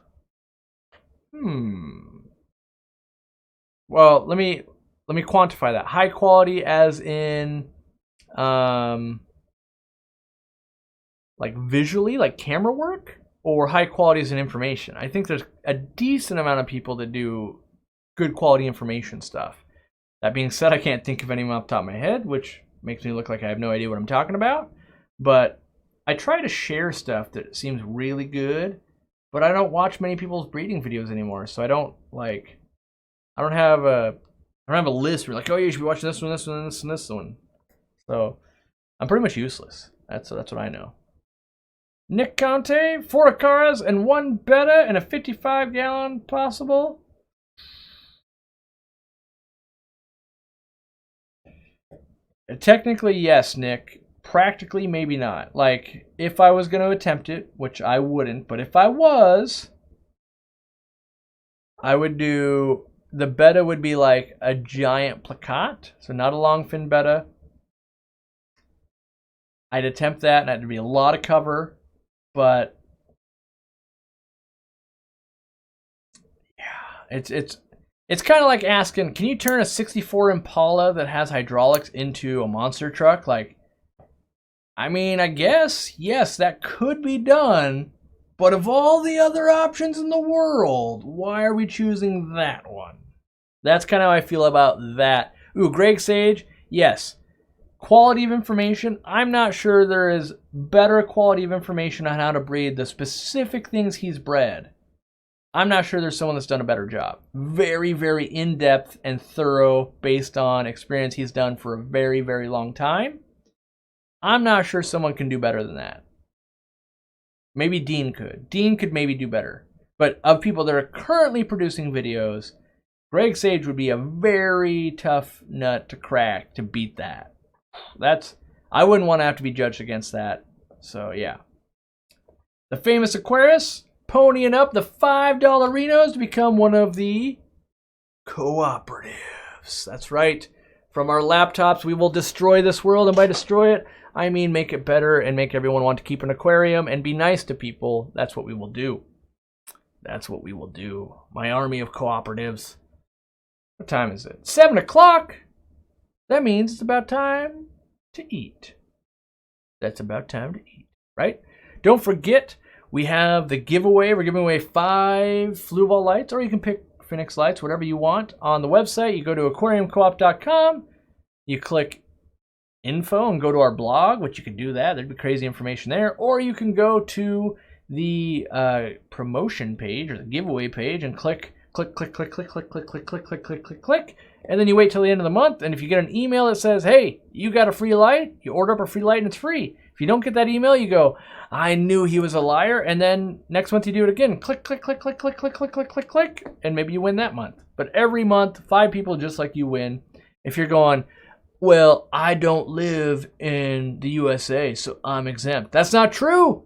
Well, let me quantify that. High quality as in like visually, like camera work, or high quality as in information. I think there's a decent amount of people that do good quality information stuff. That being said, I can't think of anyone off the top of my head, which makes me look like I have no idea what I'm talking about. But I try to share stuff that seems really good, but I don't watch many people's breeding videos anymore, so I don't have a list where like, oh, you should be watching this one, this one, this one, this one. So I'm pretty much useless. That's what I know. Nick Conte, 4 cars and 1 betta and a 55-gallon possible. Technically, yes, Nick. Practically, maybe not. Like, if I was going to attempt it, which I wouldn't, but if I was, I would do, the betta would be like a giant placat, so not a long fin betta. I'd attempt that, and that'd be a lot of cover, but yeah, It's kind of like asking, can you turn a 64 Impala that has hydraulics into a monster truck? Like, I mean, I guess, yes, that could be done. But of all the other options in the world, why are we choosing that one? That's kind of how I feel about that. Ooh, Greg Sage, yes. Quality of information, I'm not sure there is better quality of information on how to breed the specific things he's bred. I'm not sure there's someone that's done a better job. Very, very in-depth and thorough based on experience he's done for a very, very long time. I'm not sure someone can do better than that. Maybe Dean could. Dean could maybe do better. But of people that are currently producing videos, Greg Sage would be a very tough nut to crack to beat that. I wouldn't want to have to be judged against that. So, yeah. The famous Aquarius ponying up the $5 Renos to become one of the cooperatives. That's right. From our laptops, we will destroy this world. And by destroy it, I mean make it better and make everyone want to keep an aquarium and be nice to people. That's what we will do. That's what we will do. My army of cooperatives. What time is it? 7 o'clock. That means it's about time to eat. That's about time to eat, right? Don't forget, we have the giveaway. We're giving away 5 Fluval lights, or you can pick Phoenix lights, whatever you want. On the website, you go to aquariumcoop.com. You click info and go to our blog, which you can do that. There'd be crazy information there. Or you can go to the promotion page or the giveaway page and click, and then you wait till the end of the month. And if you get an email that says, hey, you got a free light, you order up a free light and it's free. If you don't get that email, you go, I knew he was a liar. And then next month you do it again. Click, and maybe you win that month. But every month, 5 people just like you win. If you're going, well, I don't live in the USA, so I'm exempt. That's not true.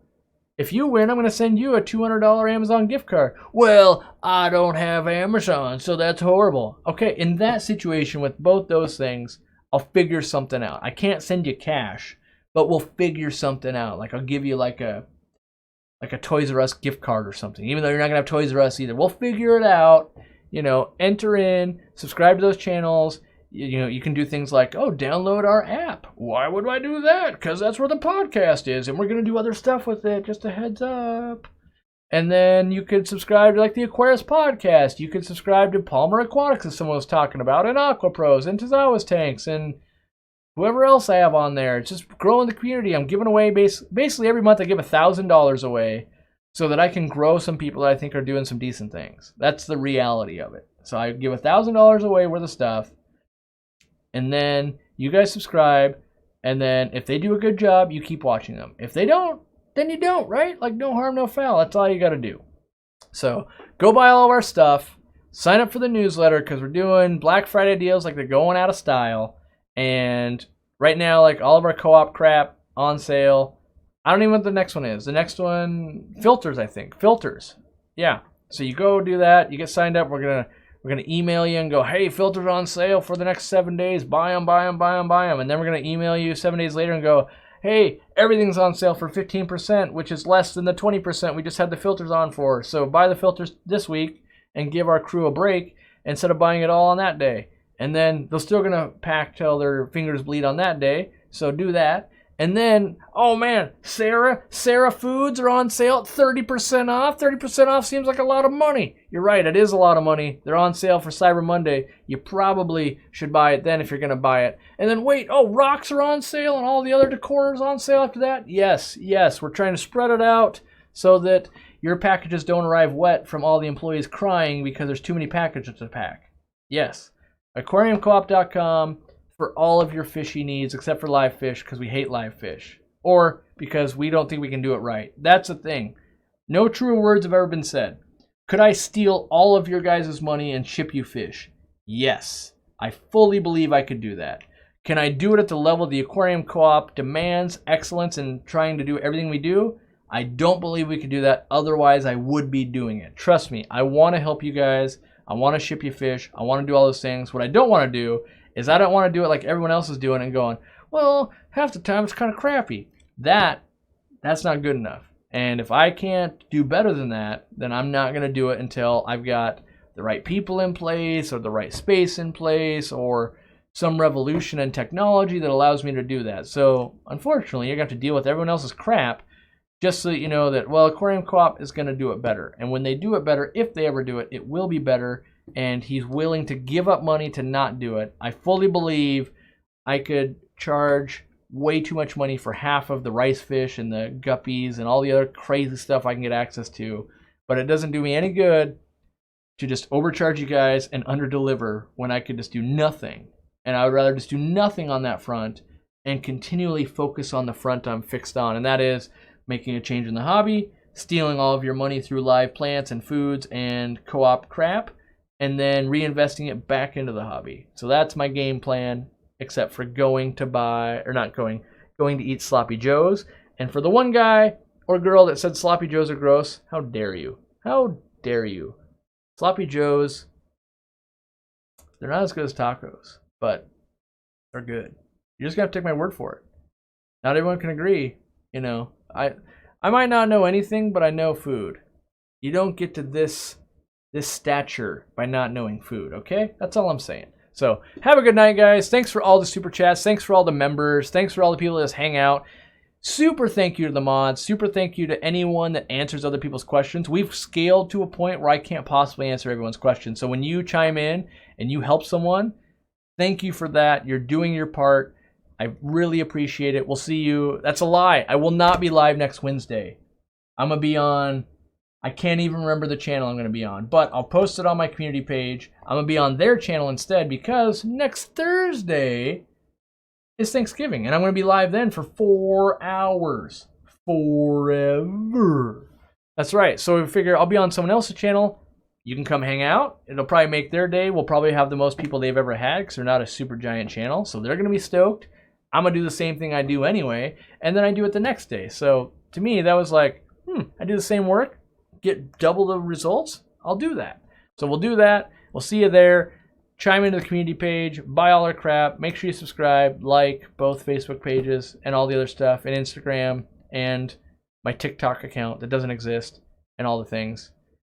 If you win, I'm going to send you a $200 Amazon gift card. Well, I don't have Amazon, so that's horrible. Okay, in that situation with both those things, I'll figure something out. I can't send you cash, but we'll figure something out. Like I'll give you like a Toys R Us gift card or something, even though you're not going to have Toys R Us either. We'll figure it out. You know, enter in, subscribe to those channels. You know, you can do things like, oh, download our app. Why would I do that? Because that's where the podcast is, and we're going to do other stuff with it. Just a heads up. And then you could subscribe to, like, the Aquarius podcast. You could subscribe to Palmer Aquatics, as someone was talking about, and Aqua Pros, and Tazawa's Tanks, and whoever else I have on there. It's just growing the community. I'm giving away, basically every month I give $1,000 away so that I can grow some people that I think are doing some decent things. That's the reality of it. So I give $1,000 away worth of stuff. And then you guys subscribe, and then if they do a good job, you keep watching them. If they don't, then you don't, right? Like, no harm, no foul. That's all you got to do. So go buy all of our stuff. Sign up for the newsletter because we're doing Black Friday deals like they're going out of style. And right now, like, all of our co-op crap on sale. I don't even know what the next one is. The next one, filters, I think. Filters. Yeah. So you go do that. You get signed up. We're going to email you and go, hey, filters on sale for the next 7 days. Buy them, buy them, buy them, buy them. And then we're going to email you 7 days later and go, hey, everything's on sale for 15%, which is less than the 20% we just had the filters on for. So buy the filters this week and give our crew a break instead of buying it all on that day. And then they're still going to pack till their fingers bleed on that day. So do that. And then, oh man, Sarah Foods are on sale at 30% off. 30% off seems like a lot of money. You're right, it is a lot of money. They're on sale for Cyber Monday. You probably should buy it then if you're going to buy it. And then wait, oh, rocks are on sale and all the other decor is on sale after that? Yes, we're trying to spread it out so that your packages don't arrive wet from all the employees crying because there's too many packages to pack. Yes, aquariumcoop.com. for all of your fishy needs except for live fish because we hate live fish or because we don't think we can do it right. That's the thing. No true words have ever been said. Could I steal all of your guys' money and ship you fish? Yes. I fully believe I could do that. Can I do it at the level the Aquarium Co-op demands excellence in trying to do everything we do? I don't believe we could do that. Otherwise, I would be doing it. Trust me. I want to help you guys. I want to ship you fish. I want to do all those things. What I don't want to do is I don't want to do it like everyone else is doing and going, well, half the time it's kind of crappy. That's not good enough. And if I can't do better than that, then I'm not going to do it until I've got the right people in place or the right space in place or some revolution in technology that allows me to do that. So unfortunately, you're going to have to deal with everyone else's crap just so that you know that, well, Aquarium Co-op is going to do it better. And when they do it better, if they ever do it, it will be better. And he's willing to give up money to not do it. I fully believe I could charge way too much money for half of the rice fish and the guppies and all the other crazy stuff I can get access to. But it doesn't do me any good to just overcharge you guys and underdeliver when I could just do nothing. And I would rather just do nothing on that front and continually focus on the front I'm fixed on. And that is making a change in the hobby, stealing all of your money through live plants and foods and co-op crap, and then reinvesting it back into the hobby. So that's my game plan, except for going to eat Sloppy Joes. And for the one guy or girl that said Sloppy Joes are gross, how dare you? How dare you? Sloppy Joes, they're not as good as tacos, but they're good. You just gotta take my word for it. Not everyone can agree, you know. I might not know anything, but I know food. You don't get to this stature by not knowing food, okay? That's all I'm saying. So have a good night, guys. Thanks for all the super chats. Thanks for all the members. Thanks for all the people that just hang out. Super thank you to the mods. Super thank you to anyone that answers other people's questions. We've scaled to a point where I can't possibly answer everyone's questions. So when you chime in and you help someone, thank you for that. You're doing your part. I really appreciate it. We'll see you. That's a lie. I will not be live next Wednesday. I'm going to be on, I can't even remember the channel I'm going to be on, but I'll post it on my community page. I'm going to be on their channel instead because next Thursday is Thanksgiving, and I'm going to be live then for 4 hours. Forever. That's right. So we figure I'll be on someone else's channel. You can come hang out. It'll probably make their day. We'll probably have the most people they've ever had because they're not a super giant channel. So they're going to be stoked. I'm going to do the same thing I do anyway, and then I do it the next day. So to me, that was like, I do the same work, get double the results. I'll do that. So we'll do that. We'll see you there. Chime into the community page, buy all our crap, make sure you subscribe, like both Facebook pages and all the other stuff, and Instagram and my TikTok account that doesn't exist, and all the things.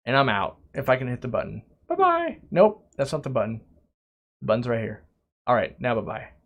And I'm out if I can hit the button. Bye-bye. Nope, that's not the button. The button's right here. All right, now bye-bye.